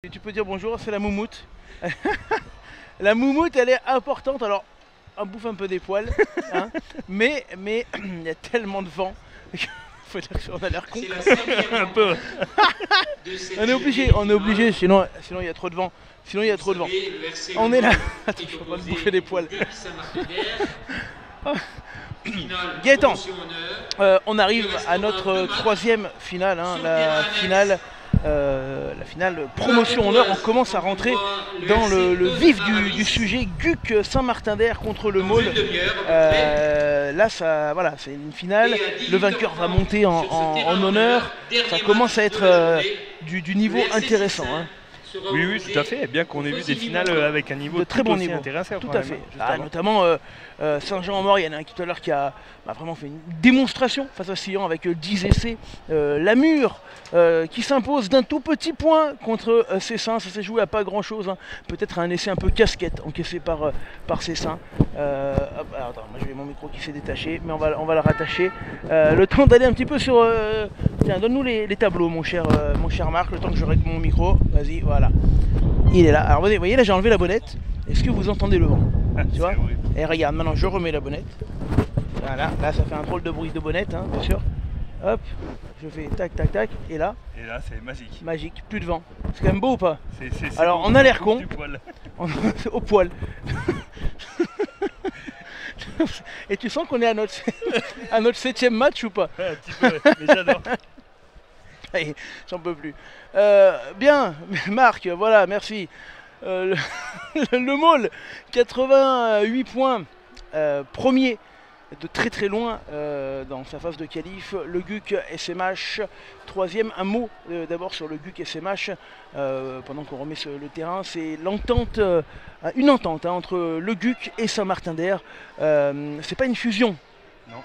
Et tu peux dire bonjour, c'est la moumoute. La moumoute, elle est importante. Alors, on bouffe un peu des poils, hein, mais il y a tellement de vent. Faut dire qu'on a l'air con. Un peu. On est obligé, sinon il y a trop de vent. Sinon il y a trop de vent. On est là. Attends, je peux pas me bouffer des poils. Gaëtan, on arrive à notre troisième finale, hein, la finale promotion honneur. On commence à rentrer dans le vif du sujet. GUC Saint-Martin-d'Air contre le Maule. Là, voilà, c'est une finale. Le vainqueur va monter en honneur. Ça commence à être du niveau intéressant, hein. Oui, tout à fait. Bien qu'on ait vu des finales avec un niveau de très bon niveau, intéressant. tout à fait. Notamment Saint-Jean-en-Maurienne, qui tout à l'heure qui a vraiment fait une démonstration face à Sion avec 10 essais. Namur qui s'impose d'un tout petit point contre Cessin. Ça s'est joué à pas grand chose, hein. Peut-être un essai un peu casquette encaissé par Cessin. Attends, moi j'ai mon micro qui s'est détaché, mais on va le rattacher. Le temps d'aller un petit peu sur... Tiens, donne-nous les tableaux, mon cher Marc, le temps que je règle mon micro. Vas-y, voilà. Il est là. Alors vous voyez, là j'ai enlevé la bonnette. Est-ce que vous entendez le vent? Tu vois? Et regarde, maintenant je remets la bonnette. Voilà, là ça fait un drôle de bruit de bonnette, hein, bien sûr. Hop, je fais tac tac tac, et là c'est magique. Magique, plus de vent. C'est quand même beau ou pas? Alors beau, on a l'air con. Au poil. Et tu sens qu'on est à notre 7ème match ou pas? Un petit peu, mais j'adore. Allez, j'en peux plus. Bien, Marc, voilà, merci. Le Maule, 88 points, premier de très très loin dans sa phase de qualif. Le GUC SMH, troisième. Un mot d'abord sur le GUC SMH, pendant qu'on remet le terrain. C'est l'entente, une entente, hein, entre le GUC et Saint-Martin-d'Air. C'est pas une fusion. Non.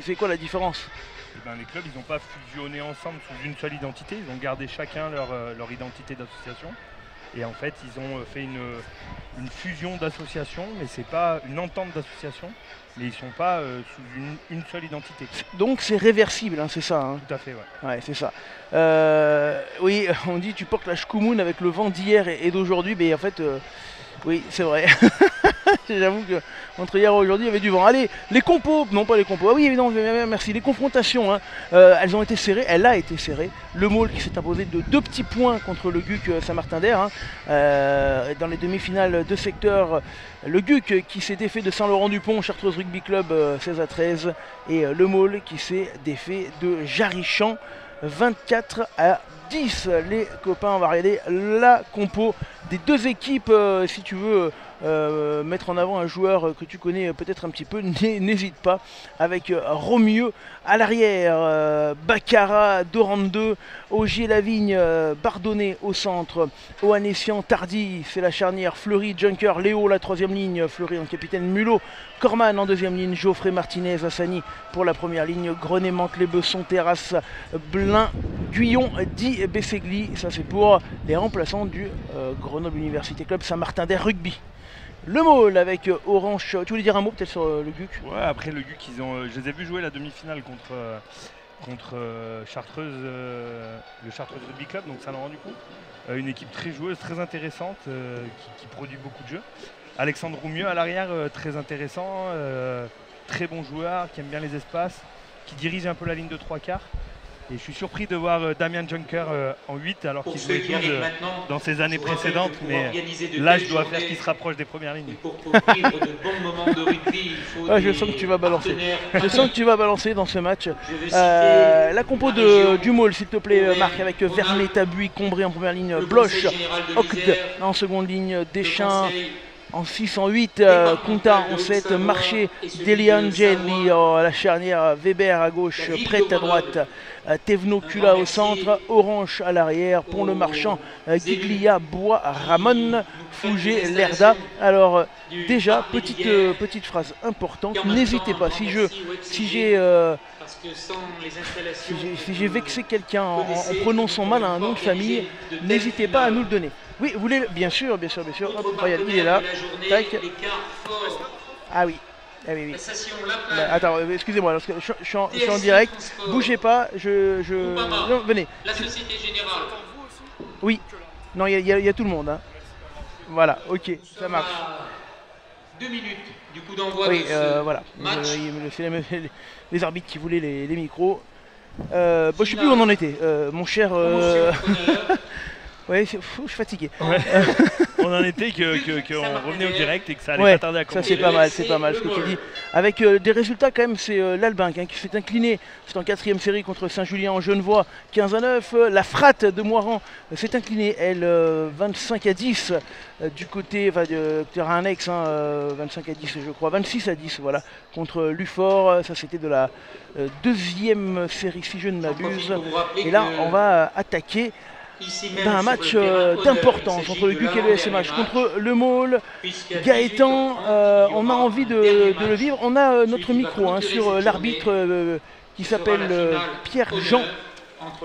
C'est quoi la différence? Eh ben, les clubs, ils n'ont pas fusionné ensemble sous une seule identité. Ils ont gardé chacun leur identité d'association. Et en fait, ils ont fait une fusion d'associations, mais c'est pas une entente d'association, mais ils sont pas sous une seule identité. Donc c'est réversible, hein, c'est ça, hein? Tout à fait, ouais. Ouais, c'est ça. Oui, on dit tu portes la Shkumun avec le vent d'hier et d'aujourd'hui, mais en fait, oui, c'est vrai. J'avoue que entre hier et aujourd'hui, il y avait du vent. Allez, les compos, non pas les compos, ah oui, évidemment, merci. Les confrontations, hein, elles ont été serrées, elle a été serrée. Le Maule qui s'est imposé de 2 petits points contre le GUC Saint-Martin-d'Air, hein. Dans les demi-finales de secteur, le GUC qui s'est défait de Saint-Laurent-du-Pont, Chartreuse Rugby Club 16-13, et le Maule qui s'est défait de Jarichamps 24-10. Les copains, on va regarder la compo des deux équipes. Si tu veux mettre en avant un joueur que tu connais peut-être un petit peu, n'hésite pas, avec Romieux à l'arrière, Baccara, Dorande, Ogier Lavigne, Bardonnet au centre, Ohanessian, Tardy, c'est la charnière, Fleury, Junker, Léo la troisième ligne, Fleury en capitaine, Mulot, Corman en deuxième ligne, Geoffrey, Martinez, Hassani pour la première ligne, Grenet, Mantes, Les Bessons, Terrasse, Blin, Guyon, Di Bessegli. Ça c'est pour les remplaçants du Grenoble Université Club Saint-Martin-d'Air Rugby. Le Maule avec Orange. Tu voulais dire un mot peut-être sur le GUC? Ouais, après le GUC, je les ai vus jouer la demi-finale contre Chartreuse, le Chartreuse Rugby Club, donc Saint-Laurent-du-Pont. Une équipe très joueuse, très intéressante, qui produit beaucoup de jeux. Alexandre Roumieux à l'arrière, très intéressant, très bon joueur, qui aime bien les espaces, qui dirige un peu la ligne de 3/4. Et je suis surpris de voir Damien Junker en 8 alors qu'il jouait 12 dans ses années précédentes, mais là je dois faire qu'il se rapproche des premières lignes. Je sens que tu vas balancer. Je sens que tu vas balancer dans ce match. La compo du Maule, s'il te plaît, Marc, avec Vernet, Tabuy, Combré en première ligne, Bloch, Ocde en seconde ligne, Deschamps en 6, en 8, Conta en 7, Marché, Deliangeli à la charnière, Weber à gauche, Prête à droite, Thévenot, Cula au centre, Orange à l'arrière, Pont le Marchand, Giglia, Bois, Ramon, Fouget, Lerda. Alors déjà, petite phrase importante, n'hésitez pas, si j'ai vexé quelqu'un en prononçant mal un nom de famille, n'hésitez pas à nous le donner. Oui, vous voulez, bien sûr. Hop, regarde, il est là. Tac. Ah oui. Ah oui. Attends, excusez-moi, je suis en direct. Bougez pas, non, venez. La Société Générale. Oui. Non, il y a tout le monde. Hein. Voilà, ok, ça marche. 2 minutes du coup d'envoi oui, de ce voilà. match. C'est les arbitres qui voulaient les micros. Bon, je sais plus où on en était. Mon cher... ouais, je suis fatigué. Ouais. On en était qu'on revenait au direct et que ça allait ouais, pas tarder à commencer. Ça c'est pas mal ce que tu dis. Avec des résultats quand même, c'est l'Albinque hein, qui s'est incliné. C'est en 4e série contre Saint-Julien en Genevois, 15-9. La Fratte de Moiran s'est inclinée, elle, 25-10 du côté de terrain annexe, hein, 25-10 je crois, 26-10 voilà, contre Lufort. Ça c'était de la 2e série si je ne m'abuse. Et là on va attaquer un match d'importance entre le GUC et le SMH, contre le Môle. Gaëtan, on a envie de le vivre. On a notre micro hein, sur l'arbitre qui s'appelle Pierre-Jean,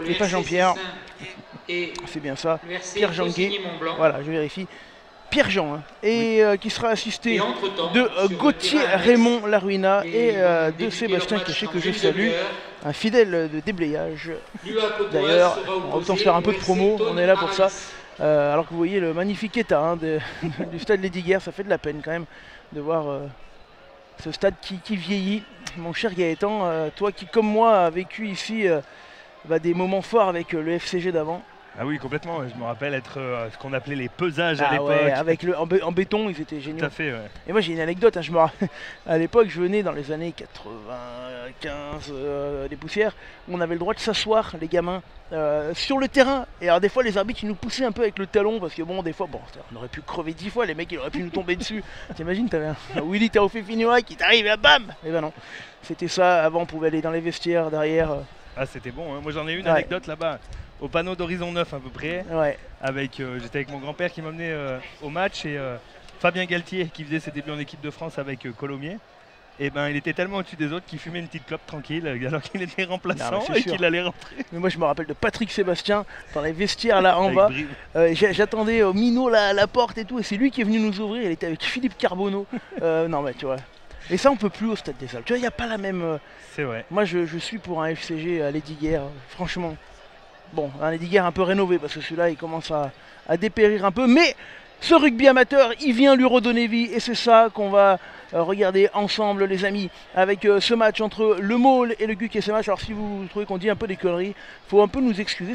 et pas Jean-Pierre, c'est bien ça, Pierre-Jean Gué, voilà je vérifie. Pierre-Jean, hein, et qui sera assisté de Gauthier Raymond Laruina et de Sébastien Cachet que je salue, un fidèle de déblayage. D'ailleurs, on va autant faire un peu de promo, on est là pour ça. Alors que vous voyez le magnifique état hein, du stade Lesdiguières, ça fait de la peine quand même de voir ce stade qui vieillit. Mon cher Gaëtan, toi qui comme moi a vécu ici des moments forts avec le FCG d'avant. Ah oui, complètement. Je me rappelle être ce qu'on appelait les pesages à l'époque. Ouais, avec en béton, ils étaient géniaux. Tout à fait, ouais. Et moi j'ai une anecdote, hein, je me rappelle, à l'époque je venais dans les années 95, des poussières, où on avait le droit de s'asseoir, les gamins, sur le terrain. Et alors des fois les arbitres ils nous poussaient un peu avec le talon, parce que bon, des fois, on aurait pu crever 10 fois, les mecs ils auraient pu nous tomber dessus. T'imagines, t'avais un Willy Taofé-Finouac qui t'arrive et bam. Et ben non, c'était ça, avant on pouvait aller dans les vestiaires, derrière. Ah c'était bon, hein. Moi j'en ai une anecdote là-bas. Au panneau d'Horizon 9 à peu près, j'étais avec mon grand-père qui m'emmenait au match et Fabien Galtier qui faisait ses débuts en équipe de France avec Colomiers. Et ben il était tellement au-dessus des autres qu'il fumait une petite clope tranquille alors qu'il était remplaçant et qu'il allait rentrer. Mais moi je me rappelle de Patrick Sébastien dans les vestiaires là en bas. J'attendais au minot la porte et tout et c'est lui qui est venu nous ouvrir, il était avec Philippe Carbonneau. Non mais tu vois. Et ça on peut plus au Stade des Alpes. Tu vois, il n'y a pas la même... C'est vrai. Moi je suis pour un FCG à Lesdiguières, franchement. Bon, un Lesdiguières un peu rénové parce que celui-là il commence à dépérir un peu. Mais ce rugby amateur, il vient lui redonner vie et c'est ça qu'on va regarder ensemble les amis. Avec ce match entre le Môle et le GUC SMH. Alors si vous trouvez qu'on dit un peu des conneries, il faut un peu nous excuser.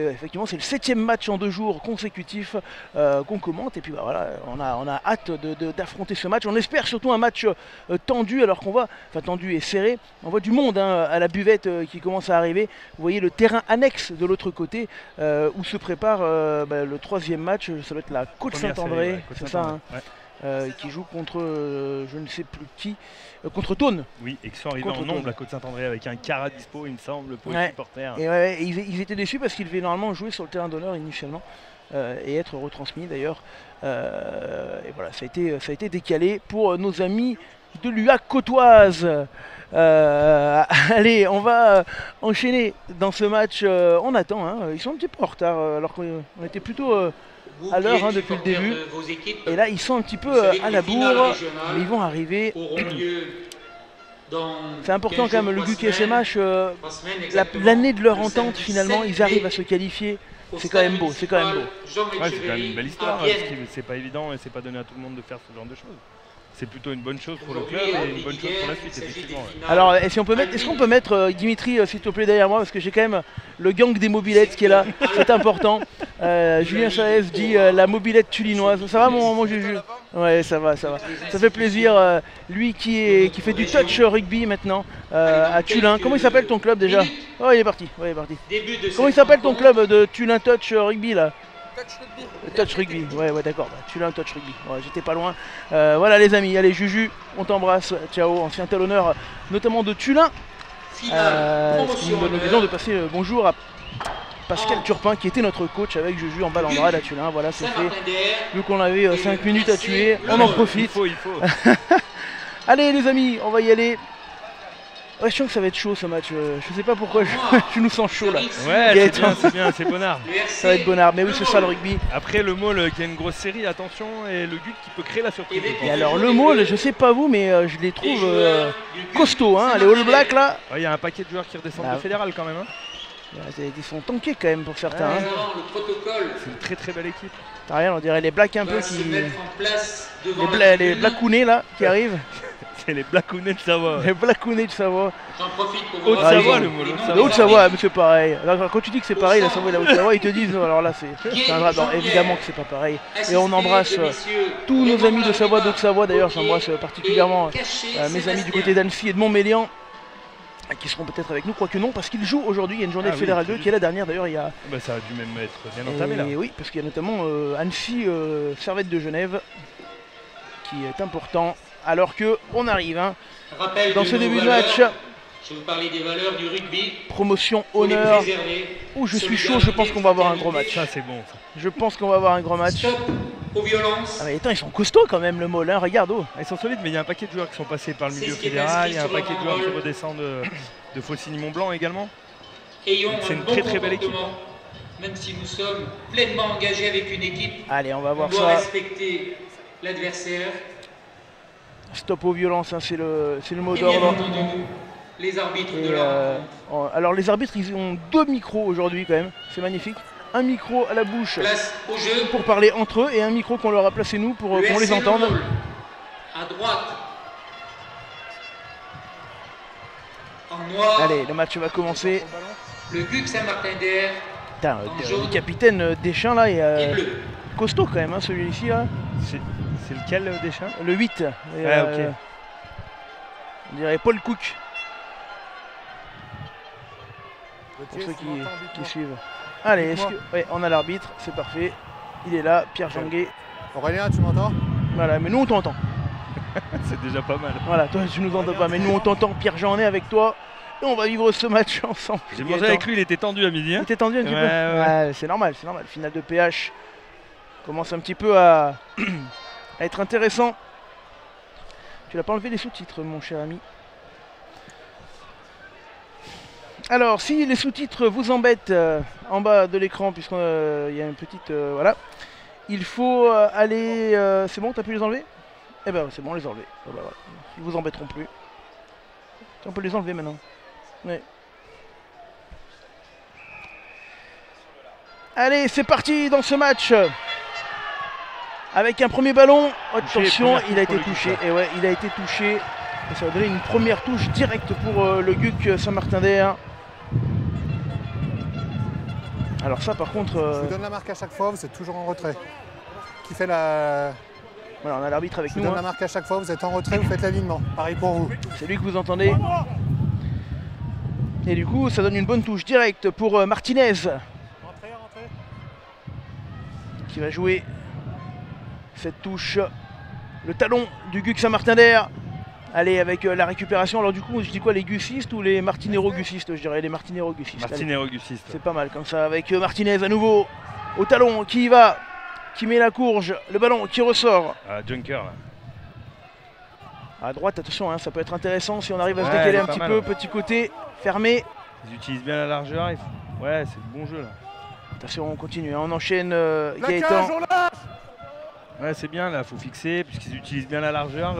Effectivement c'est le 7e match en 2 jours consécutifs qu'on commente. Et puis voilà, on a hâte d'affronter ce match. On espère surtout un match tendu alors qu'on voit, enfin tendu et serré. On voit du monde hein, à la buvette qui commence à arriver. Vous voyez le terrain annexe de l'autre côté où se prépare le 3e match. Ça doit être la Côte-Saint-André, c'est ça hein. Qui joue contre je ne sais plus qui, contre Thônes. Oui, et qui sont arrivés en nombre la Côte-Saint-André avec un quart à dispo, il me semble, pour les supporters. Et ils étaient déçus parce qu'ils devaient normalement jouer sur le terrain d'honneur initialement et être retransmis d'ailleurs. Et voilà, ça a été décalé pour nos amis de l'UA Côtoise. Allez, on va enchaîner dans ce match. On attend, hein, ils sont un petit peu en retard alors qu'on était plutôt... à l'heure hein, depuis le début et là ils sont un petit peu à la bourre mais ils vont arriver. C'est important quand même le GUC SMH, l'année de leur entente finalement ils arrivent à se qualifier, c'est quand même beau, c'est quand même beau. Ouais, c'est quand même une belle histoire parce que c'est pas évident et c'est pas donné à tout le monde de faire ce genre de choses. C'est plutôt une bonne chose pour le club et une bonne chose pour la suite, effectivement. Ouais. Alors, est-ce qu'on peut mettre Dimitri, s'il te plaît, derrière moi, parce que j'ai quand même le gang des mobilettes qui est là, c'est important. Julien Chaez dit la mobilette tulinoise. Ça va mon Juju? Ouais, ça va, ça va. Ça fait plaisir. Lui qui fait du touch rugby maintenant à Tullin. Comment il s'appelle ton club déjà? Oh, il est parti. Ouais, il est parti. Comment il s'appelle ton club de Tullin Touch Rugby là? Touch Rugby, ouais d'accord, tu l'as un Touch Rugby, ouais, j'étais pas loin. Voilà les amis, allez Juju, on t'embrasse, ciao, ancien talonneur notamment de Tullin. C'est une bonne occasion de passer bonjour à Pascal Turpin qui était notre coach avec Juju en balandrade à Tullin, voilà c'est fait. Vu qu'on avait 5 minutes à tuer, on en profite. Il faut. Allez les amis, on va y aller. Ouais, je sens que ça va être chaud ce match, je sais pas pourquoi je nous sens chaud là. Ouais, c'est bien, c'est bonnard. Ça va être bonnard, mais oui c'est ça le rugby. Après le Môle qui a une grosse série, attention, et le GUC qui peut créer la surprise. Et alors le Môle, je sais pas vous, mais je les trouve costauds, hein, les All Blacks là. Il y a un paquet de joueurs qui redescendent de fédéral quand même. Hein. Ils sont tankés quand même pour certains. Hein. Le protocole C'est une très très belle équipe. T'as rien, on dirait les Blacks un peu va qui. se mettre en place devant Les Blackounets là qui arrivent. C'est les Blackounets de Savoie. Les Blackounets de Savoie. J'en profite pour vous Haute-Savoie, rappeler le mot, les noms Haute-Savoie. La des Haute-Savoie, mais arbitres. c'est pareil. Alors, quand tu dis que c'est pareil, la Savoie et la Haute-Savoie, ils te disent non, alors là c'est un drap. Non, évidemment que c'est pas pareil. Et on embrasse tous nos amis de Savoie, d'Haute-Savoie d'ailleurs. J'embrasse particulièrement mes amis du côté d'Annecy et de Montmélian qui seront peut-être avec nous, quoique non, parce qu'ils jouent aujourd'hui. Il y a une journée de Fédéral 2 qui est la dernière d'ailleurs. Il y a... Bah, ça a dû même être bien entamé là. Oui, parce qu'il y a notamment Annecy, Servette de Genève, qui est important. Alors que on arrive hein, dans ce début de match. Je vais vous parler des valeurs du rugby. Promotion, Faut les honneur. préserver. Oh, je suis chaud, je pense qu'on va avoir un gros match. Ça c'est bon. Ça. Je pense qu'on va avoir un grand match. Stop aux violences. Ah mais attends, ils sont costauds quand même le Mol, hein, regarde. Oh. Ils sont solides, mais il y a un paquet de joueurs qui sont passés par le C'est milieu ce qui est fédéral. Il y a un inscrit paquet de sur joueurs le qui rôle. redescendent de Faucigny-Mont-Blanc également. Ayons C'est un une bon très très belle équipe. comportement. Même si nous sommes pleinement engagés avec une équipe, Allez, on va on voir doit ça. respecter l'adversaire. Stop aux violences, hein, c'est le mot Et bien d'ordre. entendu, les arbitres Et, de la alors les arbitres, ils ont 2 micros aujourd'hui quand même, c'est magnifique. Un micro à la bouche place au jeu. pour parler entre eux et un micro qu'on leur a placé nous pour Le qu'on les SC entende. Lenoble, à droite. En noir, Allez, le match va commencer. le Guc Saint-Martin-d'Air Putain, En le jaune. capitaine Deschamps là et est bleu. costaud quand même, hein, celui-ci là. C'est lequel Deschamps? Le 8. Et, Ok. On dirait Paul Cook. Pour ceux qui suivent. Allez, ouais, on a l'arbitre, c'est parfait. Il est là, Pierre Janguet. Aurélien, tu m'entends? Voilà, mais nous on t'entend. C'est déjà pas mal. Voilà, toi tu nous entends pas, mais nous on t'entend. Pierre Jean est avec toi. Et on va vivre ce match ensemble. J'ai mangé avec lui, il était tendu à midi. Il Hein. était tendu un petit peu. Ouais. Ouais, c'est normal, c'est normal. Finale de PH commence un petit peu à, à être intéressant. Tu n'as pas enlevé les sous-titres, mon cher ami. Alors, si les sous-titres vous embêtent en bas de l'écran, puisqu'il y a une petite... voilà. Il faut aller... c'est bon, tu as pu les enlever? Eh ben c'est bon, les enlever. Oh, bah, voilà. Ils vous embêteront plus. On peut les enlever maintenant. Ouais. Allez, c'est parti dans ce match. Avec un premier ballon. Attention, il a été touché. Et ouais, il a été touché. Et ça va donner une première touche directe pour le Guc Saint-Martin-d'Air. Alors ça par contre... Je vous donne la marque à chaque fois, vous êtes toujours en retrait. Qui fait la... Voilà, on a l'arbitre avec Je vous nous. donne la marque à chaque fois, vous êtes en retrait, vous faites l'alignement. Pareil pour vous. C'est lui que vous entendez. Et du coup, ça donne une bonne touche directe pour Martinez. Rentrez. Qui va jouer cette touche. Le talon du Guc Saint-Martin-d'Air. Allez, avec la récupération. Alors du coup, je dis quoi, les Gussistes ou les Martinero-Gussistes? Je dirais les Martinero-Gussistes. Martinero-Gussiste. C'est pas mal comme ça, avec Martinez à nouveau. Au talon, qui y va, qui met la courge. Le ballon qui ressort. Ah, Junker là. À droite, attention, hein, ça peut être intéressant si on arrive à se Ouais, décaler un pas petit mal, peu. ouais. Petit côté, fermé. Ils utilisent bien la largeur. Ouais, c'est le bon jeu là. Attention, on continue, hein, on enchaîne La Gaëtan. cage, on lâche. Ouais, c'est bien là, faut fixer puisqu'ils utilisent bien la largeur.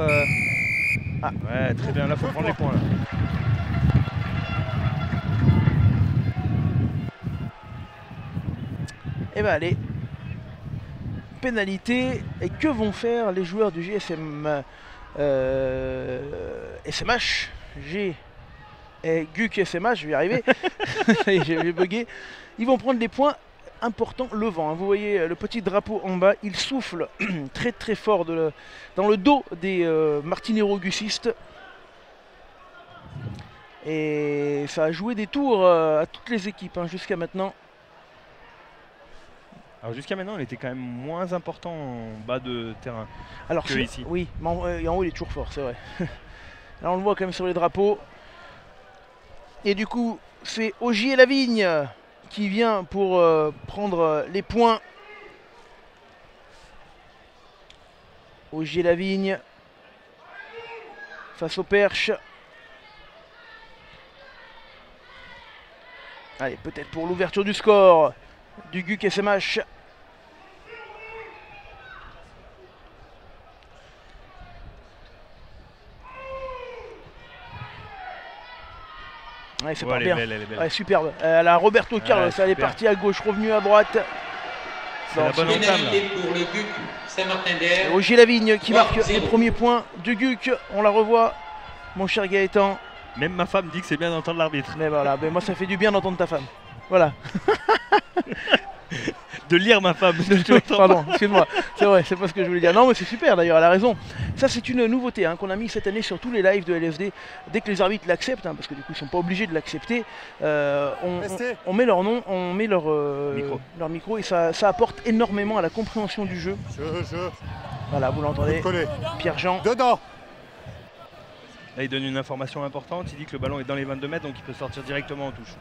Ah. Ouais, très bien, là faut prendre les points là. Et bah allez. Pénalité. Et que vont faire les joueurs du GSM SMH G et Guc SMH, je vais y arriver. J'ai bugué. Ils vont prendre des points importants, le vent. Hein. Vous voyez le petit drapeau en bas, il souffle très très fort dans le dos des Martinero-Gussistes. Et ça a joué des tours à toutes les équipes hein, jusqu'à maintenant. Alors jusqu'à maintenant, il était quand même moins important en bas de terrain. Alors que ici. Oui, mais en haut il est toujours fort, c'est vrai. Là on le voit quand même sur les drapeaux. Et du coup, c'est Ogier Lavigne qui vient pour prendre les points. Ogier Lavigne face au Perche. Allez, peut-être pour l'ouverture du score du Guc SMH. Ouais, c'est Ouais, pas elle est bien. belle, elle est belle. Ouais, superbe. La Roberto Carlos, Ouais, elle est super. partie à gauche, revenue à droite. C'est la bonne entame là. Pénalité pour le GUC Saint-Martin-d'Air. Roger Lavigne qui marque 3-0. les premiers points du GUC. On la revoit, mon cher Gaëtan. Même ma femme dit que c'est bien d'entendre l'arbitre. Mais voilà, mais moi ça fait du bien d'entendre ta femme. Voilà. De lire ma femme. Tu entends Pardon, excuse-moi. C'est vrai, c'est pas ce que je voulais dire. Non, mais c'est super d'ailleurs, elle a raison. Ça, c'est une nouveauté hein, qu'on a mis cette année sur tous les lives de LFD. Dès que les arbitres l'acceptent, hein, parce que du coup, ils sont pas obligés de l'accepter, on met leur nom, on met leur micro et ça apporte énormément à la compréhension du jeu. Voilà, vous l'entendez. Pierre-Jean. Dedans. Là, il donne une information importante. Il dit que le ballon est dans les 22 mètres, donc il peut sortir directement en touche.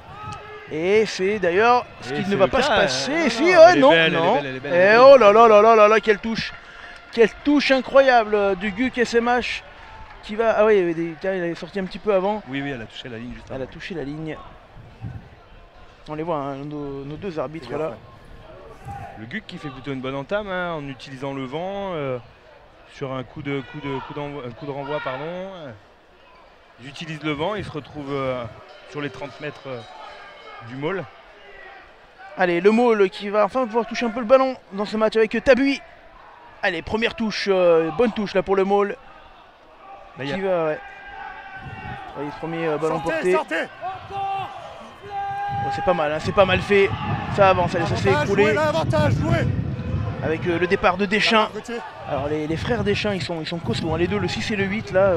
Et c'est d'ailleurs ce Et qui c'est ne va le pas cas, se passer. Si, non, ouais, elle est non, belle, non. elle est belle, elle est belle, Et elle est belle. oh là là là là là là, quelle touche. Quelle touche incroyable du GUC SMH qui va. Ah oui, il est sorti un petit peu avant. Oui, oui, elle a touché la ligne juste Elle a avant. touché la ligne. On les voit, hein, nos deux arbitres là. Le GUC qui fait plutôt une bonne entame hein, en utilisant le vent sur un coup de renvoi. Pardon. Ils utilisent le vent, ils se retrouvent sur les 30 mètres du môle. Allez, le Môle qui va enfin pouvoir toucher un peu le ballon dans ce match avec Tabui. Allez, première touche, bonne touche là pour le Môle. Là, Qui va, ouais. Allez, premier ballon porté. Sortez. Oh, c'est pas mal, hein, c'est pas mal fait. Ça avance, allez, ça s'est écroulé. L'avantage, jouez. Avec le départ de Deschamps. Gauthier. Alors les frères Deschamps, ils sont costauds, hein, les deux, le 6 et le 8 là.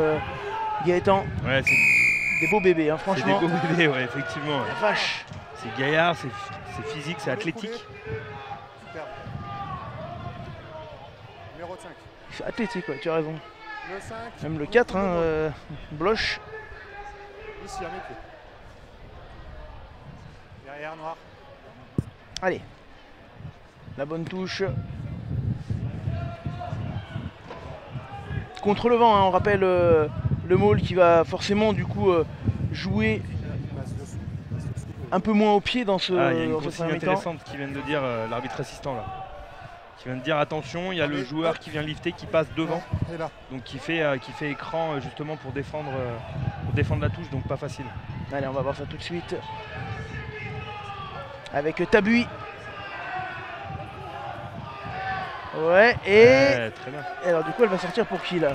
Gaëtan, Ouais, c'est des beaux bébés, hein, des franchement. beaux bébés, ouais, effectivement. La vache. C'est gaillard, c'est physique, c'est athlétique. Super. Numéro 5. C'est athlétique, ouais, tu as raison. Le 5. Même le 4, hein, Bloch. Ici, à mes pieds. Derrière, noir. Allez. La bonne touche. Contre le vent, hein, on rappelle le Môle qui va forcément du coup jouer un peu moins au pied dans ce Ah, il y a une dans cette consigne première mi-temps. intéressante qui vient de dire l'arbitre assistant là. Qui vient de dire attention, il y a le joueur qui vient lifter qui passe devant. Et là. Donc qui fait écran justement pour défendre la touche, donc pas facile. Allez, on va voir ça tout de suite. Avec Tabui. Ouais, et Ouais, très bien. alors du coup elle va sortir pour qui là?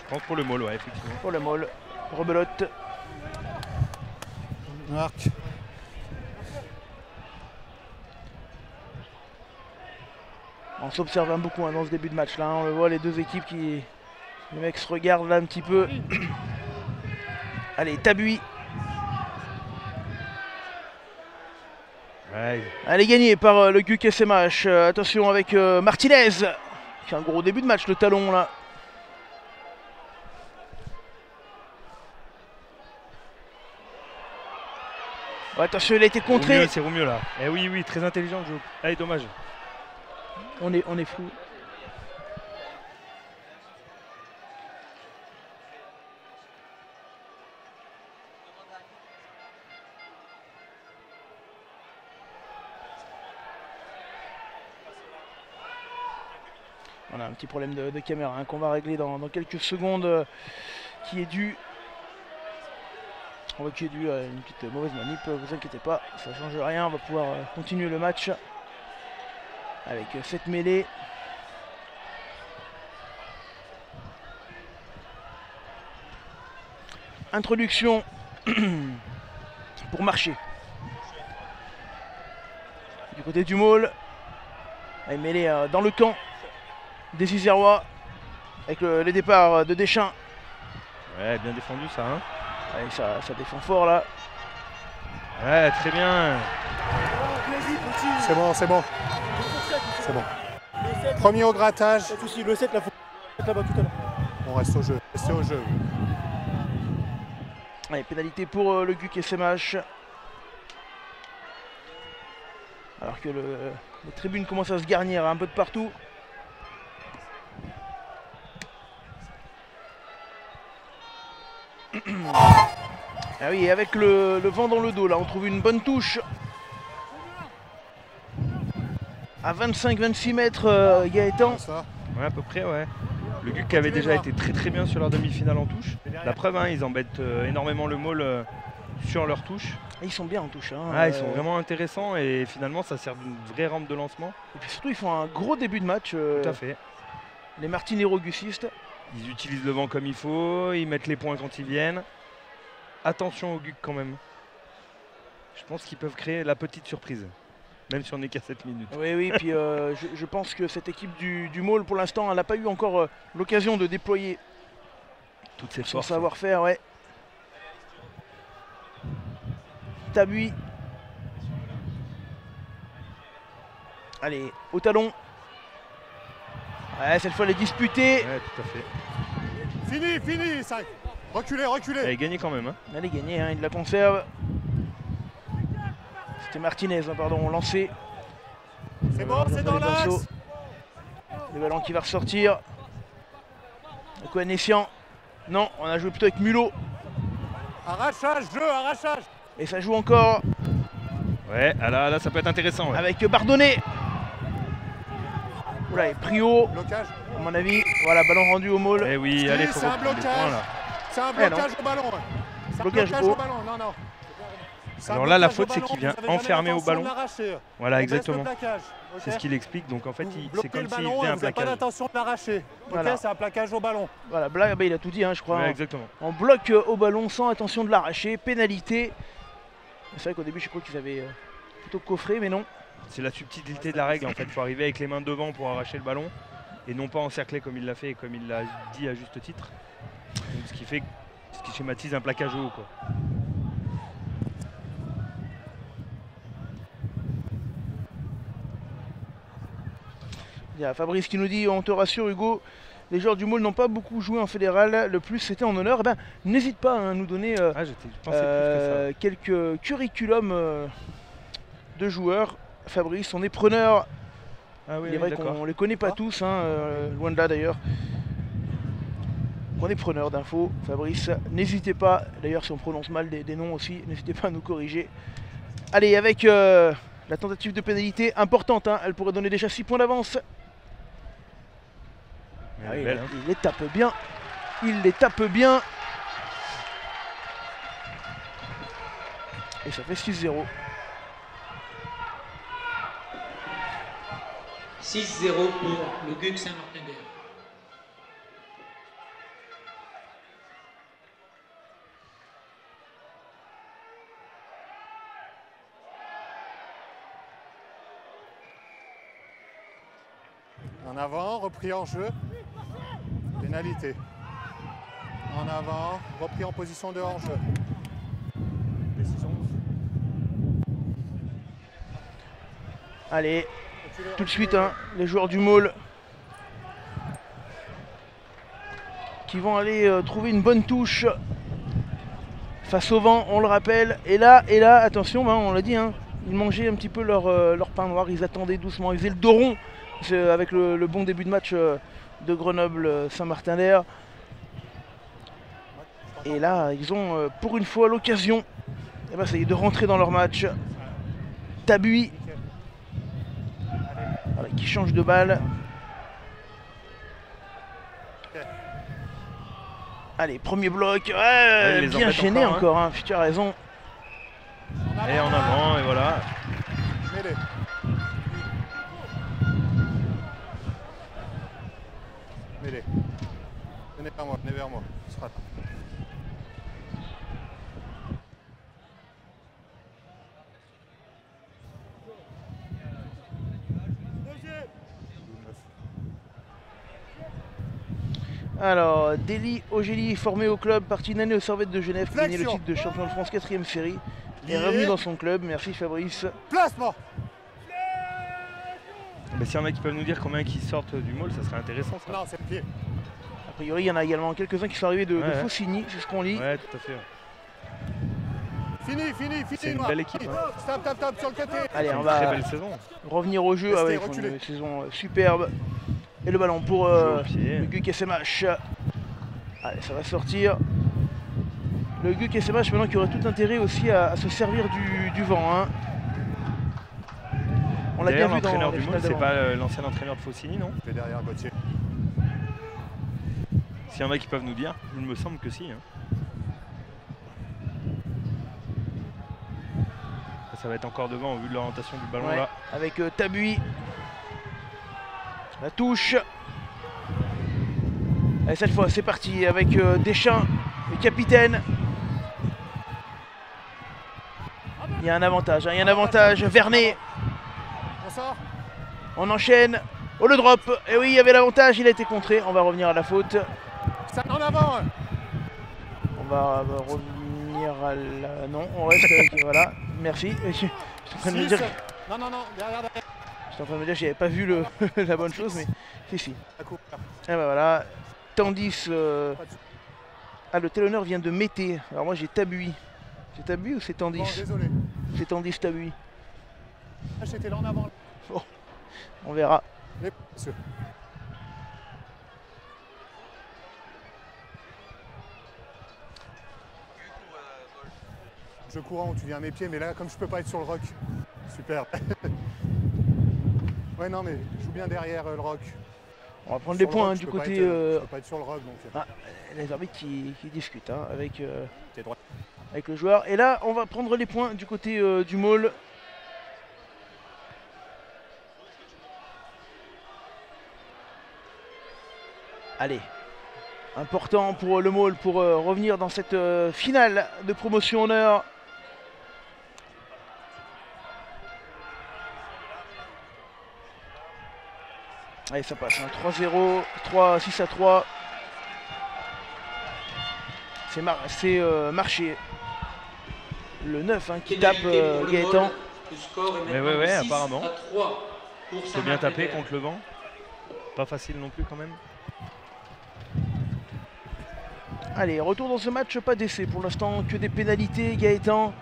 Je pense pour le môle, ouais, effectivement. Pour le Môle. Rebelote. Marc. On s'observe beaucoup hein, dans ce début de match là. On le voit, les deux équipes qui. Les mecs se regardent là un petit peu. Allez, Tabui. Ouais, Elle est gagnée par le GUC SMH. Attention avec Martinez. Qui a un gros début de match, le talon là. Ouais, attention, il a été contré. c'est Romieux là. Eh oui, oui, très intelligent le jeu. Allez, dommage. On est fou. On a un petit problème de caméra hein, qu'on va régler dans quelques secondes qui est dû. Qui est dû à une petite mauvaise manip, vous inquiétez pas, ça change rien, on va pouvoir continuer le match avec cette mêlée. Introduction pour marcher. Du côté du Môle, elle est mêlée dans le camp des Isérois avec le départ de Deschamps. Ouais, bien défendu ça. Hein. Allez, ça défend fort là. Ouais, très bien. C'est bon, c'est bon. C'est bon. Premier au grattage. Pas de soucis, le 7 là, faut là-bas tout à l'heure. On reste au jeu. Restez au jeu. Allez, pénalité pour le GUC SMH. Alors que les tribunes commencent à se garnir un peu de partout. Ah oui, et avec le vent dans le dos, là, on trouve une bonne touche. À 25-26 mètres, Gaëtan. Ça. Ouais, à peu près, ouais. Le GUC avait déjà été très très bien sur leur demi-finale en touche. La preuve, hein, ils embêtent énormément le Môle sur leur touche. Et ils sont bien en touche. Hein, Ah, ils sont vraiment intéressants et finalement ça sert d'une vraie rampe de lancement. Et puis surtout, ils font un gros début de match. Tout à fait. Les Martinero-Gussistes. Ils utilisent le vent comme il faut, ils mettent les points quand ils viennent. Attention aux GUC quand même. Je pense qu'ils peuvent créer la petite surprise, même si on n'est qu'à 7 minutes. Oui, puis je pense que cette équipe du Maule, pour l'instant, elle n'a pas eu encore l'occasion de déployer toutes ses son forces. savoir-faire. Ouais. Tabuy. Allez, au talon. Ouais, cette fois, elle est disputée. Ouais, tout à fait. Fini, 5. Reculez. Elle est gagnée quand même. Hein. Elle est gagnée, hein, il la conserve. C'était Martinez, hein, pardon, lancé. C'est bon, c'est dans l'axe. Le ballon qui va ressortir. Cohen-Essian. Non, on a joué plutôt avec Mulot. Arrachage. Et ça joue encore Ouais, là ça peut être intéressant. Ouais. avec Bardonnay. Oula, et Prio, Blocage. à mon avis. Voilà, ballon rendu au Maule. Eh oui, allez, faut c'est un reprendre des blocage. points là. C'est un Eh, blocage au ballon. C'est un Blocage blocage haut. au ballon. Non. C'est un Alors là, la blocage faute, au c'est ballon, qu'il vient vous avez jamais enfermer au l'intention de ballon. l'arracher. Voilà, On baisse exactement. le plaquage, ok. C'est ce qu'il explique. Donc en fait, Vous c'est bloquez comme le s'il ballon faisait et un vous n'avez pas plaquage. d'intention de l'arracher. Ok, Voilà. c'est un plaquage au ballon. Voilà, là, bah, il a tout dit, hein, je crois. Ouais, Hein. exactement. On bloque au ballon sans intention de l'arracher. Pénalité. C'est vrai qu'au début, je crois qu'ils avaient plutôt coffré, mais non. C'est la subtilité de la règle en fait. Il faut arriver avec les mains devant pour arracher le ballon et non pas encercler comme il l'a fait et comme il l'a dit à juste titre. Donc, ce qui schématise un plaquage haut quoi. Il y a Fabrice qui nous dit, on te rassure Hugo, les joueurs du Maule n'ont pas beaucoup joué en fédéral, le plus c'était en honneur. Eh ben, n'hésite pas à nous donner Je pensais plus que quelques curriculums de joueurs. Fabrice, on est preneur. ça. Ah oui, Il est vrai d'accord. qu'on les connaît pas tous, hein, loin de là d'ailleurs. On est preneur d'infos, Fabrice. N'hésitez pas, d'ailleurs si on prononce mal des noms aussi, n'hésitez pas à nous corriger. Allez, avec la tentative de pénalité importante, hein, elle pourrait donner déjà 6 points d'avance. Ah oui, Belle, hein. il les tape bien. Il les tape bien. Et ça fait 6-0. 6-0 pour le GUC Saint-Martin-d'Air. En avant, repris en jeu. Pénalité. En avant, repris en position de hors-jeu. Décision. Allez, tout de suite, hein, les joueurs du Maule qui vont aller trouver une bonne touche face au vent, on le rappelle. Et là, attention, hein, on l'a dit, hein, ils mangeaient un petit peu leur pain noir, ils attendaient doucement, ils faisaient le dos rond avec le bon début de match de Grenoble-Saint-Martin-d'Air. Et là, ils ont pour une fois l'occasion ça y est, de rentrer dans leur match. Tabuy. Voilà, qui change de balle. Allez, premier bloc. Ouais, il les bien embête gêné encore, encore, hein, tu as raison. Et en avant, et voilà. Mêlée. Mêlée. Venez vers moi. Ce sera là. Alors, Deli Ogeli, formé au club, parti une année aux Servettes de Genève, qui a gagné le Flexion. titre de champion de France 4ème série. Est Lié. revenu dans son club, merci Fabrice. Placement. Mais s'il y en a qui peuvent nous dire combien qui sortent du Maule, ça serait intéressant ça. Non, c'est le pied. A priori, il y en a également quelques-uns qui sont arrivés de Ouais. Faucigny, c'est ce qu'on lit. Ouais, tout à fait. Fini. C'est une Noir. belle équipe, hein. Stop sur le côté. Allez, C'est on une très va belle saison. revenir au jeu. Restez, Ah ouais, ils font reculez. une saison superbe. Et le ballon pour Jeu au pied. le GUC SMH. Allez, ça va sortir. Le GUC SMH maintenant qui aurait tout intérêt aussi à se servir du vent. Hein. On l'a bien D'ailleurs, vu dans l'entraîneur les du Maule, finales c'est d'avant. pas l'ancien entraîneur de Faucigny, non? Je vais derrière Gauthier. S'il y en a qui peuvent nous dire, il me semble que si. Hein. ça va être encore devant au vu de l'orientation du ballon là. Avec Tabuy. La touche. Et cette fois c'est parti avec Deschamps, le capitaine. Il y a un avantage, hein, il y a un avantage. Vernet. On enchaîne. Oh le drop. Et oui, il y avait l'avantage, il a été contré. On va revenir à la faute. Ça en avant. On va revenir à la... Non, on reste avec... Voilà, merci. Je suis en train de me dire... Non, derrière. Je suis en train de me dire que j'avais pas vu la bonne chose, mais si. Et ben voilà. Tandis... Ah, le talonneur vient de Mété. Alors moi j'ai Tabuy. C'est Tabuy ou c'est Tandis? Bon, désolé. C'est Tandis Tabuy. J'étais là en avant. Bon, on verra. Monsieur. Je cours où tu viens à mes pieds, mais là, comme je peux pas être sur le rock, super. Ouais, non, mais je joue bien derrière le rock. On va prendre les points du côté... Je peux pas être sur le rock, donc... Ah, les arbitres qui discutent hein, avec le joueur. Et là, on va prendre les points du côté du Maule. Allez, important pour le Maule pour revenir dans cette finale de promotion honneur. Allez, ça passe, hein. 3-0, 6-3. C'est Marché, le 9 hein, qui tape Gaëtan. Ouais, apparemment. C'est bien tapé contre le vent. Pas facile non plus quand même. Allez, retour dans ce match, pas d'essai pour l'instant, que des pénalités, Gaëtan.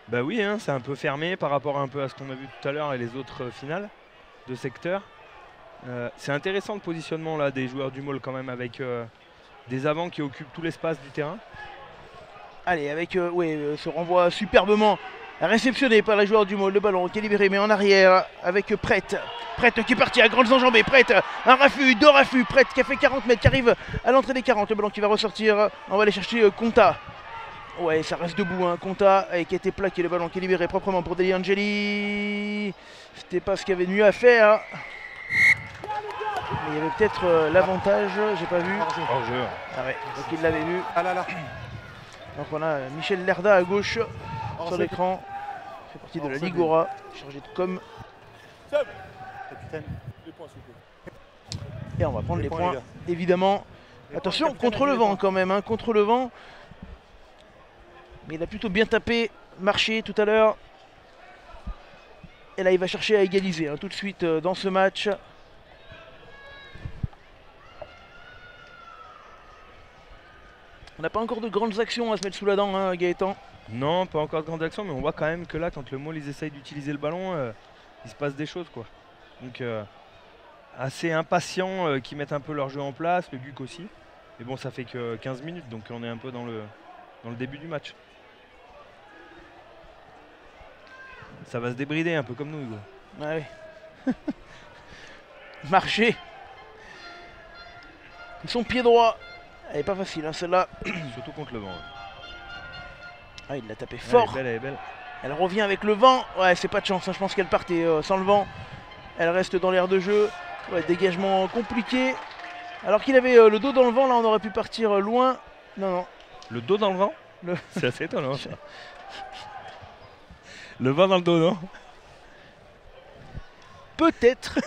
Bah oui, hein, c'est un peu fermé par rapport un peu à ce qu'on a vu tout à l'heure et les autres finales de secteur. C'est intéressant le positionnement là des joueurs du Maule quand même avec des avants qui occupent tout l'espace du terrain. Allez, avec ce renvoi superbement réceptionné par les joueurs du Maule. Le ballon qui est libéré mais en arrière avec Prête. Prête qui est parti à grandes enjambées. Prête, un raffut, deux raffus. Prête qui a fait 40 mètres, qui arrive à l'entrée des 40. Le ballon qui va ressortir. On va aller chercher Conta. Ouais, ça reste debout, hein. Conta et qui a été plaqué. Le ballon qui est libéré proprement pour Deli Angeli. C'était pas ce qu'il y avait de mieux à faire. Mais il y avait peut-être l'avantage, j'ai pas vu. Hors-jeu. Ah ouais, donc il l'avait vu. Ah là là. Donc on a Michel Lerda à gauche sur l'écran. Fait partie de la Ligora, chargé de com. Capitaine. Et on va prendre les points, évidemment. Attention, contre le vent quand même, hein, contre le vent. Mais il a plutôt bien tapé, Marché tout à l'heure. Et là il va chercher à égaliser hein, tout de suite dans ce match. On n'a pas encore de grandes actions à se mettre sous la dent, hein, Gaëtan. Non, pas encore de grandes actions, mais on voit quand même que là, quand le Maule ils essayent d'utiliser le ballon, il se passe des choses, quoi. Donc assez impatients qui mettent un peu leur jeu en place, le Guc aussi. Mais bon, ça fait que 15 minutes, donc on est un peu dans le début du match. Ça va se débrider un peu comme nous, Hugo. Ah oui. Marché. Son pied droit. Elle est pas facile, hein, celle-là. Surtout contre le vent. Ah, il l'a tapé fort. Elle est belle. Elle revient avec le vent. Ouais, c'est pas de chance, hein. Je pense qu'elle partait sans le vent. Elle reste dans l'air de jeu. Ouais, dégagement compliqué. Alors qu'il avait le dos dans le vent, là, on aurait pu partir loin. Non. Le dos dans le vent C'est assez étonnant, ça. Le vent dans le dos, non? Peut-être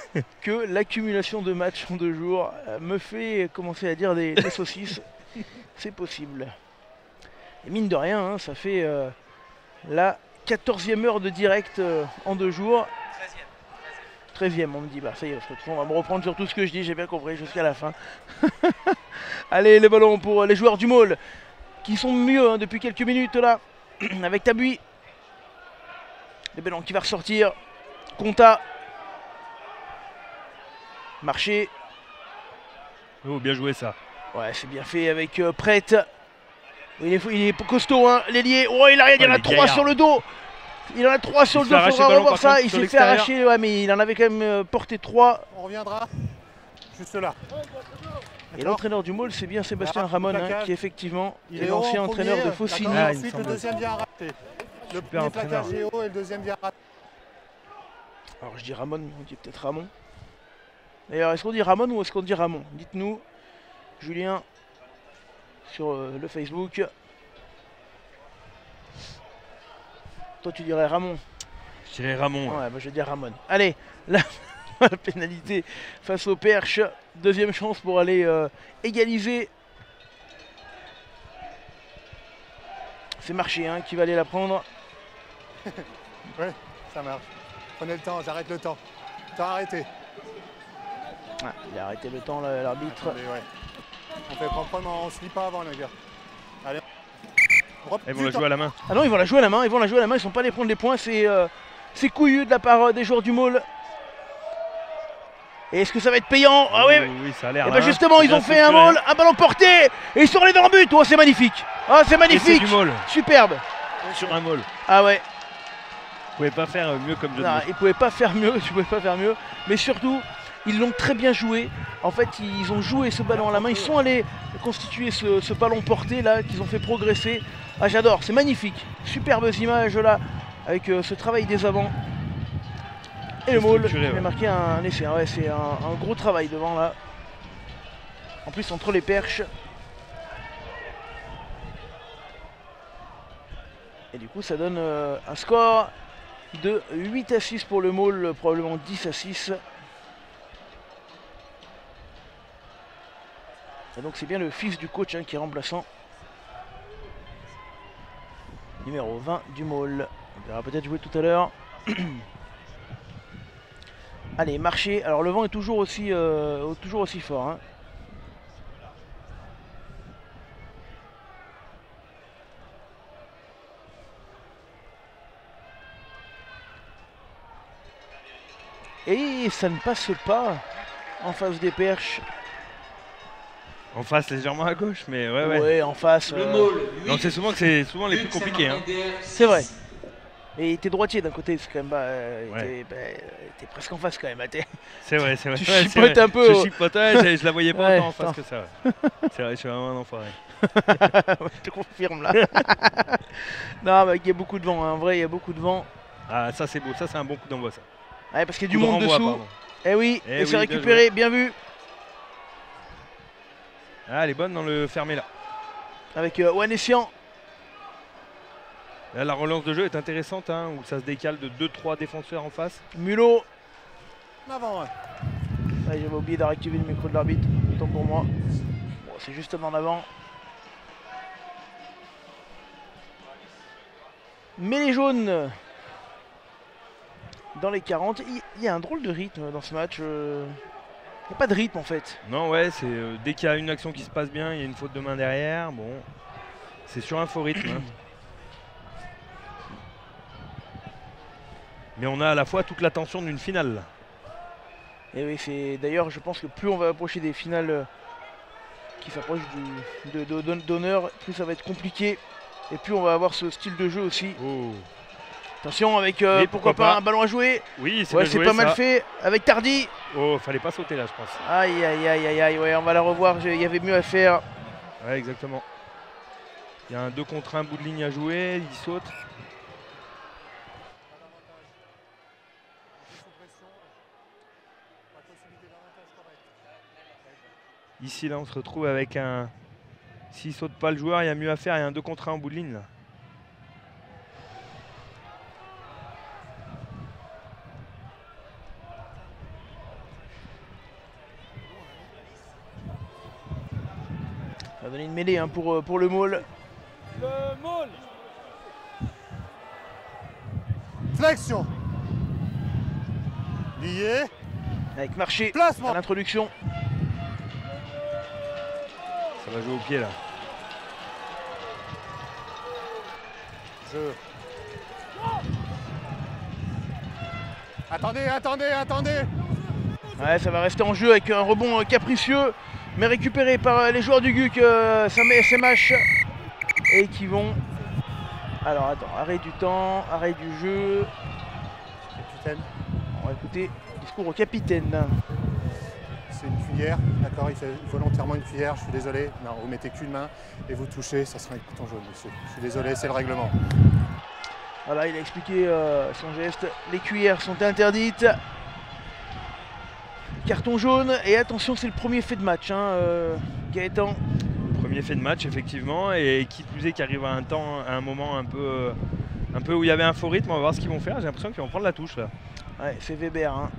que l'accumulation de matchs en 2 jours me fait commencer à dire des saucisses. C'est possible. Et mine de rien, hein, ça fait la 14e heure de direct en 2 jours. 13e, on me dit. Bah ça y est, on va me reprendre sur tout ce que je dis, j'ai bien compris, jusqu'à la fin. Allez, le ballon pour les joueurs du Maule, qui sont mieux hein, depuis quelques minutes là, avec Tabuy. Le ballon qui va ressortir. Conta. Marché. Oh, bien joué ça. Ouais, c'est bien fait avec Prête. Il est costaud, hein, l'ailier. Oh, il arrive, il y en a 3 sur le dos. Il en a 3 sur le dos, il faudra revoir ça. Il s'est fait arracher, ouais, mais il en avait quand même porté 3. On reviendra juste là. Et l'entraîneur du Maule, c'est bien Sébastien Ramon, hein, qui effectivement est l'ancien entraîneur de Faucigny. Ensuite, le deuxième vient à rater. Le Super premier entraîneur. plaquage Géo et le deuxième via. Alors je dis Ramon, on dit peut-être Ramon. D'ailleurs, est-ce qu'on dit Ramon ou est-ce qu'on dit Ramon? Dites-nous, Julien, sur le Facebook. Toi, tu dirais Ramon. Je dirais Ramon. Ouais, bah, je vais dire Ramon. Allez, la pénalité face au Perche. Deuxième chance pour aller égaliser. C'est Marché hein, qui va aller la prendre. Ouais, ça marche. Prenez le temps, j'arrête le temps. Temps arrêté. Ah, il a arrêté le temps, l'arbitre. Ouais. On fait proprement, on se lit pas avant les gars. Allez. Ils vont la jouer à la main. Ah non, ils vont la jouer à la main, ils sont pas allés prendre les points, c'est couillu de la part des joueurs du Maule. Et est-ce que ça va être payant? Ah oui, oui, ça a l'air. Et ben justement, ils ont fait un Maule, un ballon porté, et ils sont allés dans le but. Oh, c'est magnifique. Ah, c'est magnifique. Du Maule. Superbe. Sur un Maule. Ah ouais. Vous pouvez pas faire mieux comme jeu de Non, mots. ils pouvaient pas faire mieux, mais surtout, ils l'ont très bien joué. En fait, ils ont joué ce ballon à la main, ils sont allés constituer ce ballon porté là, qu'ils ont fait progresser. Ah, j'adore, c'est magnifique. Superbes images là, avec ce travail des avants. Et le Maule qui a marqué un essai. Ouais, c'est un gros travail devant là. En plus, entre les perches. Et du coup, ça donne un score de 8-6 pour le Maule, probablement 10-6. Et donc c'est bien le fils du coach hein, qui est remplaçant. Numéro 20 du Maule. On verra peut-être jouer tout à l'heure. Allez, Marché. Alors le vent est toujours aussi fort. Hein. Et ça ne passe pas en face des perches. En face, légèrement à gauche, mais ouais. Ouais, en face. Le Maule. Donc c'est souvent les plus compliqués. Hein. C'est vrai. Et il était droitier d'un côté, c'est quand même ouais. t'es presque en face quand même. C'est vrai. Tu chipotes un peu. Je chipotais, je la voyais pas autant en face que ça. Ouais. C'est vrai, je suis vraiment un enfoiré. Je te confirme là. Non, mais il y a beaucoup de vent, hein. En vrai, il y a beaucoup de vent. Ah, ça c'est beau, ça c'est un bon coup d'envoi ça. Ouais, parce qu'il y a du monde dessous. Pardon. Eh oui, et c'est récupéré, bien vu. Ah, elle est bonne dans le fermé là. Avec Wanessian. Là, la relance de jeu est intéressante, hein, où ça se décale de 2-3 défenseurs en face. Mulot. En avant, ouais. Ouais, j'avais oublié d'activer le micro de l'arbitre, autant pour moi. Bon, c'est juste en avant. Mais les jaunes, dans les 40, il y a un drôle de rythme dans ce match. Il n'y a pas de rythme en fait. Non, ouais, c'est dès qu'il y a une action qui se passe bien, il y a une faute de main derrière. Bon, c'est sur un faux rythme. Hein. Mais on a à la fois toute la tension d'une finale. Et oui, c'est d'ailleurs, je pense que plus on va approcher des finales qui s'approchent d'honneur, plus ça va être compliqué. Et plus on va avoir ce style de jeu aussi. Oh. Attention avec pourquoi pas pas un ballon à jouer. Oui, c'est pas mal fait avec Tardy. Oh, fallait pas sauter là, je pense. Aïe, ouais, on va la revoir. Il y avait mieux à faire. Ouais, exactement. Il y a un 2 contre 1 bout de ligne à jouer, il saute. Ici, là, on se retrouve avec un... S'il saute pas le joueur, il y a mieux à faire. Il y a un 2 contre 1 en bout de ligne, là. Ça va donner une mêlée hein, pour le Maule. Le Maule. Flexion. Lié. Avec Marché Placement. à l'introduction. Ça va jouer au pied, là. Jeu. Attendez. Ouais, ça va rester en jeu avec un rebond capricieux, mais récupéré par les joueurs du GUC, SMH, et qui vont... Alors attends, arrêt du temps, arrêt du jeu. Capitaine. On va écouter le discours au capitaine. C'est une cuillère, d'accord, il fait volontairement une cuillère, je suis désolé. Non, vous mettez qu'une main et vous touchez, ça sera un carton jaune, monsieur. Je suis désolé, c'est le règlement. Voilà, il a expliqué son geste. Les cuillères sont interdites. Carton jaune. Et attention, c'est le premier fait de match. Hein, Gaëtan. Premier fait de match, effectivement. Et qui plus est, qui arrive à un moment un peu où il y avait un faux rythme. On va voir ce qu'ils vont faire. J'ai l'impression qu'ils vont prendre la touche là. Ouais, c'est Weber. Hein,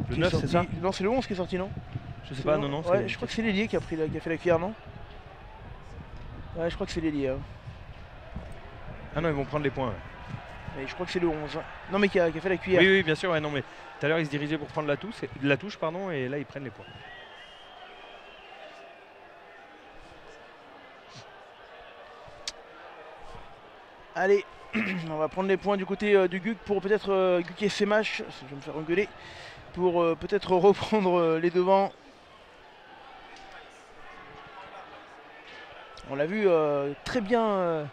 Le 9, c'est ça? Non, c'est le 11 qui est sorti, non? Je sais pas, non. Ouais, je crois que c'est l'ailier qui a fait la cuillère, non? Ouais, je crois que c'est l'ailier. Hein. Ah non, ils vont prendre les points. Ouais. Mais je crois que c'est le 11. Non, mais qui a fait la cuillère. Oui, bien sûr. Ouais, non, mais tout à l'heure, ils se dirigeaient pour prendre la touche, et là, ils prennent les points. Allez, on va prendre les points du côté du GUC pour peut-être GUC et SMH. Je vais me faire engueuler. Pour peut-être reprendre les devants. On l'a vu très bien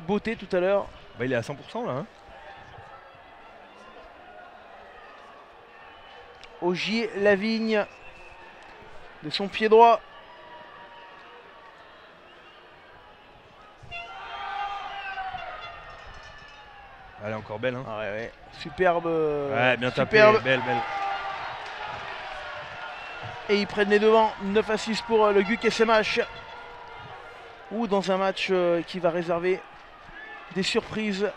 beauté tout à l'heure. Bah, il est à 100% là. Hein. Ogier Lavigne de son pied droit. Elle est encore belle. Hein. Ah ouais. Superbe. Ouais, bien tapé. Superbe. Belle. Et ils prennent les devants. 9-6 pour le GUC SMH. Ou dans un match qui va réserver des surprises.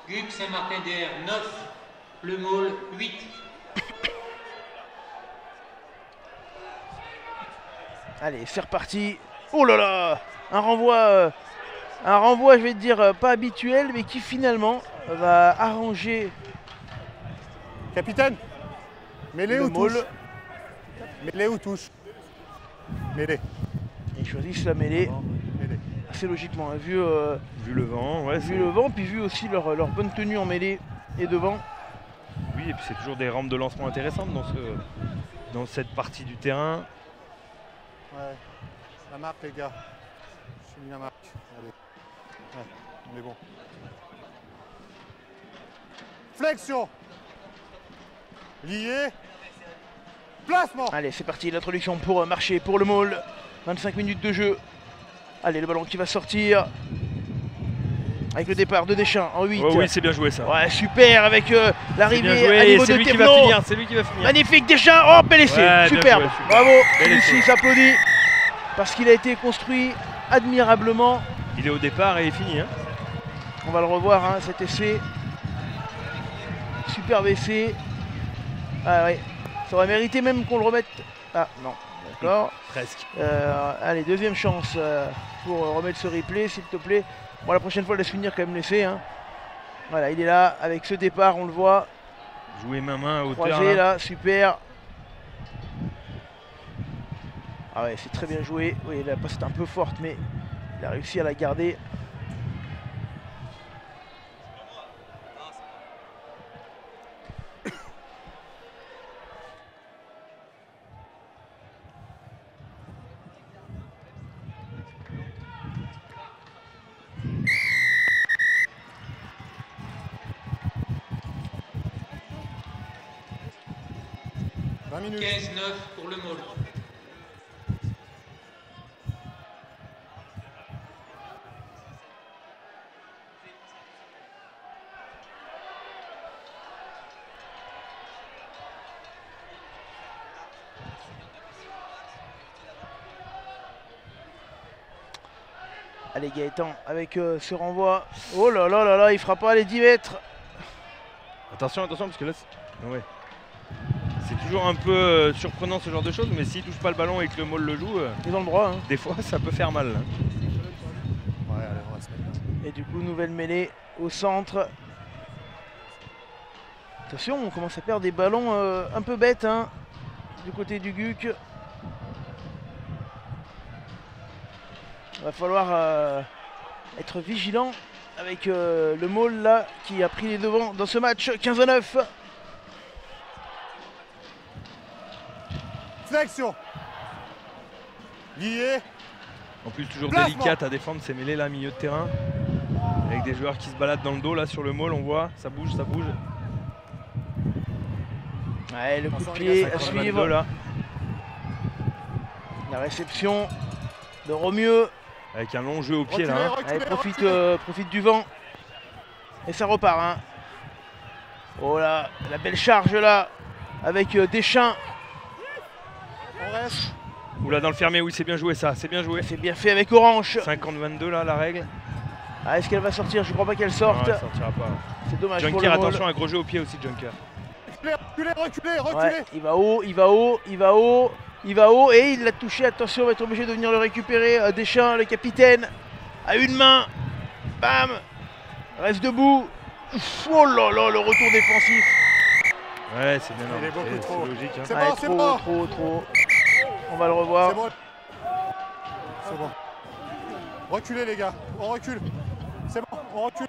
GUC Saint-Martin d'Air 9, Le Môle 8. Allez, c'est reparti. Oh là là, un renvoi, je vais te dire, pas habituel, mais qui finalement va arranger. Capitaine, mêlée Le ou touche? Môle. Mêlée ou touche? Mêlée. Ils choisissent la mêlée. Mêlée. Assez logiquement, hein, vu le vent, ouais. le vent, puis vu aussi leur bonne tenue en mêlée et devant. Oui, et puis c'est toujours des rampes de lancement intéressantes dans cette partie du terrain. Ouais. La marque, les gars. J'ai mis la marque. Allez. Ouais, on est bon. Flexion. Lié. Placement. Allez, c'est parti, l'introduction pour marcher pour le Môle. 25 minutes de jeu. Allez, le ballon qui va sortir. Avec le départ de Deschamps en 8. Oh oui, c'est bien joué ça. Ouais, super, avec l'arrivée à Et niveau c'est de lui qui va Thévenot. finir, c'est lui qui va finir. Magnifique Deschamps, oh, bel essai, Ouais, bien superbe. joué, super. Bravo, Bel ici essai. il s'applaudit parce qu'il a été construit admirablement. Il est au départ et il est fini. Hein. On va le revoir, hein, cet essai. Superbe essai. Ah ouais, ça aurait mérité même qu'on le remette. Ah non, d'accord. Presque. Allez, deuxième chance pour remettre ce replay, s'il te plaît. Bon, la prochaine fois, laisse finir quand même l'essai. Hein. Voilà, il est là, avec ce départ, on le voit. Jouer main à hauteur. Croisé là, super. Ah ouais, c'est très bien joué. Oui, la passe est un peu forte, mais il a réussi à la garder. Minutes. 15-9 pour Le Môle. Allez, Gaëtan avec ce renvoi. Oh là là là là, il fera pas les 10 mètres. Attention, parce que là, ouais. C'est toujours un peu surprenant ce genre de choses, mais s'il touche pas le ballon et que le Môle le joue, Il est dans le droit. Hein. des fois ça peut faire mal. Hein. Ouais, allez, on va se mettre là. Et du coup, nouvelle mêlée au centre. Attention, on commence à perdre des ballons un peu bêtes hein, du côté du GUC. Il va falloir être vigilant avec le Môle là qui a pris les devants dans ce match. 15-9. Flexion. Lié. En plus, toujours Placement. délicate à défendre ces mêlées là, milieu de terrain. Avec des joueurs qui se baladent dans le dos là sur le Môle, on voit, ça bouge. Ouais, le coup de Attention, pied il y a à 52 suivre. là. La réception de Romieux. Avec un long jeu au pied là. Hein. Allez, profite du vent. Et ça repart. Hein. Oh là, la belle charge là. Avec Deschamps. On reste. Oula, dans le fermé, oui, c'est bien joué ça, c'est bien joué. C'est bien fait avec Orange. 50-22 là, la règle. Ah, est-ce qu'elle va sortir? Je crois pas qu'elle sorte. Non, elle sortira pas. C'est dommage. Junker, attention, un gros jeu au pied aussi, Junker. Reculez. Ouais, il va haut. Et il l'a touché. Attention, on va être obligé de venir le récupérer. Deschamps, le capitaine, à une main. Bam. Reste debout. Ouf, oh là là, le retour défensif. Ouais, c'est bien. Il est beaucoup trop. C'est logique. Hein. C'est Ouais, bon, c'est bon. trop. On va le revoir. C'est bon. C'est bon. Reculez les gars, on recule. C'est bon, on recule.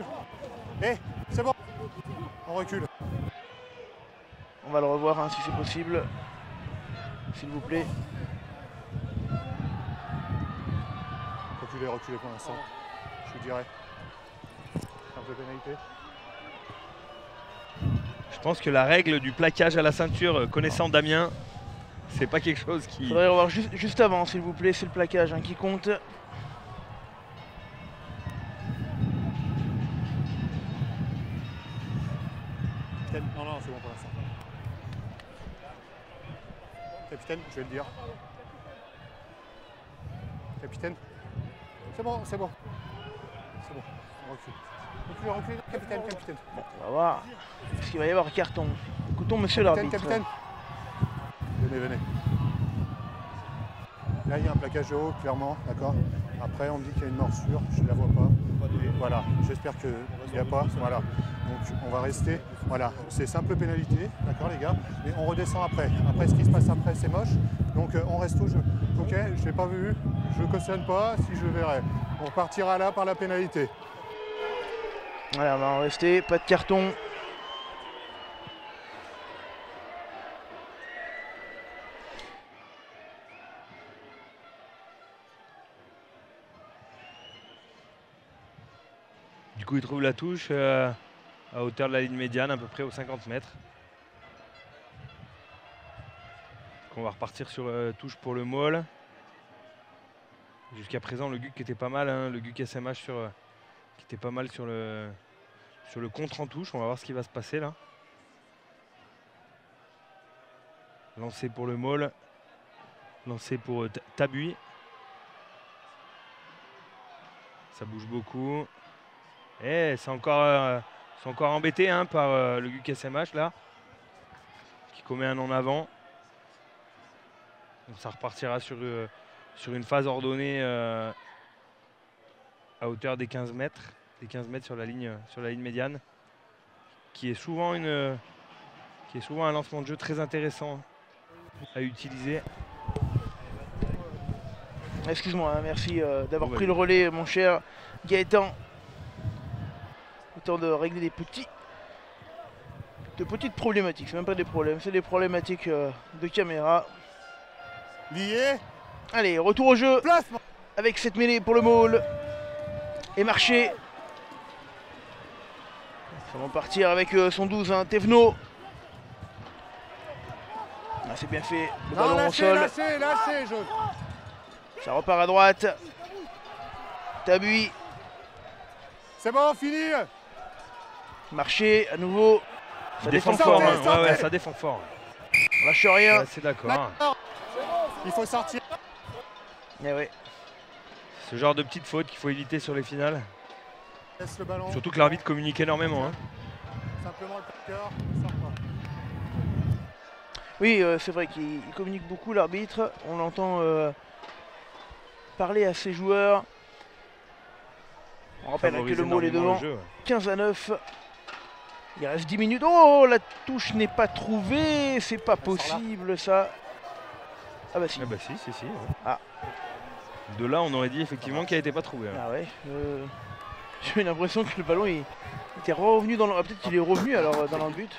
C'est bon. On recule. On va le revoir hein, si c'est possible. S'il vous plaît. Reculez pour l'instant. Je vous dirais. Un peu de pénalité. Je pense que la règle du plaquage à la ceinture, connaissant Damien, c'est pas quelque chose qui... Il faudrait revoir juste avant, s'il vous plaît. C'est le plaquage hein, qui compte. Non, c'est bon pour l'instant. Capitaine, je vais le dire. Capitaine. C'est bon. On recule. Reculez, capitaine. Bon, on va voir. Est-ce qu'il va y avoir carton? Écoutons monsieur l'arbitre. Capitaine. Venez. Là, il y a un plaquage de haut, clairement, d'accord. Après, on me dit qu'il y a une morsure, je ne la vois pas. Et voilà, j'espère qu'il n'y a pas. Voilà. Donc, on va rester. Voilà, c'est simple pénalité, d'accord, les gars. Mais on redescend après. Après, ce qui se passe après, c'est moche. Donc, on reste au jeu. Ok, je ne l'ai pas vu, je ne cautionne pas. Si je verrai, on repartira là par la pénalité. Voilà, on va en rester. Pas de carton. Du coup, il trouve la touche à hauteur de la ligne médiane, à peu près aux 50 mètres. Donc on va repartir sur touche pour le Maule. Jusqu'à présent, le GUC était pas mal, hein, le GUC SMH qui était pas mal sur le contre en touche. On va voir ce qui va se passer là. Lancé pour le Maule. Lancé pour Tabuy. Ça bouge beaucoup. Et c'est encore embêté hein, par le GUC SMH là, qui commet un en avant. Donc ça repartira sur une phase ordonnée à hauteur des 15 mètres. Les 15 mètres sur la ligne médiane, qui est souvent un lancement de jeu très intéressant à utiliser. Excuse-moi, hein, merci d'avoir pris le relais, mon cher Gaëtan. Temps de régler de petites problématiques, c'est même pas des problèmes, c'est des problématiques de caméra. Lié. Allez, retour au jeu avec cette mêlée pour le Maule et Marché. Ça va partir avec son 12, hein, Thévenot. Ah, c'est bien fait, le ballon au sol. Lâchez, Ça repart à droite. Tabuy. C'est bon, fini. Marché à nouveau. Ça défend fort, hein. Ouais, ça défend fort. On lâche rien. Ouais, c'est d'accord. Il faut sortir. Eh ouais. Ce genre de petites fautes qu'il faut éviter sur les finales. Laisse le ballon. Surtout que l'arbitre communique énormément. Hein. Simplement le plaqueur. Oui, c'est vrai qu'il communique beaucoup l'arbitre. On l'entend parler à ses joueurs. On rappelle que le Maule est devant. 15-9. Il reste 10 minutes. Oh, la touche n'est pas trouvée. C'est pas possible ça. Ah bah si. Ah bah si. Ouais. Ah. De là, on aurait dit effectivement qu'elle n'était pas trouvée. Ah ouais. J'ai eu l'impression que le ballon il était revenu dans le... Peut-être qu'il est revenu alors dans le but.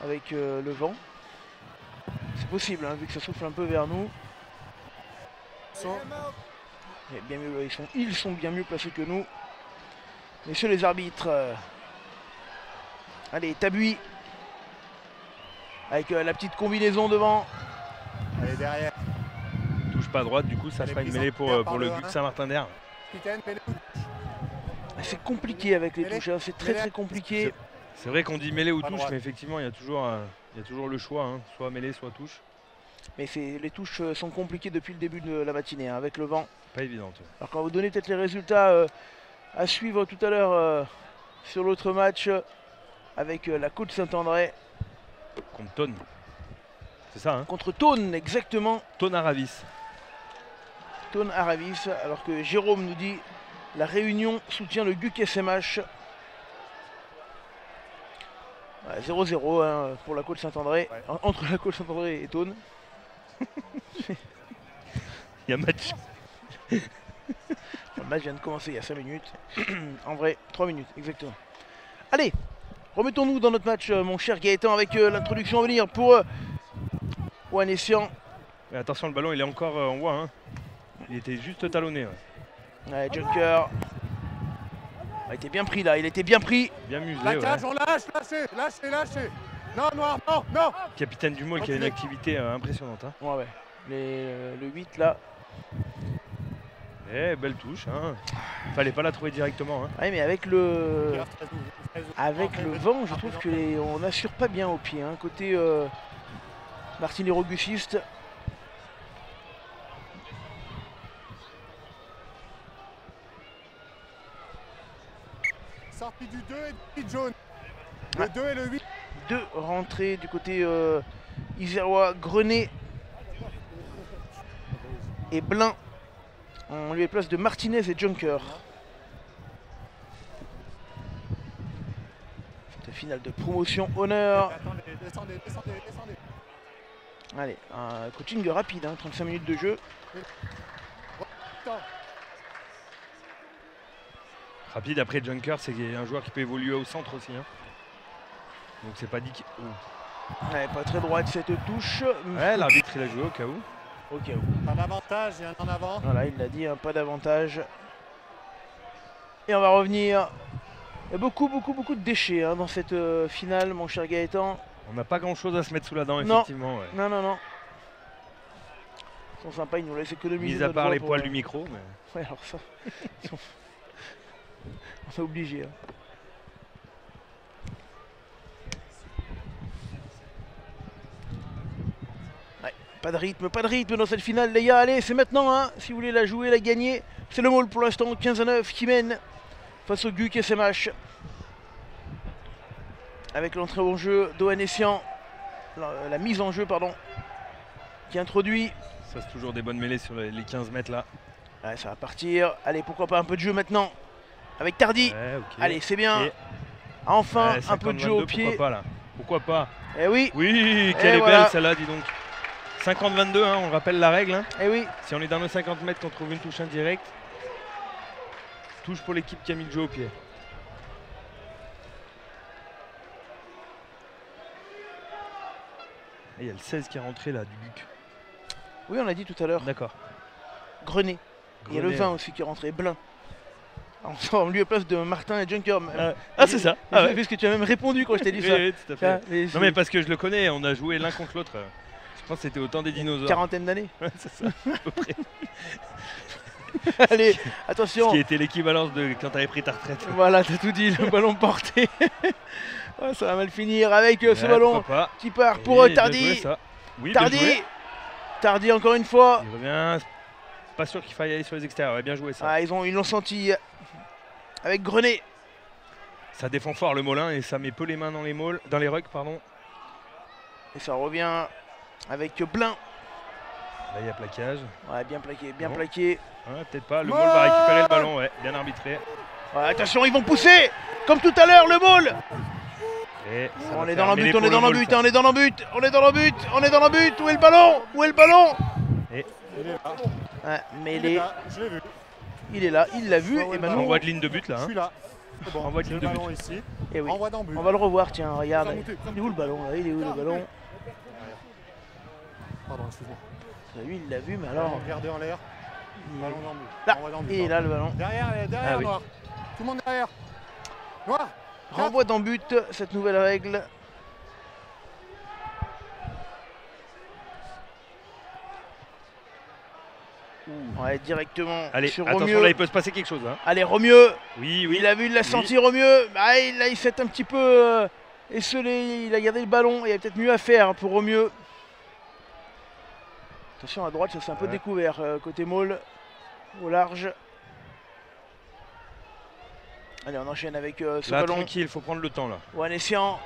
Avec le vent. C'est possible, hein, vu que ça souffle un peu vers nous. Bien mieux, ils sont bien mieux placés que nous. Messieurs les arbitres. Allez, Tabuy. Avec la petite combinaison devant. Allez, derrière. Touche pas à droite, du coup ça fera une mêlée pour le GUC Saint-Martin d'Air. Capitaine, mêlée ou touche? C'est compliqué avec les touches, hein. C'est très compliqué. C'est vrai qu'on dit mêlée ou Pas touche, droite. mais effectivement, il y a toujours le choix, hein, soit mêlée, soit touche. Mais les touches sont compliquées depuis le début de la matinée, hein, avec le vent. Pas évidente. Alors qu'on va vous donner peut-être les résultats à suivre tout à l'heure sur l'autre match avec la Côte Saint-André Contre Thône. C'est ça, hein? contre Thône, exactement. Thône Aravis. Thône Aravis, alors que Jérôme nous dit la Réunion soutient le GUC SMH. 0-0 hein, pour la Côte Saint-André, Ouais. entre la Côte Saint-André et Thône. Il y a match. Le match vient de commencer il y a 5 minutes. En vrai, 3 minutes, exactement. Allez, remettons-nous dans notre match, mon cher Gaëtan, avec l'introduction à venir pour Ouanessian. Mais attention, le ballon, il est encore en voie. Hein. Il était juste talonné. Ouais. Ouais, Junker. Il était bien pris là, il était bien pris. Bien muselé. La Ouais. cage, on lâche, lâchez. Non, Noir, non. Capitaine Dumont qui a une activité impressionnante. Hein. Ouais. Le 8 là. Eh, belle touche. Hein. Fallait pas la trouver directement. Hein. Ouais, mais avec le vent, je trouve qu'on n'assure pas bien au pied. Hein. Côté Martin Rogussiste. Sortie du 2 et du 8 jaune. Ouais. Le 2 et le 8. Deux rentrées du côté isérois, Grenet et Blin. On lui place de Martinez et Junker. Cette finale de promotion honneur. Attendez, descendez. Allez, un coaching rapide, hein, 35 minutes de jeu. Attends. Rapide, après Junker, c'est un joueur qui peut évoluer au centre aussi. Hein. Donc c'est pas dit qu'il... Ouais, pas très droite cette touche. Ouais, l'arbitre il a joué au cas où. Ok. Un avantage et un en avant. Voilà, il l'a dit, hein, pas d'avantage. Et on va revenir. Il y a beaucoup de déchets hein, dans cette finale, mon cher Gaëtan. On n'a pas grand chose à se mettre sous la dent, Non. effectivement. Ouais. Non. Ils sont sympas, ils nous laissent économiser. Mis à notre part voix les pour, poils du micro. Mais... Ouais, alors ça. On est obligé. Hein. Ouais, pas de rythme dans cette finale, les gars. Allez, c'est maintenant. Hein. Si vous voulez la jouer, la gagner, c'est le Maul pour l'instant. 15-9 qui mène face au GUC SMH. Avec l'entrée en jeu d'Oanessian. La mise en jeu, pardon. Qui introduit. Ça, c'est toujours des bonnes mêlées sur les 15 mètres là. Ouais, ça va partir. Allez, pourquoi pas un peu de jeu maintenant. Avec Tardy. Ouais, ok. Allez, c'est bien. Et- Enfin, Ouais, un peu de jeu au 50-22, pied. Pourquoi pas là? Pourquoi pas? Eh oui, Oui, quelle est voilà. belle celle-là, dis donc. 50-22, hein, on rappelle la règle. Hein. eh oui. Si on est dans nos 50 mètres, qu'on trouve une touche indirecte. Touche pour l'équipe qui a mis le jeu au pied. Et il y a le 16 qui est rentré là, du Buc. Oui, on l'a dit tout à l'heure. D'accord. Grenet. Il y a le Grenet. 20 aussi qui est rentré. Blin. On lui place de Martin et Junker. Ah, c'est ça. Ah, ouais. Parce que tu as même répondu quand je t'ai dit Oui, ça. oui, tout à fait. Ça, mais Non c'est mais parce que je le connais, on a joué l'un contre l'autre. Je pense que c'était au temps des dinosaures. quarantaine d'années. Ouais, c'est ça, à peu près. Allez, Ce attention. qui était l'équivalence de quand t'avais pris ta retraite. Voilà, t'as tout dit. Le ballon porté. Ouais, ça va mal finir avec ce Ouais, ballon pourquoi pas. qui part Et pour bien Tardy. joué, ça. Oui, bien Tardy. joué. Tardy encore une fois. Il revient. Pas sûr qu'il faille aller sur les extérieurs. Ouais, bien joué ça. Ah, ils l'ont senti avec Grenet. Ça défend fort le Molin et ça met peu les mains dans les rucks, pardon. Et ça revient avec Blin. Là il y a plaquage. Ouais, bien plaqué, bien Non. plaqué. Ouais, peut-être pas. Le Mol va récupérer le ballon, ouais, bien arbitré. Ouais, attention, ils vont pousser comme tout à l'heure le ball. Et ça On va est faire dans le mêlée but, on pour est dans le le Mol, but, ça. on est dans le but, on est dans le but, on est dans le but. Où est le ballon? Où est le ballon? Il est là. Ouais, mais Il est là. Je l'ai vu. il est là, il l'a vu. Ouais, Et ouais, maintenant, Envoi de ligne de but là. Je Hein. suis là. C'est bon. Envoie de J'ai ligne le de but. ballon ici. eh oui. Envoie dans le but. On va le revoir, tiens, regarde. Zamouté, Il est où le ballon là? Il est où le ballon? Pardon, excuse-moi. Lui, il l'a vu, mais alors. Regardez en l'air. il- Ballon dans le but. Là, Envoie dans le but. et là le ballon. Derrière, Ah oui. Noir. Tout le monde derrière. Noir. Renvoi dans but, cette nouvelle règle. Ouais, directement Allez, sur attention, Romieux. là, il peut se passer quelque chose. Hein. Allez, Romieux. Oui, oui. Il a vu, il l'a senti, Romieux. Bah, là, il s'est un petit peu esselé. Il a gardé le ballon. Il y a peut-être mieux à faire pour Romieux. Attention, à droite, ça s'est un peu découvert. Côté Maul, au large. Allez, on enchaîne avec ce là, ballon. tranquille, il faut prendre le temps là. Wanessian.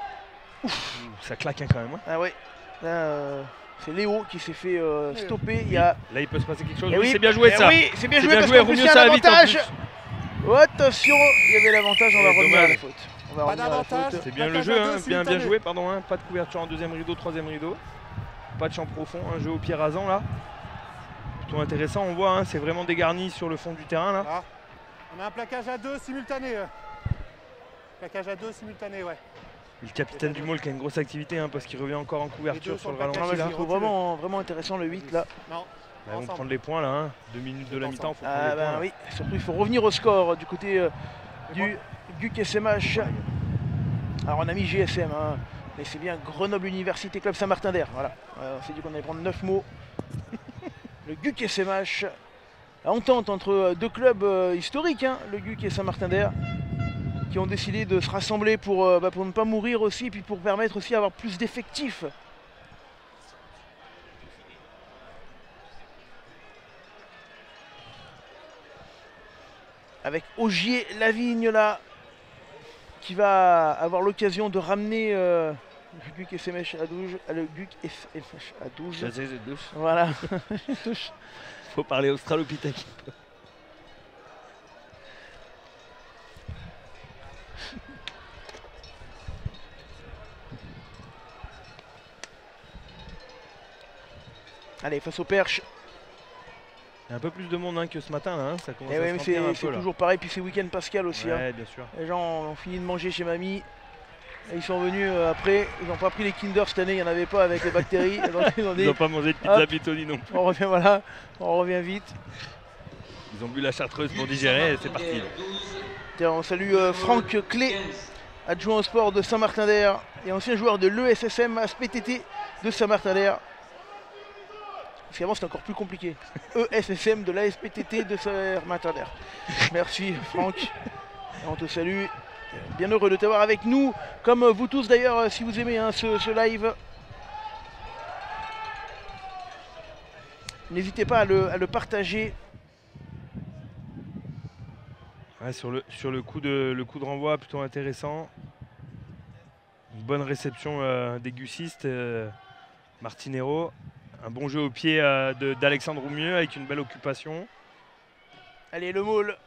Ça claque hein, quand même. Hein. Ah ouais. Là, c'est Léo qui s'est fait stopper. Il y a... Là, il peut se passer quelque chose. Eh Oui, oui, c'est bien joué eh ça. Oui, c'est bien C'est joué bien parce joué, qu'en plus, il y Romieux, a un ça va vite en avantage. plus. Oh, attention, il y avait l'avantage, on va revenir à la dommage. faute. On va Pas revenir à la d'avantage. faute. C'est bien le Plaquage jeu, à deux, hein. bien simultané. joué, pardon. Hein. Pas de couverture en deuxième rideau, troisième rideau. Pas de champ profond, un jeu au pied rasant là. Plutôt intéressant, on voit, hein, c'est vraiment dégarni sur le fond du terrain là. Ah. On a un plaquage à 2 simultané. Plaquage à 2 simultané, ouais. Et le capitaine du Maul qui a une grosse activité hein, parce qu'il revient encore en couverture sur le Non, ralenti mais je là. le trouve vraiment, vraiment intéressant le 8 là. Non. Bah, ils vont prendre les points là, hein. 2 minutes de la mi-temps. Faut prendre Ah les points, ben là. oui, surtout il faut revenir au score du côté du GUC SMH. Alors on a mis GSM, hein, mais c'est bien Grenoble Université Club Saint-Martin d'Air. Voilà, on s'est dit qu'on allait prendre 9 mots. Le GUC SMH, la entente entre deux clubs historiques, hein, le GUC et Saint-Martin d'Air, qui ont décidé de se rassembler pour ne pas mourir aussi, et puis pour permettre aussi d'avoir plus d'effectifs. Avec Ogier Lavigne là, qui va avoir l'occasion de ramener le GUC SMH à 12. Le GUC SMH à 12. Voilà. Faut parler australopithèque. Allez, face au perche. Il y a un peu plus de monde hein, que ce matin là, hein. Ça commence à Et se ouais, mais remplir un c'est peu là. toujours pareil, puis c'est week-end Pascal aussi. Ouais, Hein. bien sûr. Les gens ont fini de manger chez mamie. Et ils sont venus après, ils n'ont pas pris les Kinder cette année, il n'y en avait pas avec les bactéries. Donc ils ont dit, Ils n'ont pas mangé de pizza Bitoni non. on revient, voilà, on revient vite. Ils ont bu la chartreuse pour digérer et c'est parti. Tiens, on salue Franck Clé, adjoint au sport de Saint-Martin-d'Air et ancien joueur de l'ESSM ASPTT de Saint-Martin-d'Air. Parce qu'avant c'était encore plus compliqué. ESSM de l'ASPTT de Saint-Martin-d'Air. Merci Franck, on te salue. Bien heureux de t'avoir avec nous, comme vous tous d'ailleurs, si vous aimez hein, ce live. N'hésitez pas à le partager. Ouais, sur le coup de renvoi plutôt intéressant. Une bonne réception des Gussistes. Martinero. Un bon jeu au pied d'Alexandre Romieux avec une belle occupation. Allez, le Maul.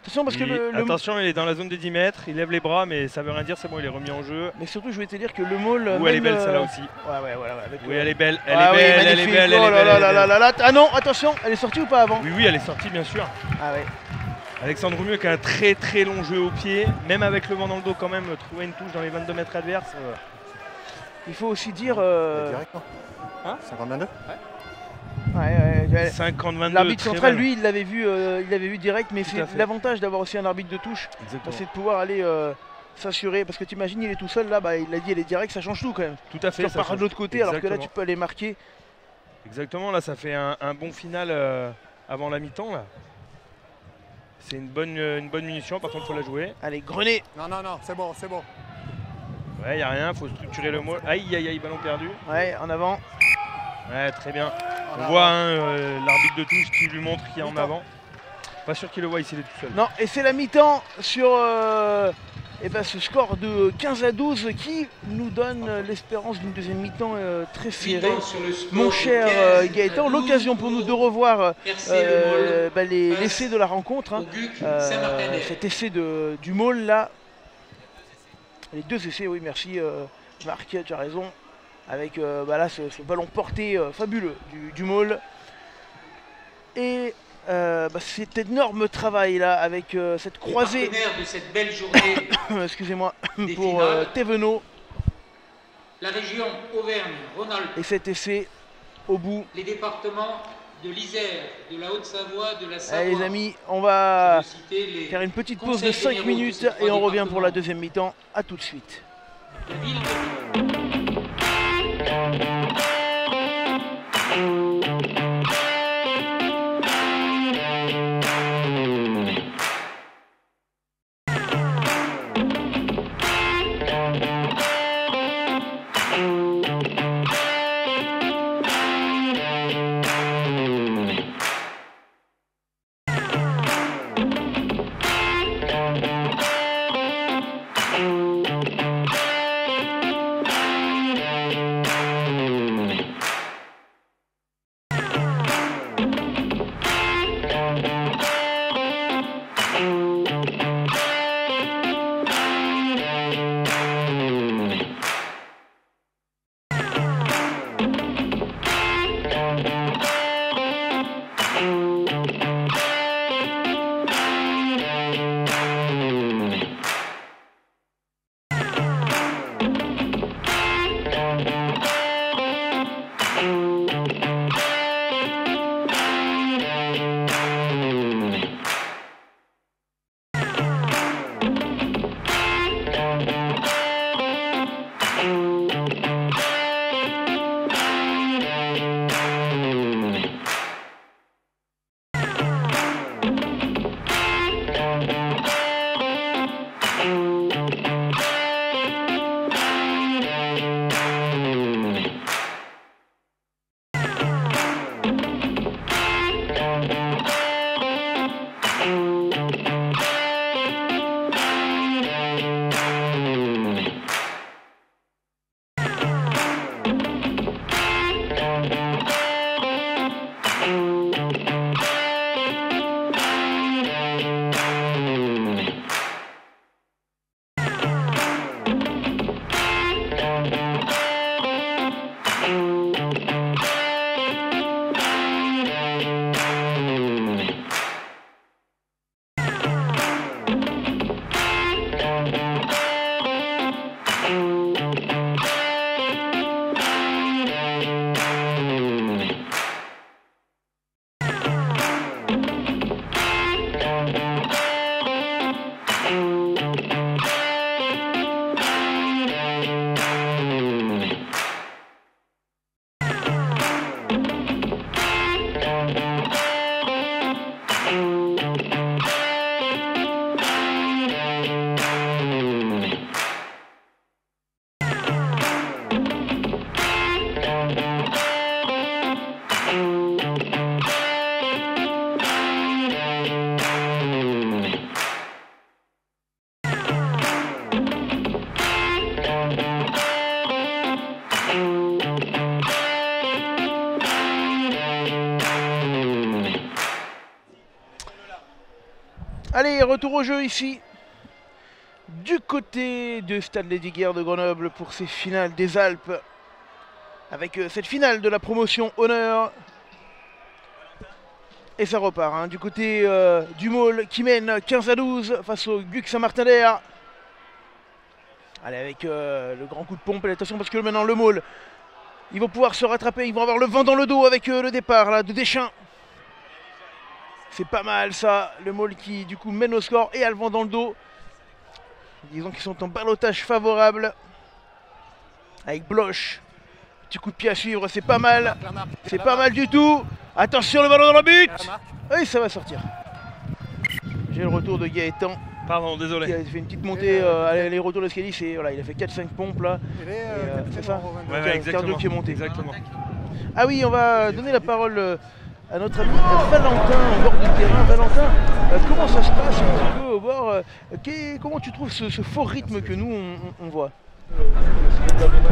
Attention parce que attention, il est dans la zone des 10 mètres, il lève les bras, mais ça veut rien dire, c'est bon, il est remis en jeu. Mais surtout, je vais te dire que le Maul. Elle est belle celle-là aussi. Ouais, voilà. Oui, elle est belle, elle Ah est belle, oui, elle est belle, elle oh est belle. là. Ah non, attention, elle est sortie ou pas avant? Oui, elle est sortie, bien sûr. Ah ouais. Alexandre Romieux qui a un très très long jeu au pied, même avec le vent dans le dos quand même, trouver une touche dans les 22 mètres adverses. Il faut aussi dire. Direct, non Hein 50-22 Ouais. 50-22. L'arbitre central, lui, il l'avait vu direct, mais c'est l'avantage d'avoir aussi un arbitre de touche. C'est de pouvoir aller s'assurer. Parce que tu imagines, il est tout seul là, bah, il a dit elle est direct, ça change tout quand même. Tout à fait. Ça part de l'autre côté, alors que là tu peux aller marquer. Exactement, là ça fait un bon final avant la mi-temps. C'est une bonne munition, par contre il faut la jouer. Allez, Grenet. Non, c'est bon. Ouais, il n'y a rien, il faut structurer le mot. Aïe, ballon perdu. Ouais, en avant. Ouais, très bien. On voit l'arbitre de touche qui lui montre qu'il est en avant. Pas sûr qu'il le voit ici, il est tout seul. Non, et c'est la mi-temps sur ce score de 15-12 qui nous donne l'espérance d'une deuxième mi-temps très serrée. Mon cher Gaëtan, l'occasion pour nous de revoir l'essai de la rencontre. Hein. Cet essai du Maul là. Les deux essais, oui, merci Marc, tu as raison. Avec là, ce ballon porté fabuleux du Maul. Et cet énorme travail là avec cette croisée de cette belle journée excusez-moi pour Thévenot. La région Auvergne-Rhône-Alpes et cet essai au bout. Les départements de l'Isère, de la Haute-Savoie, de la Savoie. Allez les amis, on va faire une petite pause de 5 minutes et on revient pour la deuxième mi-temps. A tout de suite. La ville de... Allez, retour au jeu ici. Du côté de Stade Lesdiguières de Grenoble pour ces finales des Alpes. Avec cette finale de la promotion honneur. Et ça repart hein, du côté du Maule qui mène 15-12 face au GUC Saint-Martin-d'Air. Allez, avec le grand coup de pompe. Et attention parce que maintenant le Maule, ils vont pouvoir se rattraper. Ils vont avoir le vent dans le dos avec le départ là, de Deschamps. C'est pas mal ça. Le Maule qui du coup mène au score et a le vent dans le dos. Disons qu'ils sont en ballottage favorable. Avec Bloch. Petit coup de pied à suivre, c'est pas mal. C'est pas mal du tout. Attention, le ballon dans le but. Oui, ça va sortir. J'ai le retour de Gaëtan. Pardon, désolé. Il a fait une petite montée, les retours d'escalier, c'est voilà, il a fait 4-5 pompes là. C'est ça. Ouais, Cardio qui est monté. Exactement. Ah oui, on va donner la parole à notre ami Valentin au bord du terrain. Valentin, comment ça se passe un petit peu au bord comment tu trouves ce fort rythme que nous on voit?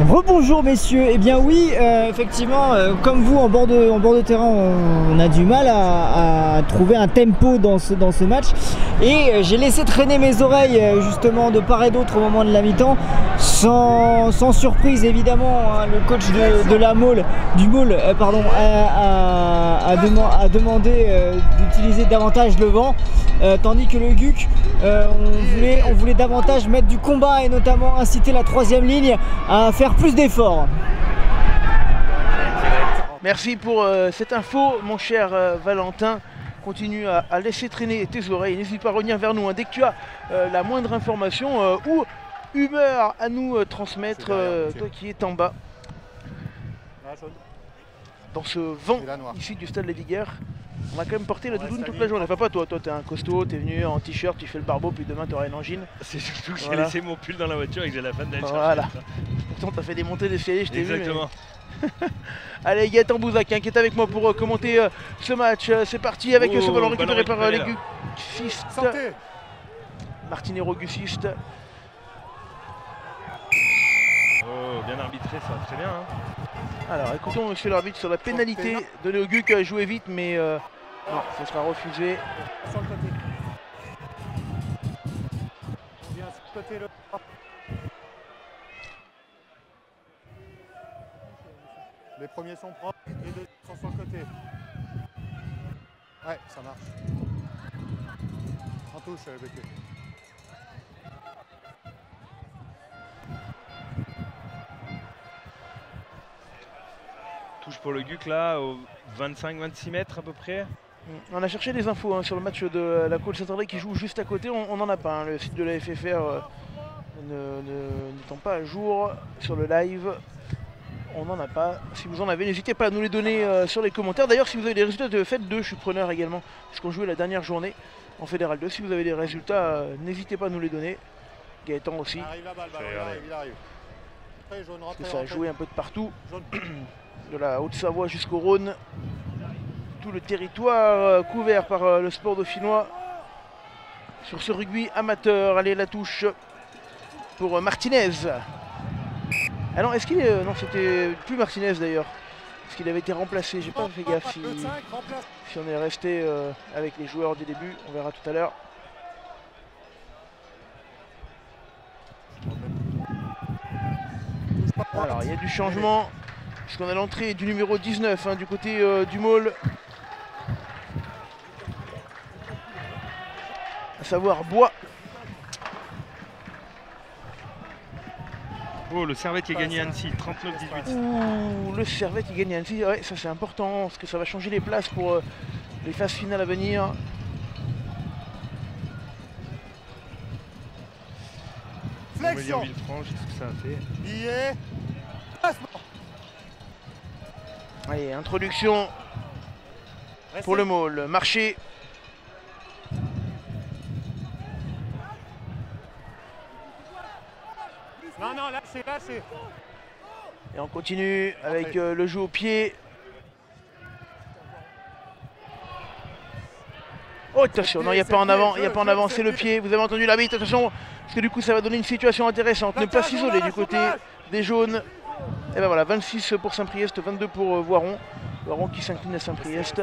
Rebonjour messieurs, eh bien oui, effectivement, comme vous en bord de terrain, on a du mal à trouver un tempo dans ce match. Et j'ai laissé traîner mes oreilles justement de part et d'autre au moment de la mi-temps, sans surprise évidemment. Hein, le coach de la Maule, a demandé d'utiliser davantage le vent, tandis que le GUC, on voulait davantage mettre du combat et notamment inciter la troisième ligne à faire plus d'efforts. Merci pour cette info mon cher Valentin. Continue à laisser traîner tes oreilles. N'hésite pas à revenir vers nous hein, dès que tu as la moindre information ou humeur à nous transmettre, toi qui es en bas. Dans ce vent ici du Stade Lesdiguières. On va quand même porter la doudoune toute la journée. Enfin pas toi t'es un costaud, t'es venu en t-shirt, tu fais le barbeau, puis demain t'auras une angine. C'est surtout que j'ai laissé mon pull dans la voiture et que j'ai la peine d'aller chercher. Voilà. Pourtant t'as fait des montées d'escalier, je t'ai vu. Exactement. Mais... Allez, Gaëtan Bouzac hein, qui est avec moi pour commenter ce match. C'est parti avec ce ballon récupéré par les Gucistes. Martinero Gucistes. Oh, bien arbitré ça, très bien. Hein. Alors écoutons monsieur l'arbitre sur la pénalité donnée au GUC, jouer vite mais non, ça sera refusé. Sur le côté. Bien sur le côté. Les premiers sont propres, les deux sont sur le côté. Ouais, ça marche. En touche, BT. Touche pour le GUC là, au 25-26 mètres à peu près. On a cherché des infos hein, sur le match de la Côte Saint-André qui joue juste à côté, on n'en a pas. Hein. Le site de la FFR n'étant pas à jour sur le live, on n'en a pas. Si vous en avez, n'hésitez pas à nous les donner sur les commentaires. D'ailleurs, si vous avez des résultats de Fête 2, je suis preneur également, puisqu'on jouait la dernière journée en Fédéral 2. Si vous avez des résultats, n'hésitez pas à nous les donner. Gaëtan aussi. Il arrive. Très jaune, parce que ça a joué un peu de partout. De la Haute-Savoie jusqu'au Rhône. Tout le territoire couvert par le sport dauphinois. Sur ce rugby amateur, allez la touche pour Martinez. Ah non, est-ce qu'il est... non, c'était plus Martinez d'ailleurs. Parce qu'il avait été remplacé, j'ai pas fait gaffe si on est resté avec les joueurs du début, on verra tout à l'heure. Alors, il y a du changement. Puisqu'on a l'entrée du numéro 19 hein, du côté du Maule. À savoir Bois. Oh, le Servette qui a gagné Annecy, 39-18. Ouh, le Servette qui gagne Annecy. Ouais, ça c'est important parce que ça va changer les places pour les phases finales à venir. Flexion. Villefranche, qu'est-ce que ça a fait? Billet. Allez, introduction pour le Maule. Marché. Non, lâchez. Et on continue avec le jeu au pied. Oh attention, non il n'y a pas en avant, c'est le pied. Vous avez entendu l'arbitre, attention, parce que du coup ça va donner une situation intéressante. Ne pas s'isoler du côté des jaunes. Et ben voilà, 26 pour Saint-Priest, 22 pour Voiron. Voiron qui s'incline à Saint-Priest.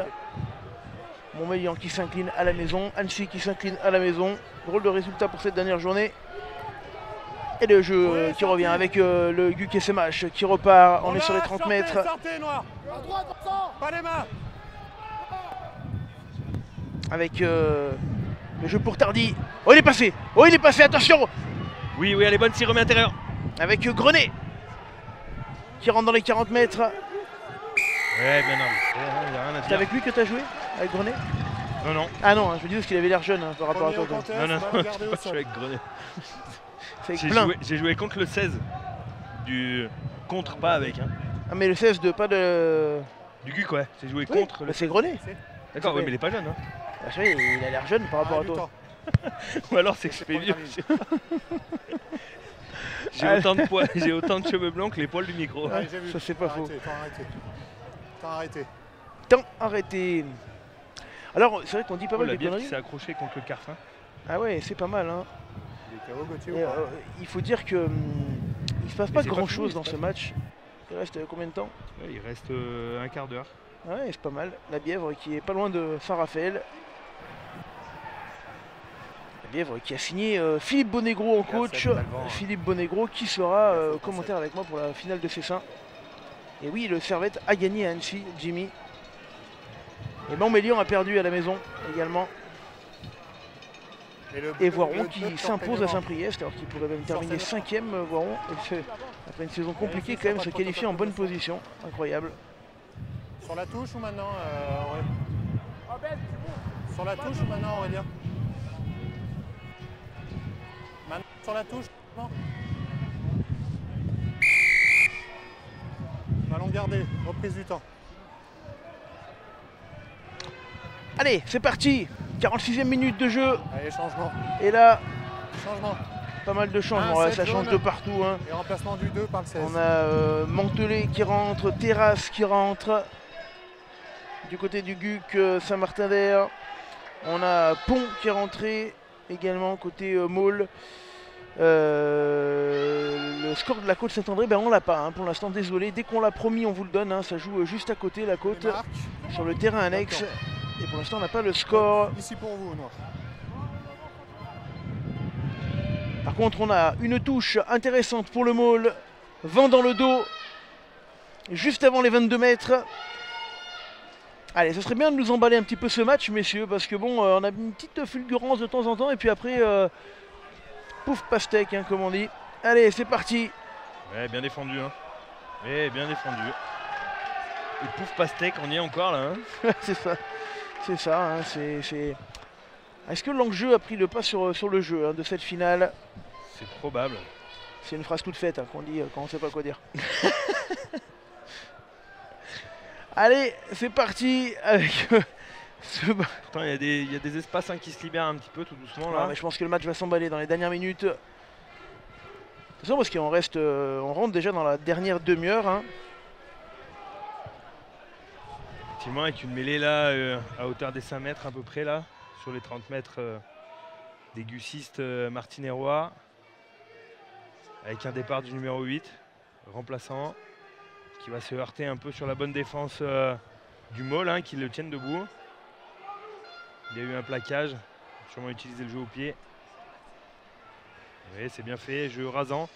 Montmélian qui s'incline à la maison, Annecy qui s'incline à la maison. Drôle de résultat pour cette dernière journée. Et le jeu qui revient avec le GUC SMH qui repart. On est sur les 30 mètres. Sortez, Noir. Pas les mains. Avec le jeu pour Tardy. Oh, il est passé. Oh, il est passé, attention. Oui, elle est bonne, s'il remet intérieur. Avec Grenet qui rentre dans les 40 mètres. Ouais, bien non. Il n'y a rien à C'est dire. avec lui que tu as joué? Avec Grenet? Non, non. Ah non, je me dis parce qu'il avait l'air jeune par rapport à toi. Non, je suis avec Grenet. C'est avec plein. J'ai joué contre le 16. Du contre, pas avec. Hein. Ah, mais le 16 de pas de. Du GUC, ouais. J'ai joué Oui, contre le. c'est Grenet. D'accord, oui, mais il est pas jeune. Hein. Ah, je sais, il a l'air jeune par rapport à toi. Ou alors c'est que je fais vieux. J'ai autant de poils, j'ai autant de cheveux blancs que les poils du micro. Ouais, ça c'est pas faux. Temps arrêté. Arrêté. Alors c'est vrai qu'on dit pas mal la de bière qui conneries. s'est accrochée contre le Carfin. Ah ouais, c'est pas mal. Hein. Gauthier, Et, il faut dire que il se passe pas c'est pas grand fini, chose c'est dans pas ce fini. match. Il reste combien de temps? Ouais, il reste un quart d'heure. Ah ouais, c'est pas mal. La Bièvre qui est pas loin de Saint-Raphaël. La Bièvre qui a signé Philippe Bonegro en coach. Philippe Bonegro qui sera commentaire avec moi pour la finale de Cessin. Et oui, le Servette a gagné à Annecy, Jimmy. Et Montmélian a perdu à la maison également. Et Voiron qui s'impose à Saint-Priest alors qu'il pourrait même terminer 5ème. Voiron, après une saison compliquée quand même, se qualifier en bonne position. Incroyable. Sur la touche ou maintenant Aurélien? Sur la touche ou maintenant Aurélien? Maintenant sur la touche, non? Ballon gardé, reprise du temps. Allez, c'est parti. 46e minute de jeu. Allez, changement. Et là, Changement. pas mal de changements. Un, Ouais, sept ça change jaune. de partout. Hein. Et remplacement du 2 par le 16. On a Mantelet qui rentre, Terrasse qui rentre. Du côté du GUC Saint-Martin-d'Air. On a Pont qui est rentré également côté Maule. Le score de la côte Saint-André, ben on l'a pas hein, pour l'instant, désolé. Dès qu'on l'a promis, on vous le donne. Hein, ça joue juste à côté la côte, sur le terrain annexe. Et pour l'instant, on n'a pas le score. Ici pour vous, Noir. Par contre, on a une touche intéressante pour le Maule. Vent dans le dos, juste avant les 22 mètres. Allez, ça serait bien de nous emballer un petit peu ce match, messieurs, parce que bon, on a une petite fulgurance de temps en temps, et puis après, pouf pastèque, hein, comme on dit. Allez, c'est parti. Ouais, bien défendu. Hein. Ouais, bien défendu. Et pouf pastèque, on y est encore là. Hein. C'est ça. C'est ça. Hein, Est-ce que l'enjeu a pris le pas sur le jeu hein, de cette finale? C'est probable. C'est une phrase toute faite hein, qu'on dit quand on ne sait pas quoi dire. Allez, c'est parti avec ce... Pourtant, il y a des espaces hein, qui se libèrent un petit peu tout doucement là. Ouais, mais je pense que le match va s'emballer dans les dernières minutes. De toute façon, parce qu'on reste, on rentre déjà dans la dernière demi-heure. Hein. Effectivement, avec une mêlée là, à hauteur des 5 mètres à peu près là, sur les 30 mètres des gussistes martinérois. Avec un départ du numéro 8, remplaçant, qui va se heurter un peu sur la bonne défense du Maule, hein, qui le tiennent debout. Il y a eu un plaquage, sûrement utilisé le jeu au pied. Oui, c'est bien fait, jeu rasant,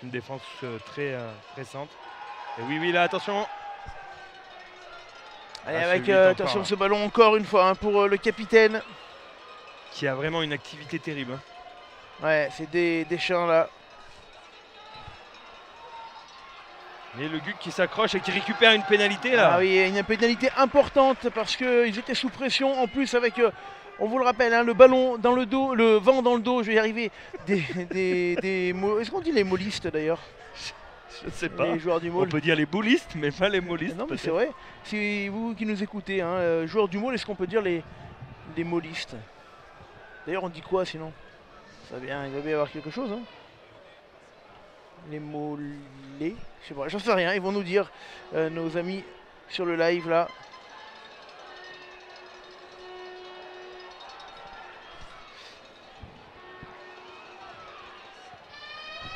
une défense très pressante. Et oui, là, attention. Allez, avec attention ce ballon encore une fois hein, pour le capitaine. Qui a vraiment une activité terrible. Hein. Ouais, c'est des chiens là. Et le GUC qui s'accroche et qui récupère une pénalité là. Ah oui, une pénalité importante parce qu'ils étaient sous pression. En plus avec, on vous le rappelle, hein, le ballon dans le dos, le vent dans le dos, je vais y arriver. Est-ce qu'on dit les mollistes d'ailleurs? Je ne sais pas. Les joueurs du Maule. On peut dire les boulistes, mais pas les mollistes. Non mais c'est vrai. Si vous qui nous écoutez, hein, joueurs du Maule, est-ce qu'on peut dire les mollistes? D'ailleurs on dit quoi sinon? Ça vient, il va bien y avoir quelque chose. Hein. Les mollets, je sais pas, j'en sais rien, ils vont nous dire, nos amis sur le live là.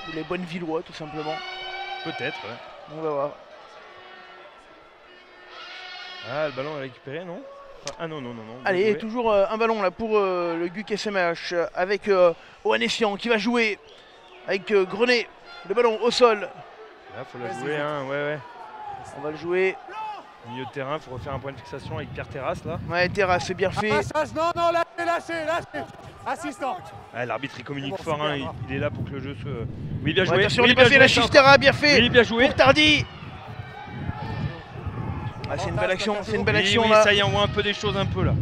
Ou les bonnes Villois tout simplement. Peut-être, ouais. On va voir. Ah, le ballon est récupéré, non? Ah non, non, non, non. Allez, et toujours un ballon là pour le GUC SMH avec Oanessian qui va jouer avec Grenet. Le ballon au sol. Là, faut la jouer, hein, ouais. On va le jouer. Milieu de terrain, faut refaire un point de fixation avec Pierre Terrasse là. Ouais, Terrasse, c'est bien fait. Non, lâchez. Assistant. Ah, l'arbitre il communique fort, hein, il est là pour que le jeu se. Oui, bien joué. Ouais, attention, oui, on est passé la Chistera, bien fait. Oui, bien joué. Pour Tardy. Ah, c'est une belle action, Oui, là. ça y est, on voit un peu des choses un peu là.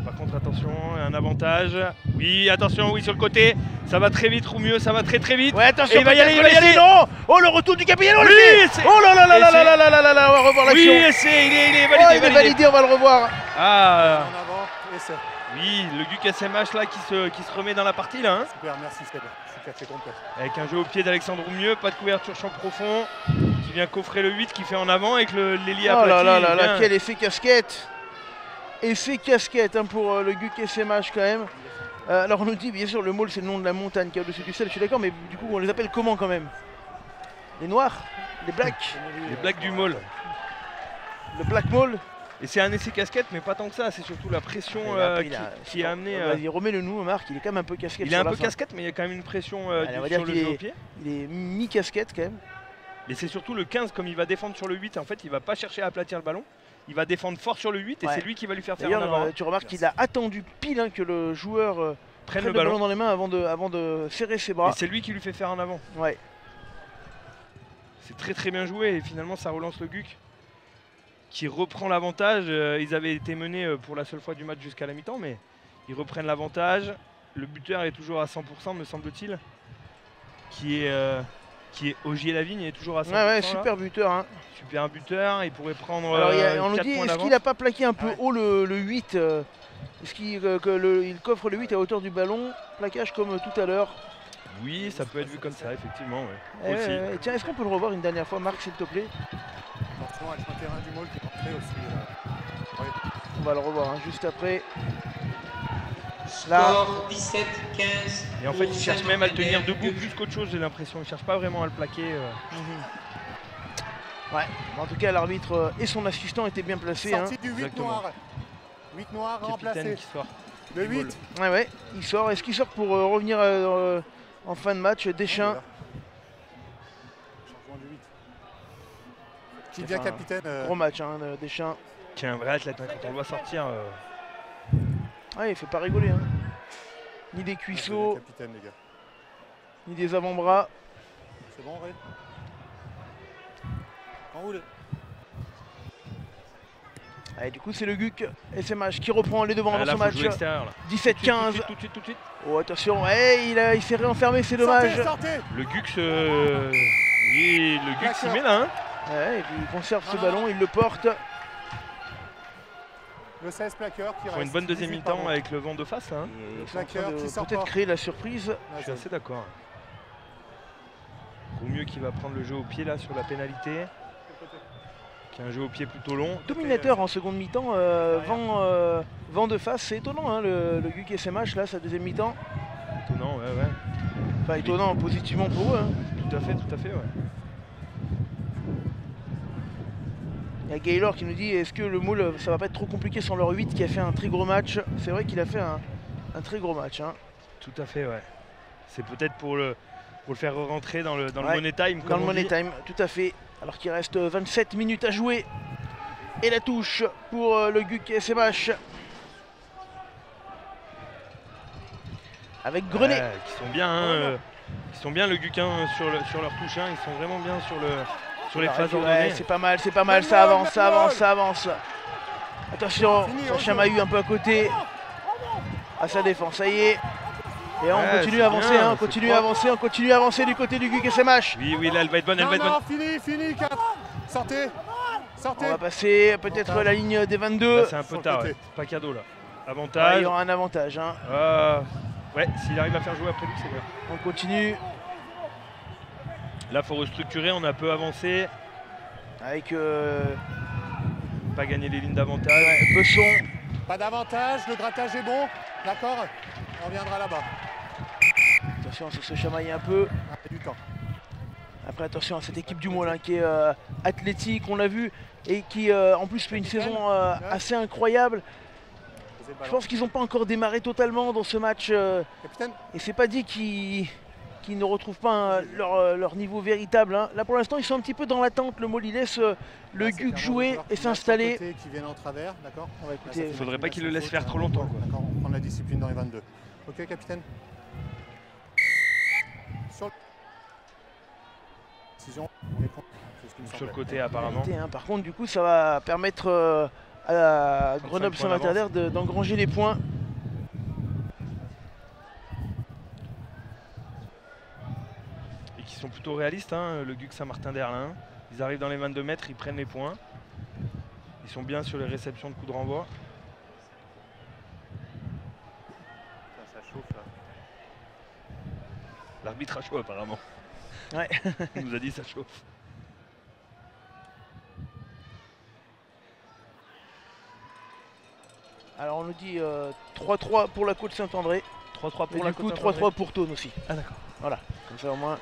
Par contre, attention, un avantage. Oui, attention, oui, sur le côté. Ça va très vite, ou mieux, ça va très vite. Ouais, attention, et il va y aller. Non. Oh, le retour du capitaine, on le fait. Oh là là, on va revoir l'action. Oui, essai, il est Oh, il est validé, on va le revoir. Ah. En avant, essai. Oui, le GUC SMH là qui se remet dans la partie là. Hein. Super, merci Seb. Je suis café complet. Avec un jeu au pied d'Alexandre Roumieux, pas de couverture champ profond, qui vient coffrer le 8, qui fait en avant avec l'ailier Oh aplati. là, quel effet casquette. Effet casquette hein, pour le GUC SMH quand même. Alors on nous dit bien sûr le môle c'est le nom de la montagne qui est au-dessus du ciel, je suis d'accord, mais du coup on les appelle comment quand même? Les noirs? Les blacks? Les blacks du môle. Le black môle? Et c'est un essai casquette, mais pas tant que ça, c'est surtout la pression qui a amené. Vas-y, remets-le nous, Marc, il est quand même un peu casquette. Il est un peu casquette, mais il y a quand même une pression sur le jeu au pied. Il est mi-casquette quand même. Et c'est surtout le 15, comme il va défendre sur le 8, en fait, il va pas chercher à aplatir le ballon. Il va défendre fort sur le 8 et c'est lui qui va lui faire en avant. Tu remarques qu'il a attendu pile hein, que le joueur prenne le ballon dans les mains avant de serrer ses bras. Et c'est lui qui lui fait faire en avant. Ouais. C'est très bien joué et finalement ça relance le GUC qui reprend l'avantage. Ils avaient été menés pour la seule fois du match jusqu'à la mi-temps, mais ils reprennent l'avantage. Le buteur est toujours à 100% me semble-t-il. Qui est Ogier Lavigne, il est toujours à 100%. Ouais, super buteur. Hein. Super buteur, il pourrait prendre. Alors, on nous dit, est-ce qu'il n'a pas plaqué un peu haut le 8 Est-ce qu'il coffre le 8 à hauteur du ballon? Plaquage comme tout à l'heure. Oui, ça peut être vu comme ça, effectivement. Ouais. Aussi. Tiens, est-ce qu'on peut le revoir une dernière fois, Marc, s'il te plaît? Attention avec un terrain du môle qui est rentré aussi. Oui. On va le revoir hein, juste après. Score 17-15. Et en fait, il cherche même à le tenir debout plus qu'autre chose, j'ai l'impression. Il cherche pas vraiment à le plaquer. Ouais, en tout cas, l'arbitre et son assistant étaient bien placés. Sortie hein. du 8 noir. 8 noir remplacé. Qui sort. Le 8. Ouais, il sort. Est-ce qu'il sort pour revenir en fin de match? Deschamps. Changement du 8. Qui devient capitaine. Gros match, hein, Deschamps. Qui est un vrai athlète, hein, quand on le voit sortir. Ouais, il fait pas rigoler. Hein. Ni des cuisseaux, Capitaine, les gars. ni des avant-bras. C'est bon, Ray? Enroulé. Allez, du coup, c'est le GUC SMH qui reprend les devants dans là, ce match. 17-15. Tout de suite. Oh, attention, il s'est réenfermé, c'est dommage. Sortez. Le GUC oui, le GUC s'y met là. Hein. Ouais, et puis il conserve ce ballon, il le porte. Le 16 plaqueur qui reste. Pour une bonne deuxième mi-temps avec le vent de face là. Hein. Ils sont en train de peut-être créer la surprise. Je suis assez d'accord. Roumieux qui va prendre le jeu au pied là sur la pénalité. Qui a un jeu au pied plutôt long. Dominateur en seconde mi-temps, vent de face, c'est étonnant hein, le GUC SMH là, sa deuxième mi-temps. Étonnant, ouais. Enfin étonnant positivement pour eux. Hein. Tout à fait, ouais. Il y a Gaylor qui nous dit est-ce que le Moule ça va pas être trop compliqué sans leur 8 qui a fait un très gros match. C'est vrai qu'il a fait un très gros match. Hein. Tout à fait, ouais. C'est peut-être pour le faire rentrer dans le Money Time. Dans le Money Time, tout à fait. Alors qu'il reste 27 minutes à jouer. Et la touche pour le GUC SMH. Avec Grenet. Ouais, qui sont bien, hein, ils sont bien le GUC hein, sur leur touche. Hein, ils sont vraiment bien sur les phases ordonnées. Ouais, c'est pas mal, ça avance. Attention, son chamahu un peu à côté. À sa défense, ça y est. Et on continue à avancer, on continue à avancer du côté du GUC SMH. Oui, là elle va être bonne, Fini, 4. Sortez. On va passer peut-être la ligne des 22. Là, c'est un peu tard, pas cadeau là. Avantage. Il y aura un avantage. Hein. Ouais, s'il arrive à faire jouer après lui, c'est bien. On continue. Là, il faut restructurer, on a peu avancé. Avec... Pas gagner les lignes d'avantage. Ouais, Besson. Pas d'avantage, le grattage est bon. D'accord. On reviendra là-bas. Attention, ça se chamaille un peu. Du temps. Après attention à cette équipe du Môle qui est athlétique, on l'a vu, et qui en plus fait une saison assez incroyable. Je pense qu'ils n'ont pas encore démarré totalement dans ce match et c'est pas dit qu'ils ne retrouvent pas leur niveau véritable. Hein. Là pour l'instant ils sont un petit peu dans l'attente, le Môle il laisse le GUC jouer et s'installer. Il ne faudrait pas qu'il le laisse faire trop longtemps. D'accord, on prend la discipline dans les 22. Ok capitaine. Sur le côté apparemment. Par contre du coup ça va permettre à Grenoble Saint-Martin d'engranger les points. Et qui sont plutôt réalistes, hein, le GUC Saint-Martin-d'Erlin. Ils arrivent dans les 22 mètres, ils prennent les points. Ils sont bien sur les réceptions de coups de renvoi. Ça chauffe là. L'arbitre a chaud apparemment. Ouais. Il nous a dit ça chauffe. Alors on nous dit 3-3 pour la côte Saint-André. 3-3 pour et la du coup côte 3-3 pour Thônes aussi. Ah d'accord. Voilà, comme ça au moins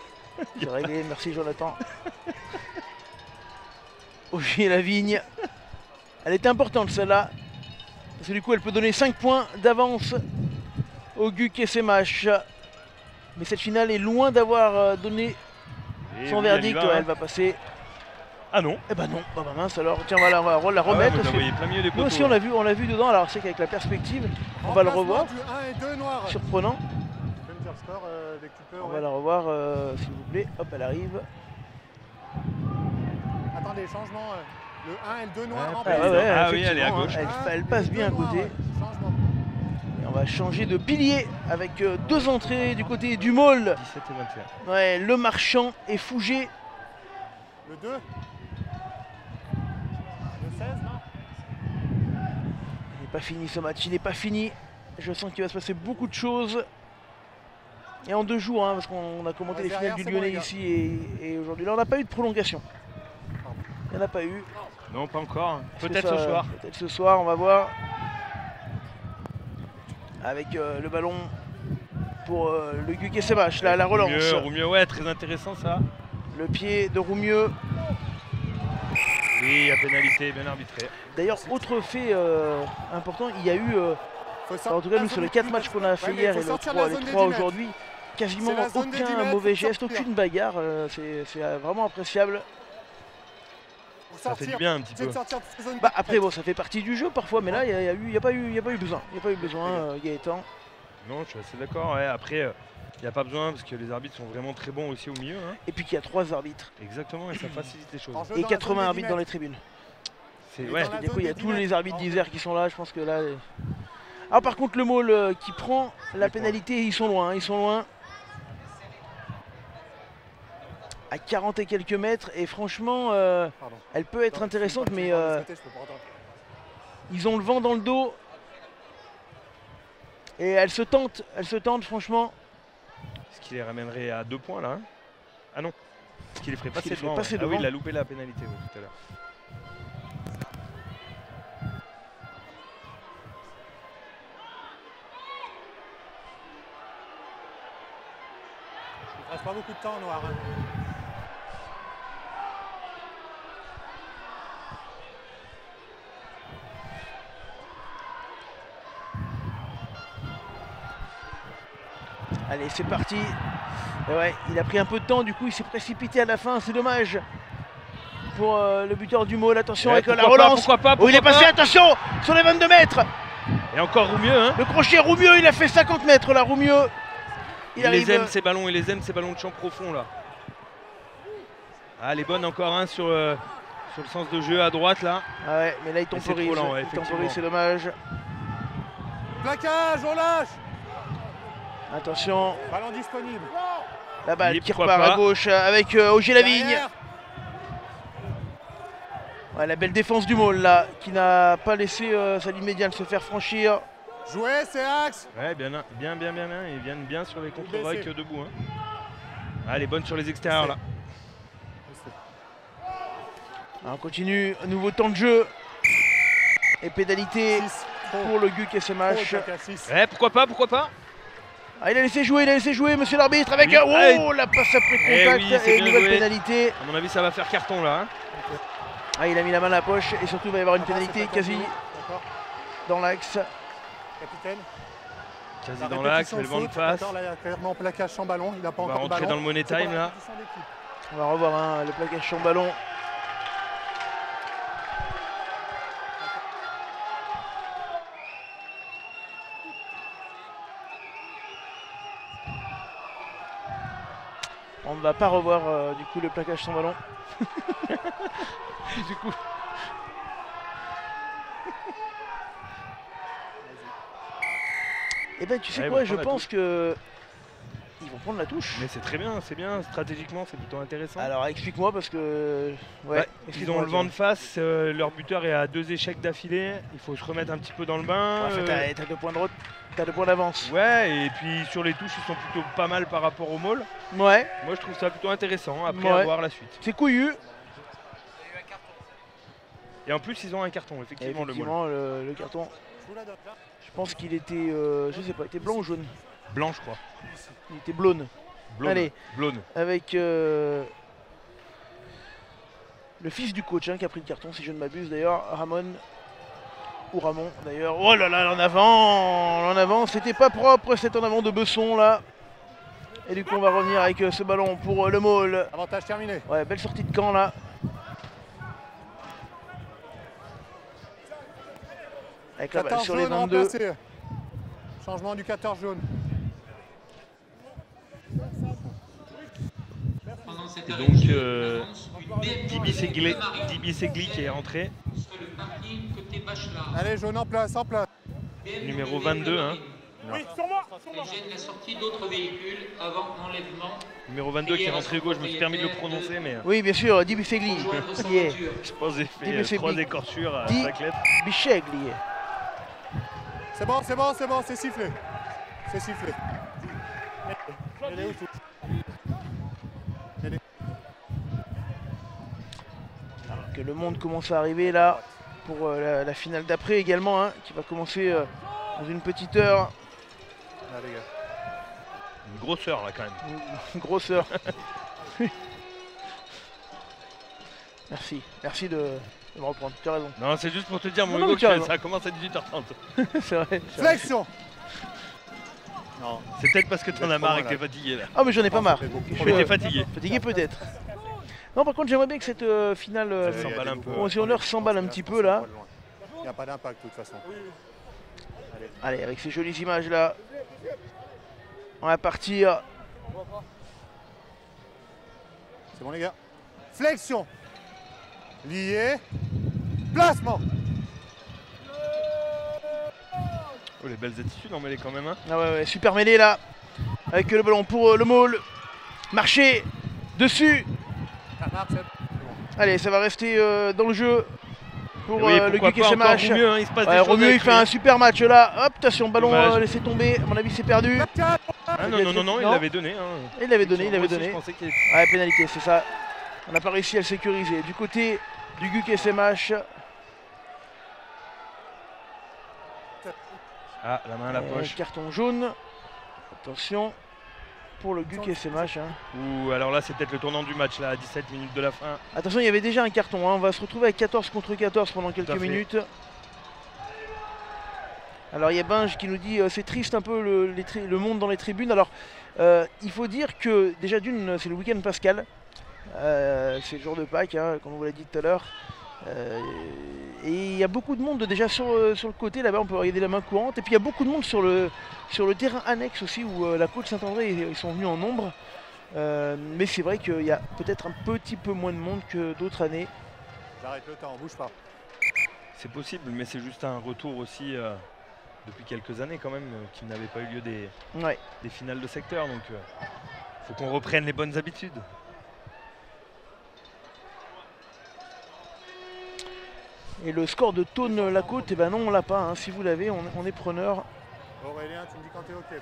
c'est réglé. Merci Jonathan. Ogier Lavigne. Elle était importante celle-là. Parce que du coup elle peut donner 5 points d'avance au GUC et SMH. Mais cette finale est loin d'avoir donné son verdict. Elle va passer. Ah non. Eh ben non, bah mince alors, tiens voilà, on va la remettre. Ah ouais, plein milieu des poteaux, nous aussi on l'a vu dedans, alors c'est qu'avec la perspective, on va le revoir. Surprenant. On va la revoir s'il vous plaît, hop elle arrive. Attendez, changement, le 1 et le 2 noir. Ah oui, elle est à gauche. Elle passe bien à côté. Et on va changer de pilier avec 2 entrées du côté du Môle. 17 et 21. Ouais, Le Marchand et Fouget. Le 2. Le 16, non? Il n'est pas fini ce match, il n'est pas fini. Je sens qu'il va se passer beaucoup de choses. Et en 2 jours, hein, parce qu'on a commenté les finales du Lyonnais ici et aujourd'hui. Là, on n'a pas eu de prolongation. Il n'y en a pas eu. Non, pas encore. Peut-être ce soir. Peut-être ce soir, on va voir. Avec le ballon pour le GUC et SMH, là, la relance. Roumieux, ouais, très intéressant ça. Le pied de Roumieux. Oui, il y a pénalité, bien arbitré. D'ailleurs, autre fait important, il y a eu, en tout cas nous sur les 4 matchs qu'on a fait hier et les 3 aujourd'hui, quasiment aucun mauvais geste, aucune bagarre, c'est vraiment appréciable. Ça fait du bien un petit peu. Bah, après bon, ça fait partie du jeu parfois, mais là il n'y a pas eu besoin. Il n'y a pas eu besoin, Gaëtan. Non, je suis assez d'accord. Ouais. Après, il n'y a pas besoin parce que les arbitres sont vraiment très bons aussi au milieu. Hein. Et puis qu'il y a 3 arbitres. Exactement, et ça facilite les choses. Et 80 arbitres dans les tribunes. Ouais. Du coup, il y a tous les arbitres d'Isère qui sont là. Je pense que là. Ah, par contre, le Môle qui prend la pénalité, ils sont loin. Ils sont loin. À 40 et quelques mètres. Et franchement, elle peut être intéressante, mais ils ont le vent dans le dos. Et elle se tente franchement. Est-ce qu'il les ramènerait à 2 points là hein? Ah non. Est-ce qu'il les ferait passer devant? Ah oui, il a loupé la pénalité tout à l'heure. Il ne reste pas beaucoup de temps, Noir. Hein. Allez, c'est parti. Et ouais, il a pris un peu de temps, du coup il s'est précipité à la fin, c'est dommage. Pour le buteur du Môle, attention avec la relance. Pourquoi pas, il est passé, attention, sur les 22 mètres. Et encore Roumieux. Hein. Le crochet Roumieux, il a fait 50 mètres là, Roumieux. Il les aime ces ballons, il les aime ces ballons de champ profond là. Ah, elle est bonne encore hein, sur le sens de jeu à droite là. Ah ouais, mais là il temporise, c'est dommage. Plaquage, on lâche. Attention. Ballon disponible. La balle qui repart à gauche avec Ogier Lavigne. Ouais, la belle défense du Môle là, qui n'a pas laissé sa ligne médiane se faire franchir. Jouer, c'est axe. Ouais, bien. Ils viennent bien sur les contre-rocs debout. Hein. Ah, elle est bonne sur les extérieurs là. Alors, on continue, un nouveau temps de jeu. Et pénalité pour le GUC SMH. Ouais, pourquoi pas. Ah, il a laissé jouer, monsieur l'arbitre, avec Oui. oh, la passe après contact oui, c'est et bien nouvelle joué. pénalité. À mon avis, ça va faire carton là. Hein. Ah, il a mis la main à la poche et surtout il va y avoir une pénalité quasi D'accord. dans l'axe. Capitaine. Quasi La dans l'axe, répétition mais le vent de faute, face. d'accord, là, il y a clairement plaquage sans ballon. Il n'a pas On va encore le rentrer ballon. dans le money C'est pas time la là. répétition d'équipe. On va revoir hein, le plaquage sans ballon. On ne va pas revoir du coup le plaquage sans ballon. Du coup. Eh ben tu sais Ouais, ils quoi, vont je prendre la pense que ils vont prendre la touche. Mais c'est très bien, stratégiquement c'est plutôt intéressant. Alors explique-moi parce que ouais, Bah, ils explique-moi, ont le vent de tiens. face, leur buteur est à 2 échecs d'affilée, il faut se remettre un petit peu dans le bain. Ouais, t'as 2 points de t'as 2 points d'avance. Ouais, et puis sur les touches ils sont plutôt pas mal par rapport au maul. Ouais, Moi je trouve ça plutôt intéressant, après Ouais. à voir la suite. c'est couillu. Et en plus ils ont un carton, effectivement, le maul. Effectivement, le carton. Je vous la donne. Je pense qu'il était, je sais pas, il était blanc ou jaune. Blanc je crois. Il était blonde. Blonde. Allez. Blonde. Avec le fils du coach hein, qui a pris le carton, si je ne m'abuse d'ailleurs, Ramon. Ou Ramon d'ailleurs. Oh là là, en avant, c'était pas propre cet en avant de Besson là. Et du coup on va revenir avec ce ballon pour le maul. Avantage terminé. Ouais, belle sortie de camp là. Avec la balle 14 sur les jaunes 22. remplacés. Changement du 14 jaune. Pendant cette Et arrêt donc, de jeu, on annonce une Dibi BMW Segli qui est rentré. sur le parking côté Bachelard. Allez, jaune en place, en place. Numéro 22, hein. Elle gêne la sortie d'autres véhicules avant enlèvement. Numéro 22 qui est rentré Hugo, je me suis permis de le prononcer, mais Oui, bien sûr, Dibi Segli. Rejoindre sa Yeah. voiture. je pense que j'ai Dibi fait 3 Segli. écorchures à Di- 5 lettres. Bichegli. C'est bon, c'est sifflé. C'est sifflé. Elle est où, tout Alors que le monde commence à arriver là pour la finale d'après également, hein, qui va commencer dans une petite heure. Là, les gars. Une grosseur là quand même. Une grosse heure. Merci de me reprendre, tu as raison. Non, c'est juste pour te dire, mon Non, Hugo, mais tu as que raison. ça commence à 18h30. C'est vrai. Flexion. Non. C'est peut-être parce que t'en Vous as êtes marre trop et que t'es malade. fatigué là. Ah mais j'en ai pas Non, marre. ça fait beaucoup. Je Mais suis t'es fatigué. fatigué peut-être. Non par contre j'aimerais bien que cette finale Ça s'emballe un peu. Bon, si on leur s'emballe un petit peu, là. Il n'y a pas d'impact de toute façon. allez avec ces jolies images là. On va partir. C'est bon les gars. Flexion. Lié. Placement. Oh, les belles attitudes, on met les quand même. Hein. Ah ouais, super mêlée là. Avec le ballon pour le maul. Marché. Dessus. Ça marche, c'est bon. Allez, ça va rester dans le jeu pour Et oui, le pourquoi Guy pas encore SMH. Romieux, hein, il se passe des Ouais, choses Romieux il avec fait lui. un super match là. Hop, attention, ballon Dommage. laissé tomber. À mon avis, c'est perdu. Ah non, non, non, non, il Non. l'avait donné. Hein. Il l'avait donné, il Moi l'avait aussi, donné. Je pensais qu'il Ouais, pénalité, c'est ça. On n'a pas réussi à le sécuriser. Du côté du GUC SMH. Ah, la main à la poche. Carton jaune. Attention pour le GUC SMH. Hein. Ou alors là, c'est peut-être le tournant du match, là, à 17 minutes de la fin. Attention, il y avait déjà un carton. Hein. On va se retrouver avec 14 contre 14 pendant quelques à fait. minutes. Alors il y a Binge qui nous dit c'est triste un peu le monde dans les tribunes. Alors il faut dire que déjà d'une c'est le week-end pascal. C'est le jour de Pâques, hein, comme on vous l'a dit tout à l'heure. Et il y a beaucoup de monde déjà sur le côté là-bas, on peut regarder la main courante. Et puis il y a beaucoup de monde sur le terrain annexe aussi où la côte Saint-André ils sont venus en nombre. Mais c'est vrai qu'il y a peut-être un petit peu moins de monde que d'autres années. J'arrête le temps, bouge pas. C'est possible, mais c'est juste un retour aussi depuis quelques années quand même, qu'il n'avait pas eu lieu Ouais. des finales de secteur. Donc faut qu'on reprenne les bonnes habitudes. Et le score de Thônes-la-Côte, eh ben non, on l'a pas. Hein. Si vous l'avez, on est preneur. Aurélien, tu me dis quand t'es OK.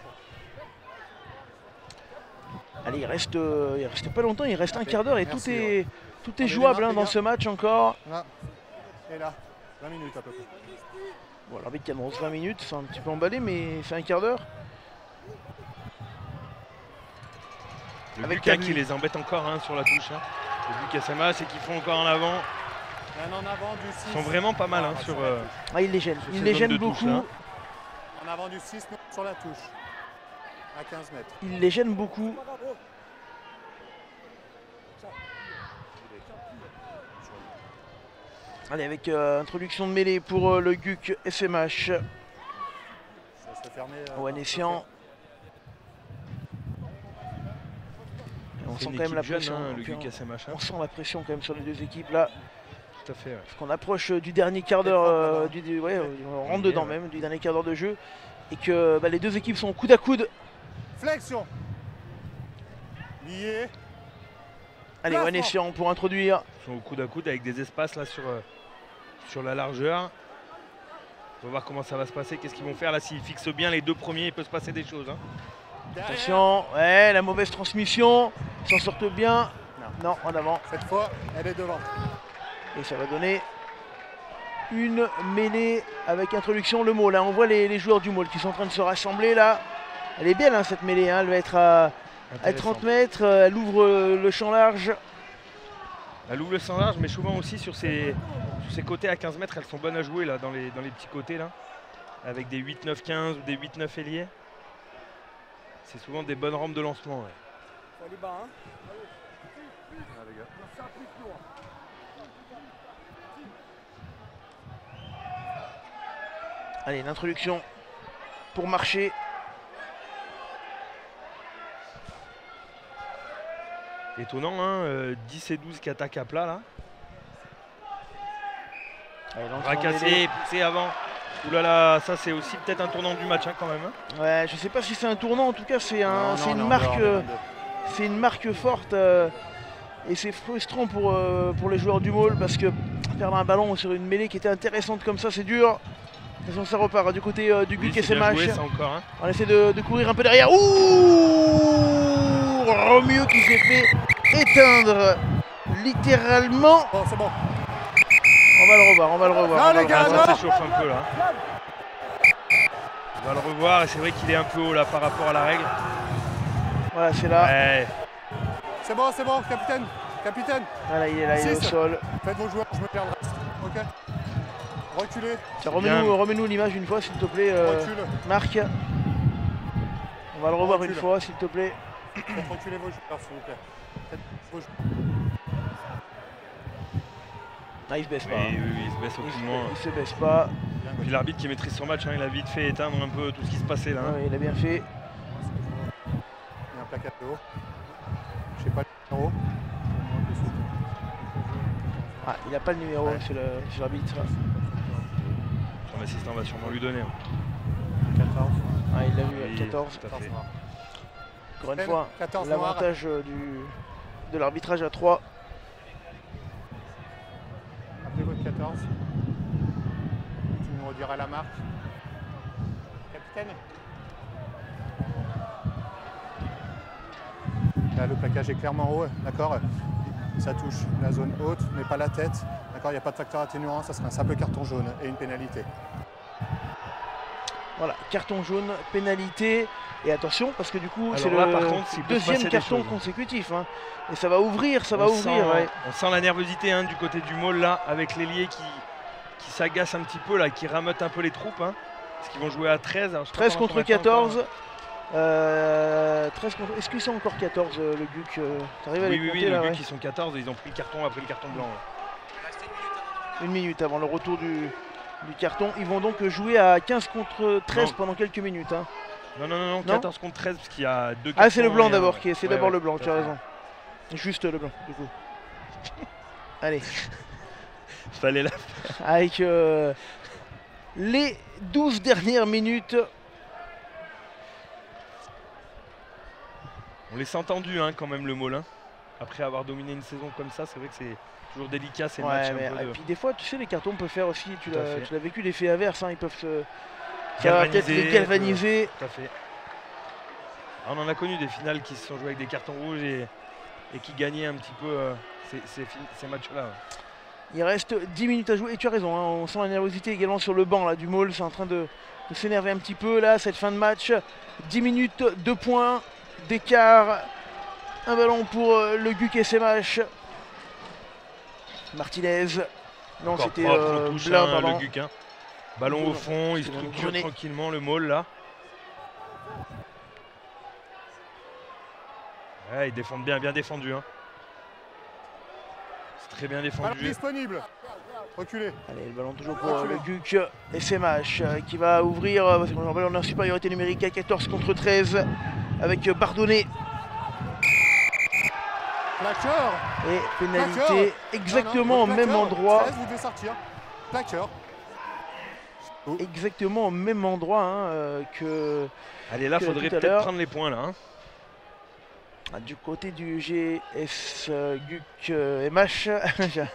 Allez, il reste pas longtemps, il reste un quart d'heure et Merci, tout est Allez, jouable les hein, gars. dans ce match encore. Là. Et là. 20 minutes à peu près. Bon, l'arbitre qui annonce 20 minutes, c'est un petit peu emballé, mais c'est un quart d'heure. Le avec Lucas Camus. qui les embête encore hein, sur la touche. Hein. Le Lucas SMA, c'est qu'ils font encore en avant. Un en avant du 6. Ils sont vraiment pas mal hein, sur. Ah, il les gêne. sur Il ces les zones gêne de touche, beaucoup. là. En avant du 6 sur la touche. À 15 mètres. Il les gêne beaucoup. Allez, avec introduction de mêlée pour le GUC SMH. Ça se fermer. Wanessian. On C'est sent une quand même la équipe jeune, pression. hein, le GUC SMH. Hein. On sent la pression quand même sur les deux équipes là. Tout à fait. Ouais. Parce qu'on approche du dernier quart d'heure, ouais, on rentre dedans ouais. même, du dernier quart d'heure de jeu. Et que les deux équipes sont coude à coude. Flexion. Lié. Allez, Wanessian pour introduire. Ils sont au coude à coude avec des espaces là sur la largeur. On va voir comment ça va se passer, qu'est-ce qu'ils vont faire là. S'ils fixent bien les deux premiers, il peut se passer des choses. Hein. Attention, ouais, la mauvaise transmission. Ils s'en sortent bien. Non, en avant. Cette fois, elle est devant. Et ça va donner une mêlée avec introduction le môle. Là, on voit les joueurs du môle qui sont en train de se rassembler là. Elle est belle hein, cette mêlée, hein. Elle va être à 30 mètres, elle ouvre le champ large. Elle ouvre le champ large, mais souvent aussi sur ses côtés à 15 mètres, elles sont bonnes à jouer là, dans les petits côtés là. Avec des 8-9-15 ou des 8-9 ailiers. C'est souvent des bonnes rampes de lancement. Ouais. Allez, l'introduction pour marcher. Étonnant, hein, 10 et 12 qui attaquent à plat là. Allez, Bras cassé, poussé avant. Ouh là là, ça c'est aussi peut-être un tournant du match hein, quand même. Hein. Ouais, je sais pas si c'est un tournant, en tout cas c'est une non, marque. non. C'est une marque forte et c'est frustrant pour les joueurs du môle parce que perdre un ballon sur une mêlée qui était intéressante comme ça, c'est dur. Attention, ça repart du côté du Oui, GUC c'est bien joué, SMH. ça encore, hein. On essaie de courir un peu derrière. Ouh, Romieux qui s'est fait éteindre littéralement. Bon, c'est bon. On va le revoir, on va le revoir. Non, on va les le gars, revoir. Ça s'échauffe un peu là. On va le revoir et c'est vrai qu'il est un peu haut là par rapport à la règle. Voilà, c'est là. Ouais. C'est bon, capitaine. Capitaine, Voilà, il est là, il est au 6. sol. faites vos joueurs, je me perds le reste. Ok. Reculez, Tiens, bien. remets-nous l'image une fois, s'il te plaît, recule. Marc. On va le revoir Recule. une fois, s'il te plaît. Faites reculer vos joueurs, s'il vous plaît. Faites vos joueurs. Ah, il se baisse pas. Oui, il se baisse Il aucunement. il se baisse pas. Bien, Puis l'arbitre qui maîtrise son match, hein, il a vite fait éteindre un peu tout ce qui se passait là. Hein. Ouais, il a bien fait. Il y a un placard de haut. Je sais pas le numéro. Ah, il n'a pas le numéro, Ouais. c'est l'arbitre. Son assistant va sûrement lui donner. Hein. 14. Ah, il l'a vu Oui, à 14. tout à fait. Encore une fois, 14 l'avantage de l'arbitrage à 3. Appelez votre 14. Tu nous rediras la marque. Capitaine. Là, le plaquage est clairement haut, d'accord. Ça touche la zone haute, mais pas la tête. D'accord, il n'y a pas de facteur atténuant, ça sera un simple carton jaune et une pénalité. Voilà, carton jaune, pénalité. Et attention, parce que du coup, Alors c'est là, le par contre, il peut se passer deuxième des carton choses. consécutif. Hein. Et ça va ouvrir, ça va On ouvrir. sent, Ouais. on sent la nervosité hein, du côté du môle là, avec l'ailier qui s'agace un petit peu là, qui rameute un peu les troupes. Hein, parce qu'ils vont jouer à 13. Alors, je sais pas 13 comment contre ça va faire encore, 14. 13 contre... Est-ce qu'ils sont encore 14 le GUC T'arrives à les Oui, compter le là, but ouais. ils sont 14, ils ont pris le carton après le carton blanc. Ouais. Une minute avant le retour du carton. Ils vont donc jouer à 15 contre 13 Non. pendant quelques minutes. Hein. Non, 14 contre 13 parce qu'il y a deux Ah, c'est le cartons blanc et d'abord, un- c'est ouais, d'abord ouais, le blanc, tout à tu as fait. raison. Juste le blanc, du coup. Allez, Fallait la... avec les 12 dernières minutes. On les sent tendus hein, quand même le môle. Hein. Après avoir dominé une saison comme ça, c'est vrai que c'est toujours délicat ces matchs. Ouais, mais, Un peu et de... puis des fois, tu sais, les cartons peuvent faire aussi, tu Tout à fait. l'as vécu, l'effet inverse, hein, ils peuvent se... Ça va peut-être les galvaniser. Tout à fait. On en a connu des finales qui se sont jouées avec des cartons rouges et qui gagnaient un petit peu ces matchs-là. Ouais. Il reste 10 minutes à jouer, et tu as raison, hein, on sent la nervosité également sur le banc là, du môle, c'est en train de s'énerver un petit peu là, cette fin de match. 10 minutes, 2 points d'écart Un ballon pour le GUC SMH. Martinez. Non, Encore c'était propre, on touche, Blin, hein, pardon. le GUC. Hein. Ballon au fond, il C'est bon, structure Journée. tranquillement le maul là. Ouais, ils défendent bien, bien défendu. Hein. C'est très bien Ballon défendu. disponible. Reculez. Allez, le ballon toujours pour le GUC SMH qui va ouvrir, parce qu'on rappelle, on est en supériorité numérique à 14 contre 13 avec Bardonnay Plaqueur. et pénalité Plaqueur. exactement au Non, même plaqueur. endroit. 13, vous devez sortir. Plaqueur. Exactement au même endroit hein, que Allez, là, que faudrait tout à peut-être l'heure. prendre les points là. Hein. du côté du GS GUC MH.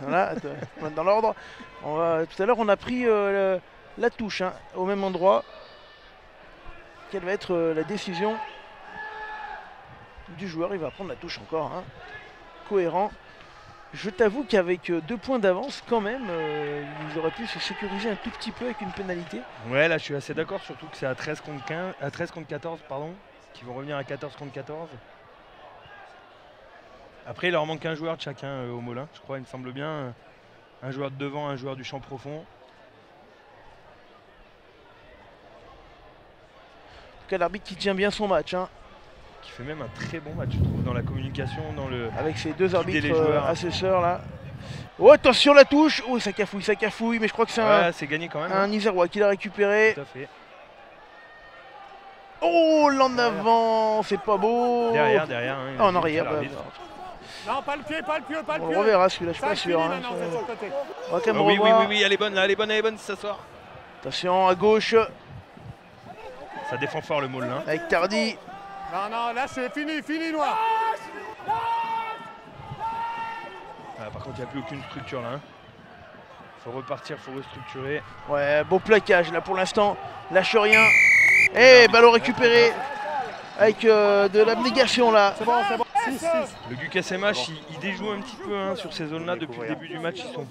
Voilà, dans l'ordre. Tout à l'heure, on a pris la touche hein, au même endroit. Quelle va être la décision du joueur? Il va prendre la touche encore. Hein. Cohérent. Je t'avoue qu'avec 2 points d'avance, quand même, ils auraient pu se sécuriser un tout petit peu avec une pénalité. Ouais, là, je suis assez d'accord, surtout que c'est à 13 contre 14, pardon, qui vont revenir à 14 contre 14. Après, il leur manque un joueur de chacun au Molin, je crois, il me semble bien. Un joueur de devant, un joueur du champ profond. En tout cas, l'arbitre qui tient bien son match. Hein. Qui fait même un très bon match, je trouve, dans la communication, dans le... Avec ces 2 arbitres les joueurs. assesseurs là. Oh attention la touche. Oh ça cafouille, mais je crois que c'est Ouais, c'est gagné quand même. un Isérois qui l'a récupéré. Tout à fait. Oh l'en avant, c'est pas beau. Derrière, hein, il a Ah, en dit arrière. l'arbitre. Non, pas le pied, pas le pied, pas le On pied. le reverra celui-là, je suis Ça, pas c'est sûr. fini Hein. maintenant, c'est sur le côté. On va quand même Ah oui, revoir. oui, elle est bonne là, elle est bonne, ça s'asseoir. Attention à gauche Ça défend fort le Molin. avec Tardy. Non, là c'est fini, Noir. Ah, par contre, il n'y a plus aucune structure là. Hein. Faut repartir, faut restructurer. Ouais, beau plaquage là pour l'instant. Lâche rien. Et ballon récupéré avec de l'abnégation là. C'est bon. 6. Le GUC SMH, il déjoue un petit peu hein, sur ces zones-là depuis le début du match. Ils sont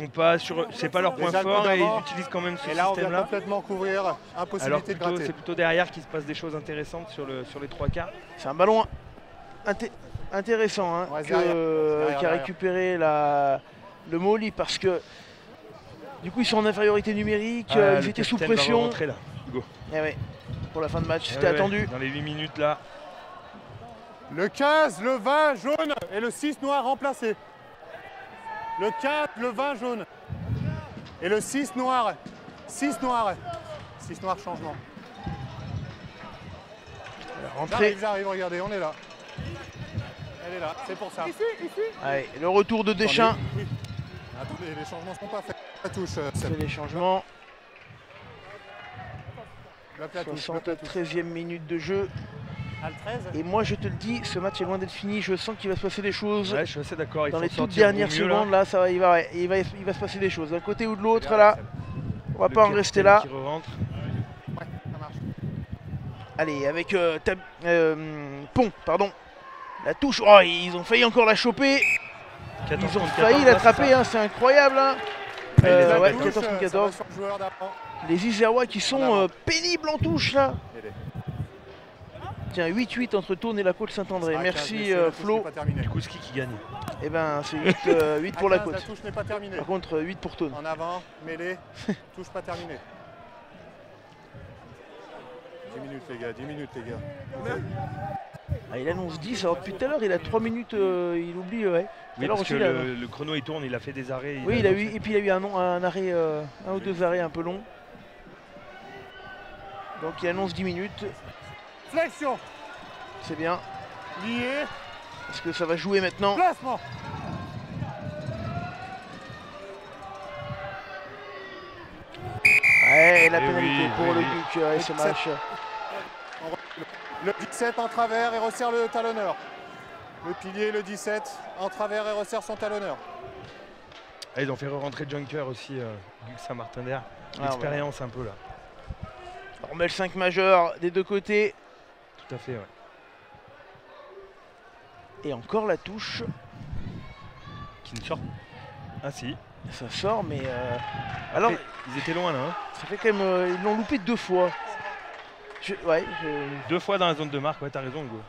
pas sur, c'est pas leur point Déjà, le fort coup et ils d'avant. utilisent quand même ce Et là, on vient système-là. complètement couvrir. Alors Impossibilité de plutôt, gratter. c'est plutôt derrière qu'il se passe des choses intéressantes sur les 3 quarts. C'est un ballon intéressant hein, Ouais, que, derrière. qu'a récupéré le Molly parce que du coup ils sont en infériorité numérique, ils étaient sous pression. Rentrer, là. Hugo. Eh ouais, pour la fin de match, Eh c'était ouais, attendu. Dans les 8 minutes là. Le 15, le 20 jaune et le 6 noir remplacé. Le 15, le 20 jaune. Et le 6 noir. 6 noir. 6 noir changement. Rentrée. J'arrive, regardez, on est là. Elle est là, c'est pour ça. Allez, le retour de Deschamps. Attendez, oui. Attendez, les changements ne sont pas faits. La touche, C'est les changements. la touche. 73e minute de jeu. À le 13. Et moi je te le dis, ce match est loin d'être fini. Je sens qu'il va se passer des choses. Ouais, je suis assez d'accord. Dans les toutes dernières secondes, là, ça va, il va se passer des choses. D'un côté ou de l'autre, là, on va pas en rester là. Qui re-rentre. Ouais, ça marche. Allez, avec Pont, pardon. La touche. Oh, ils ont failli encore la choper. 14 Ils ont contre failli 14, là, l'attraper, c'est ça. hein, c'est incroyable. Hein. les Ouais, attaque, 14 contre 14. Ça va sur le joueur d'avant. Les Isérois qui sont pénibles en touche là. Aidez. Tiens, 8-8 entre Thônes et la Côte Saint-André. À 15, Merci messieurs, la touche Flo. n'est pas terminée. Du coup, ski qui gagne. Et ben c'est 8 pour À la 15, La Côte. touche n'est pas terminée. Par contre 8 pour Thônes. En avant, mêlée, touche pas terminée. 10 minutes les gars, 10 minutes les gars. Ah, il annonce 10, alors depuis tout à l'heure il a 3 minutes, il oublie. Ouais. Tout à Oui, l'heure parce que aussi, là, le chrono il tourne, il a fait des arrêts. oui, il a eu, et puis il a eu un arrêt, un ou deux arrêts un peu longs. Donc il annonce 10 minutes, Flexion, c'est bien. lié, Est-ce que ça va jouer maintenant? placement. Ouais, et la Eh pénalité oui, pour oui, le oui. Duc SMH. Le 17 en travers et resserre le talonneur. Le pilier, le 17 en travers et resserre son talonneur. Ah, ils ont fait re-rentrer Junker aussi, Guc Saint-Martin d'Air. Ah, L'expérience un peu là. On remet le 5 majeur des deux côtés. Tout à fait, ouais. Et encore la touche. Qui ne sort. Ah si. Ça sort, mais Après, alors ils étaient loin là. Hein. ça fait quand même. Ils l'ont loupé 2 fois. Ouais, 2 fois dans la zone de marque, ouais, t'as raison, Hugo.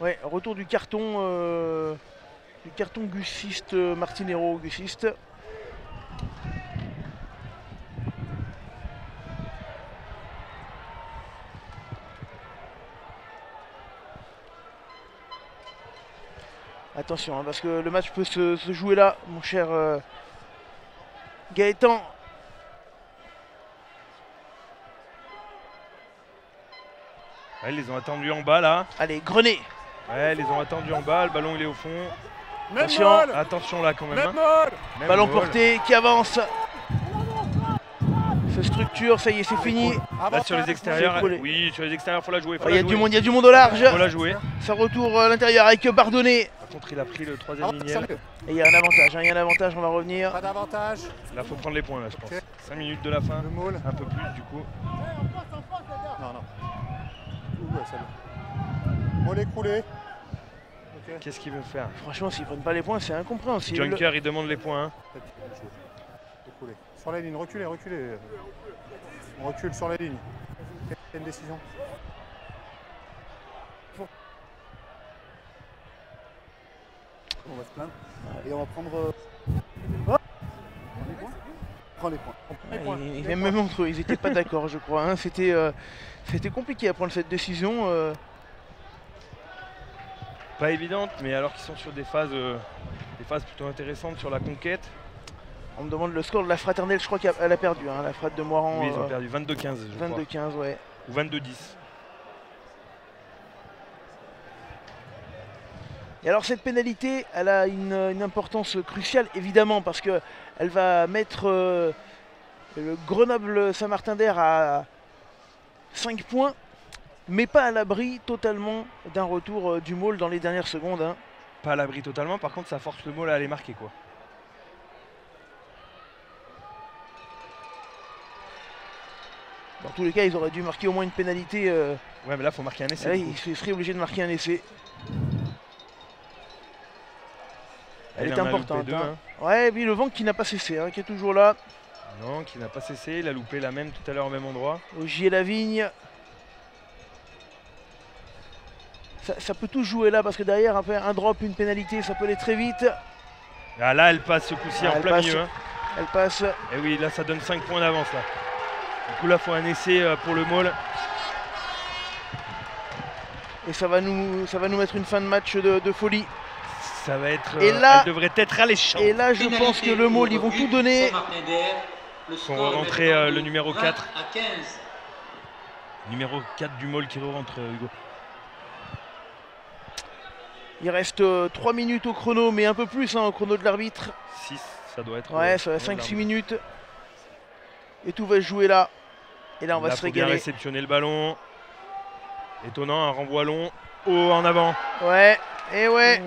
Ouais, retour du carton Gussiste, Martinero Gussiste. Attention, hein, parce que le match peut se jouer là, mon cher Gaëtan. Ouais, ils les ont attendus en bas là. Allez, Grenet. Ouais, ils les ont attendus en bas, le ballon il est au fond. Attention. Attention là quand même. Hein. Même Ballon goal. porté qui avance. Se structure, ça y est, c'est fini. Là sur les extérieurs, C'est cool. oui, sur les extérieurs, faut la jouer. Il y a du monde, il y a du monde au large. Faut la jouer. Ça retourne à l'intérieur avec Bardonnay. Par contre, il a pris le troisième lignel. Et il y a un avantage, hein, il y a un avantage, on va revenir. Pas d'avantage. Là, faut prendre les points là, je pense. Ok. 5 minutes de la fin, Le maul. un peu plus du coup. Non, non. Ouais, ça va. Maul écroulé. Ok. Qu'est-ce qu'ils vont faire? Franchement, s'ils prennent pas les points, c'est incompréhensible. Junker, il demande les points. Hein. Écroulé. Sur la ligne, reculez, reculez. On recule sur la ligne. Quelle décision? On va se plaindre. Et on va prendre. Prends les points. Même entre eux, ils n'étaient pas d'accord, je crois. Hein. C'était compliqué à prendre cette décision. Pas évidente, mais alors qu'ils sont sur des phases plutôt intéressantes sur la conquête. On me demande le score de la fraternelle, je crois qu'elle a perdu, hein, la frat de Moiran. Oui, ils ont perdu 22-15, je crois. 22-15, ouais. Ou 22-10. Et alors cette pénalité, elle a une importance cruciale, évidemment, parce qu'elle va mettre le Grenoble-Saint-Martin-d'Air à 5 points, mais pas à l'abri totalement d'un retour du Maule dans les dernières secondes. Hein. Pas à l'abri totalement, par contre ça force le Maule à aller marquer quoi. Dans tous les cas, ils auraient dû marquer au moins une pénalité. Ouais, mais là, il faut marquer un essai. Là, ils seraient obligés de marquer un essai. Elle est importante. Deux, hein. Ouais, puis le vent qui n'a pas cessé, hein, qui est toujours là. Non, qui n'a pas cessé. Il a loupé la même tout à l'heure au même endroit. Ogier-Lavigne. Ça peut tout jouer là parce que derrière, un drop, une pénalité, ça peut aller très vite. Ah, là, elle passe ce coup-ci en plein milieu. Hein. Elle passe. Et oui, là, ça donne 5 points d'avance là. Du coup, là, il faut un essai pour le Maule. Et ça va nous mettre une fin de match de folie. Ça va être. Et là, elle devrait être alléchante. Et là, je pense que le Maule, ils vont tout donner. Ils vont rentrer le numéro 4. À 15. Numéro 4 du Maule qui rentre, Hugo. Il reste 3 minutes au chrono, mais un peu plus hein, au chrono de l'arbitre. 6, ça doit être. Ouais, ça va 5-6 minutes. Et tout va se jouer là. Et là, on va se régaler. Bien réceptionner le ballon. Étonnant, un renvoi long. Oh, en avant. Ouais, et ouais.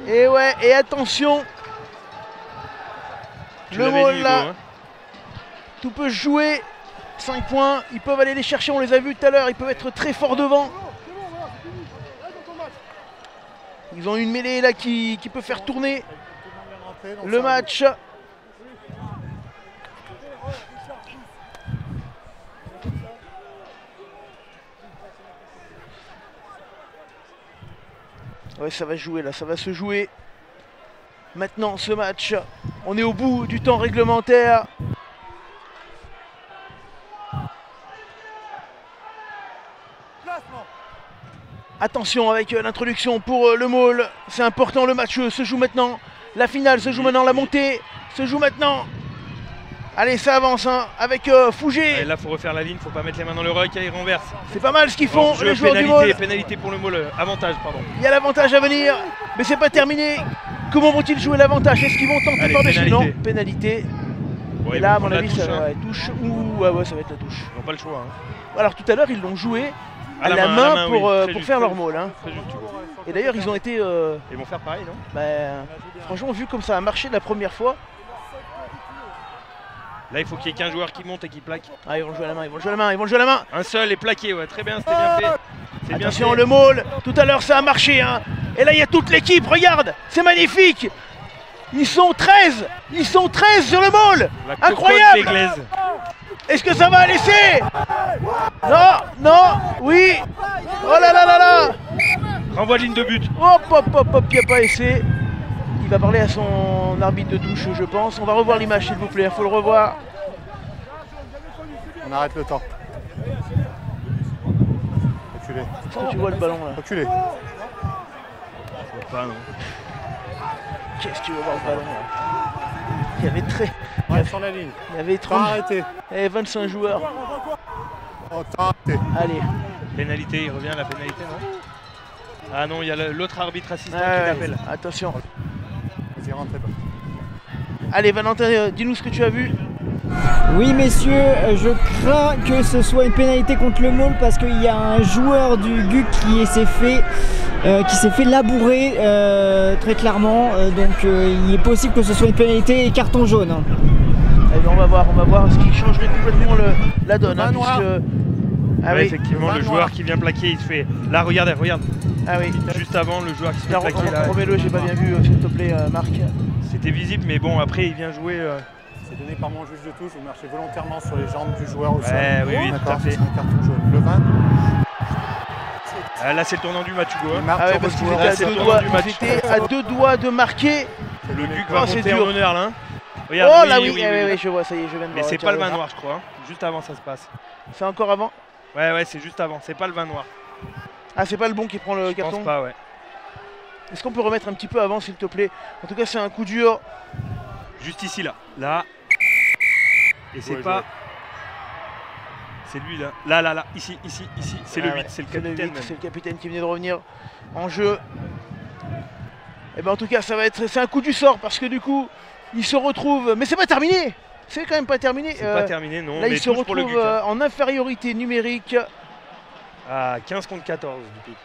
Et ouais, et attention. Le Maule là. Hugo, hein. Tout peut se jouer. 5 points. Ils peuvent aller les chercher, on les a vus tout à l'heure. Ils peuvent être très forts devant. Ils ont une mêlée là qui peut faire tourner le match. Ouais, ça va se jouer là, ça va se jouer. Maintenant ce match, on est au bout du temps réglementaire. Attention avec l'introduction pour le Maule. C'est important, le match se joue maintenant. La finale se joue maintenant, la montée se joue maintenant. Allez, ça avance hein, avec Fouget. Et là, il faut refaire la ligne, faut pas mettre les mains dans le ruck, ils renversent. C'est pas mal ce qu'ils font, les joueurs pénalité, du Maule. Pénalité pour le Maule, avantage, pardon. Il y a l'avantage à venir, mais c'est pas terminé. Comment vont-ils jouer l'avantage? Est-ce qu'ils vont tenter Allez, par dessus? Non, pénalité. Pénalité. Bon, et ils là, à vont mon prendre avis, la touche, ça va hein. être touche ou ouais, ça va être la touche. Ils n'ont pas le choix. Hein. Alors tout à l'heure, ils l'ont joué à la main, main oui, pour très juste, faire leur très Maule. Hein. Très juste, Hugo. Et d'ailleurs, ils ont été. Ils vont faire pareil, non? Franchement, vu comme ça a marché la première fois. Là, il faut qu'il y ait qu'un joueur qui monte et qui plaque. Ah, ils vont jouer à la main, ils vont jouer à la main, ils vont jouer à la main. Un seul est plaqué, ouais, très bien, c'était bien fait. C'est bien Attention, fait. le Maule, tout à l'heure ça a marché. Hein. Et là, il y a toute l'équipe, regarde, c'est magnifique. Ils sont 13, ils sont 13 sur le Maule. La Incroyable. Péglaise. Est-ce que ça va laisser? Non, non, oui. Oh là là là là. Renvoi de ligne de but. Hop, hop, hop, hop, il n'y a pas essai. Il va parler à son arbitre de touche, je pense. On va revoir l'image, s'il vous plaît. Il faut le revoir. On arrête le temps. Reculez. Est-ce que tu vois le ballon là? Reculez. Je vois pas, non. Qu'est-ce que tu veux voir le ballon là? Il y avait très. Reste sur la ligne. Il y avait Temps 30. arrêté. Et 25 joueurs. Oh, temps arrêté. Allez. Pénalité, il revient à la pénalité, non? Ah non, il y a l'autre arbitre assistant Ah, qui l'appelle. attention. Vas-y, rentrez pas. Allez, Valentin, dis-nous ce que tu as vu. Oui messieurs, je crains que ce soit une pénalité contre le Maule parce qu'il y a un joueur du GUC qui s'est fait labourer très clairement. Donc il est possible que ce soit une pénalité et carton jaune. Eh bien, on va voir ce qui changerait complètement la donne. Hein, Noir. puisque... Ah Ouais, oui, effectivement, le Noir. joueur qui vient plaquer, il se fait. Là, regarde. ah oui. Juste avant, le joueur qui se fait Là, plaquer, là. remets-le, j'ai pas bien vu, s'il te plaît, Marc. C'était visible, mais bon, après, il vient jouer. C'est donné par mon juge de touche. Vous marchez volontairement sur les jambes du joueur au sol. Ouais, oui, tout à D'accord, fait. c'est un carton jaune. Le 20. Ah, là, c'est le tournant du match, Hugo. Il marque Ah ouais, sur parce le qu'ils joueur. étaient, c'est à le deux tournant doigts, du match. ils étaient à 2 doigts de marquer. Le Guc Oh, va c'est monter dur. en honneur, là. Regarde, Oh oui, là oui, oui, eh oui. oui, je vois, ça y est, je viens de Mais voir. c'est pas le vin noir, je crois. Juste avant, ça se passe. C'est encore avant? Ouais, c'est juste avant. C'est pas le vin noir. Ah, c'est pas le bon qui prend le Je carton? pense pas, ouais. Est-ce qu'on peut remettre un petit peu avant, s'il te plaît? En tout cas, c'est un coup dur. Juste ici, là. Là. Et c'est Joué, pas. joué. C'est lui, là. Là. Ici. C'est le Ah 8, ouais, c'est le c'est capitaine. 8, même. c'est le capitaine qui venait de revenir en jeu. Et ben en tout cas, c'est un coup du sort parce que du coup, il se retrouve. Mais c'est pas terminé. C'est quand même pas terminé. C'est pas terminé, non. Là, mais il se touche pour le retrouve Guc, hein. en infériorité numérique. À 15 contre 14, du coup.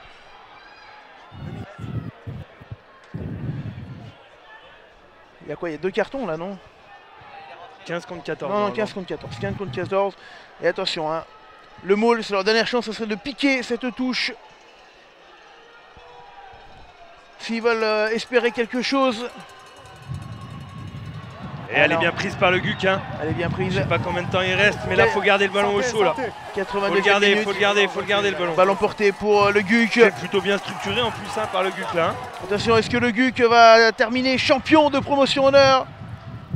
Il y a quoi? Il y a 2 cartons là, non? 15 contre 14. Non, 15 contre 14. 15 contre 14. Et attention, hein. Le Maule, c'est leur dernière chance, ce serait de piquer cette touche. S'ils veulent espérer quelque chose. Et elle est bien prise par le Guc, hein. Elle est bien Je prise. sais pas combien de temps il reste, mais là, faut garder le ballon au chaud, là. 82 Faut le garder, minutes. faut le garder le ballon. Ballon porté pour le Guc. C'est plutôt bien structuré en plus, hein, par le Guc, là. Hein. Attention, est-ce que le Guc va terminer champion de promotion honneur?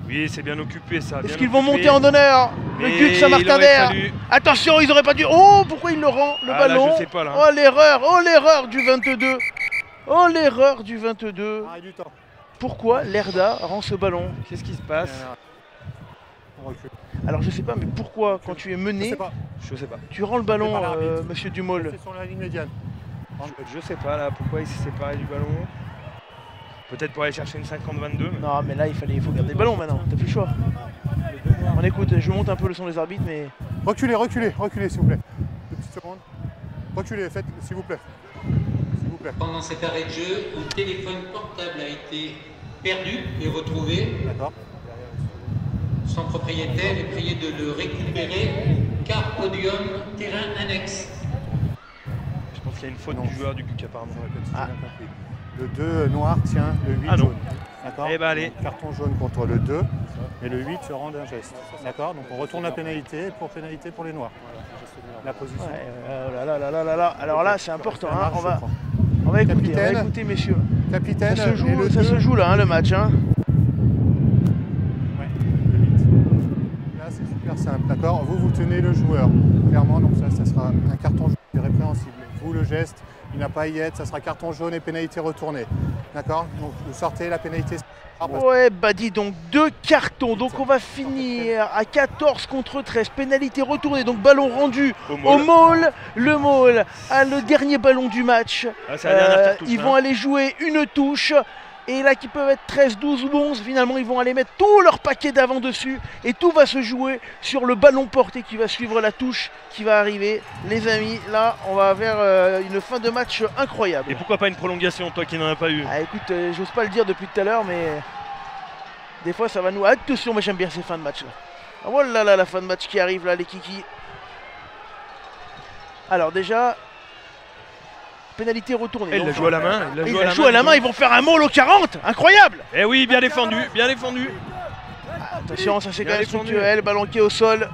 Oui, c'est bien occupé, ça. Est-ce bien qu'ils vont occupé. monter en honneur? Le Mais Guc il Saint-Martin aurait d'Air. fallu- Attention, ils auraient pas dû. Oh, pourquoi il le rend, le Ah, là, ballon? je sais pas, là. Oh, l'erreur du 22. Oh, l'erreur du 22. Arrêt du temps. Pourquoi l'Erda rend ce ballon? Qu'est-ce qui se passe? On recule. Alors, je sais pas, mais pourquoi, quand tu es Je mené, sais pas. Je sais pas. tu rends le ballon, C'est pas l'arbitre. monsieur Dumoul? C'est sur la ligne médiane. Je sais pas, là, pourquoi il s'est séparé du ballon. Peut-être pour aller chercher une 50-22. Mais... Non, mais là, il faut garder le ballon maintenant. T'as plus le choix. On écoute, je monte un peu le son des arbitres, mais. Reculez, s'il vous plaît. 2 petites secondes. Reculez, faites, s'il vous plaît. S'il vous plaît. Pendant cet arrêt de jeu, un téléphone portable a été perdu et retrouvé. D'accord. Son propriétaire est prié de le récupérer, car podium, terrain annexe. Je pense qu'il y a une faute Non. du joueur du Guc, apparemment. Je répète, si j'ai Ah. bien compris. Le 2 noir tient le 8 Ah non. jaune. D'accord. Eh ben, allez. Donc, carton jaune contre le 2 et le 8 se rend d'un geste. D'accord. Donc on retourne la pénalité pour les noirs. La position. Ouais, oh là là là là là là. Alors là, c'est important. Ça Hein. marche, On je va crois. Capitaine. écouter, messieurs. Capitaine. Ça se et joue, le ça 2. se joue là, hein, le match. Hein. Ouais, le 8. Là, c'est super simple, d'accord. Vous tenez le joueur, clairement, donc ça sera un carton jaune, c'est répréhensible. Vous, le geste, il n'a pas à y être, ça sera carton jaune et pénalité retournée, d'accord. Donc, vous sortez la pénalité. Ouais, bah dis donc, 2 cartons. Donc on va finir à 14 contre 13. Pénalité retournée, donc ballon rendu Au au Maule. Maule. Le Maule a le dernier ballon du match. Ah, c'est la dernière cartouche, Ils là. vont aller jouer une touche. Et là, qui peuvent être 13, 12 ou 11, finalement, ils vont aller mettre tout leur paquet d'avant dessus. Et tout va se jouer sur le ballon porté qui va suivre la touche qui va arriver. Les amis, là, on va vers une fin de match incroyable. Et pourquoi pas une prolongation, toi qui n'en as pas eu? Ah, écoute, j'ose pas le dire depuis tout à l'heure, mais des fois, ça va nous... Attention, moi, j'aime bien ces fins de match, là. Ah, voilà, là, la fin de match qui arrive, là, les kikis. Alors, déjà... Pénalité retournée. Il donc, l'a joué à la main. il la joue à la main, ils vont faire un Maule au 40. Incroyable. Eh oui, bien défendu, bien défendu. Attention, ça c'est Bien quand même défendu. structurel, ballon qui est au sol.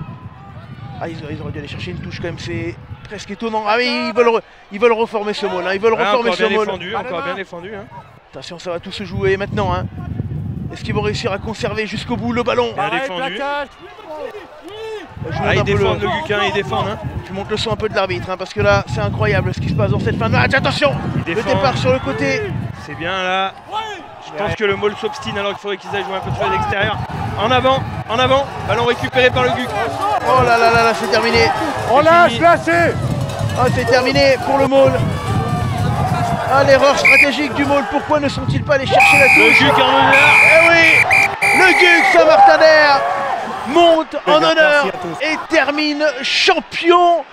Ah, ils auraient dû aller chercher une touche quand même, c'est presque étonnant. Ah oui, ils veulent reformer ce môle. Hein. Ils veulent reformer ce môle. Encore bien défendu. Hein. Attention, ça va tout se jouer maintenant. Hein. Est-ce qu'ils vont réussir à conserver jusqu'au bout le ballon? Bien défendu. Ils défendent le Guquin, ils défendent. Hein. Je monte le son un peu de l'arbitre, hein, parce que là, c'est incroyable ce qui se passe dans cette fin de match. Attention, le départ sur le côté. C'est bien là. Je pense que le môle s'obstine alors qu'il faudrait qu'ils aillent jouer un peu de feu à l'extérieur. En avant, ballon récupéré par le Guc. Oh là là là là, c'est terminé. On lâche, lâchez. Oh, c'est terminé pour le môle. Ah, l'erreur stratégique du môle. Pourquoi ne sont-ils pas allés chercher la touche? Le Guc en honneur. Eh oui, le Guc Saint-Martin-d'Air monte en honneur et termine champion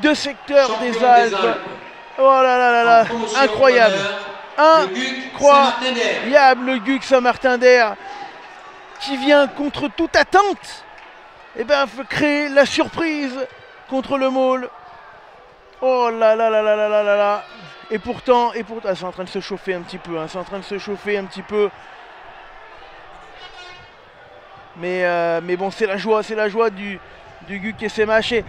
de secteur des Alpes. Oh là là là là, incroyable. Incroyable, le Guc Saint-Martin-d'Air qui vient contre toute attente créer la surprise contre le môle. Oh là là là là là là là là. Et pourtant, c'est en train de se chauffer un petit peu, hein, c'est en train de se chauffer un petit peu. Mais bon, c'est la joie du Guc SMH. Et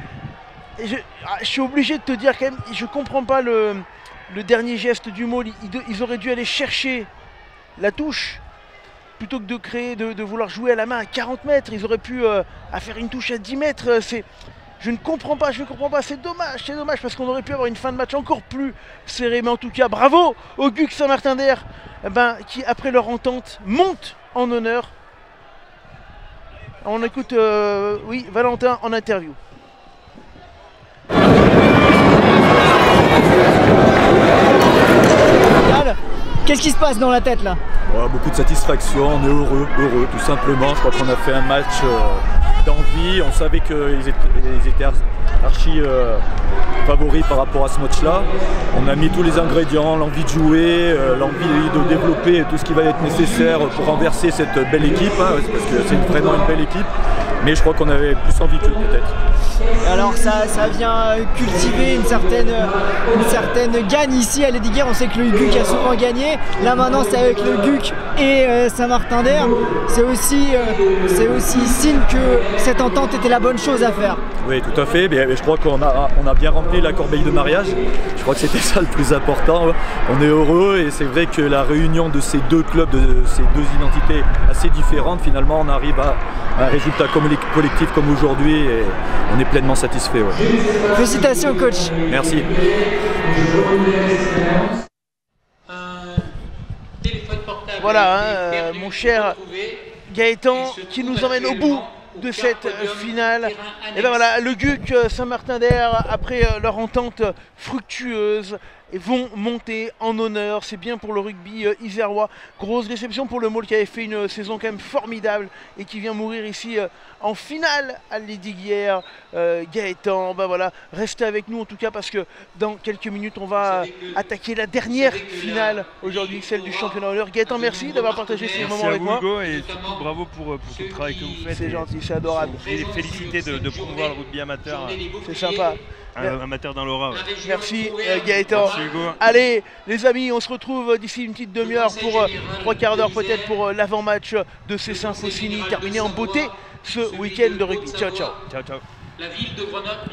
je suis obligé de te dire quand même, je comprends pas le dernier geste du môle. Ils auraient dû aller chercher la touche plutôt que de vouloir jouer à la main à 40 mètres. Ils auraient pu faire une touche à 10 mètres. Je ne comprends pas, c'est dommage parce qu'on aurait pu avoir une fin de match encore plus serrée. Mais en tout cas, bravo au Guc Saint-Martin-d'Air qui, après leur entente, monte en honneur. On écoute oui, Valentin en interview. Qu'est-ce qui se passe dans la tête là? Beaucoup de satisfaction, on est heureux tout simplement. Je crois qu'on a fait un match d'envie. On savait qu'ils étaient archi favoris par rapport à ce match-là. On a mis tous les ingrédients, l'envie de jouer, l'envie de développer tout ce qui va être nécessaire pour renverser cette belle équipe, hein, parce que c'est vraiment une belle équipe. Mais je crois qu'on avait plus envie qu'eux peut-être. Alors ça vient cultiver une certaine gagne ici à Lesdiguières. On sait que le Guc a souvent gagné. Là maintenant c'est avec le Guc et Saint-Martin-d'Air. C'est aussi signe que cette entente était la bonne chose à faire. Oui, tout à fait. Mais je crois qu'on a bien rempli la corbeille de mariage. Je crois que c'était ça le plus important. On est heureux et c'est vrai que la réunion de ces deux clubs, de ces deux identités assez différentes, finalement on arrive à un résultat collectif comme aujourd'hui et on est pleinement satisfait. Ouais. Félicitations coach. Merci. Voilà, hein, mon cher Gaëtan qui nous emmène au bout de cette finale. Et ben voilà, le Guc Saint-Martin-d'Air, après leur entente fructueuse, vont monter en honneur. C'est bien pour le rugby isérois. Grosse déception pour le môle qui avait fait une saison quand même formidable et qui vient mourir ici en finale à Lesdiguières. Gaëtan, ben voilà, restez avec nous en tout cas parce que dans quelques minutes on va attaquer la dernière finale aujourd'hui, celle du championnat honneur. Gaëtan, merci d'avoir partagé ces moments avec moi. Hugo, et surtout bravo pour tout le travail que vous faites. C'est gentil, c'est adorable. Et féliciter de promouvoir le rugby amateur. C'est sympa. Amateur dans l'aura. Ouais. Merci Gaëtan. Merci Hugo. Allez les amis, on se retrouve d'ici une petite demi-heure pour 3 quarts d'heure peut-être pour l'avant-match de Cessin Faucigny, terminé en beauté ce week-end de rugby. Ciao ciao. Ciao ciao. La ville de Grenoble.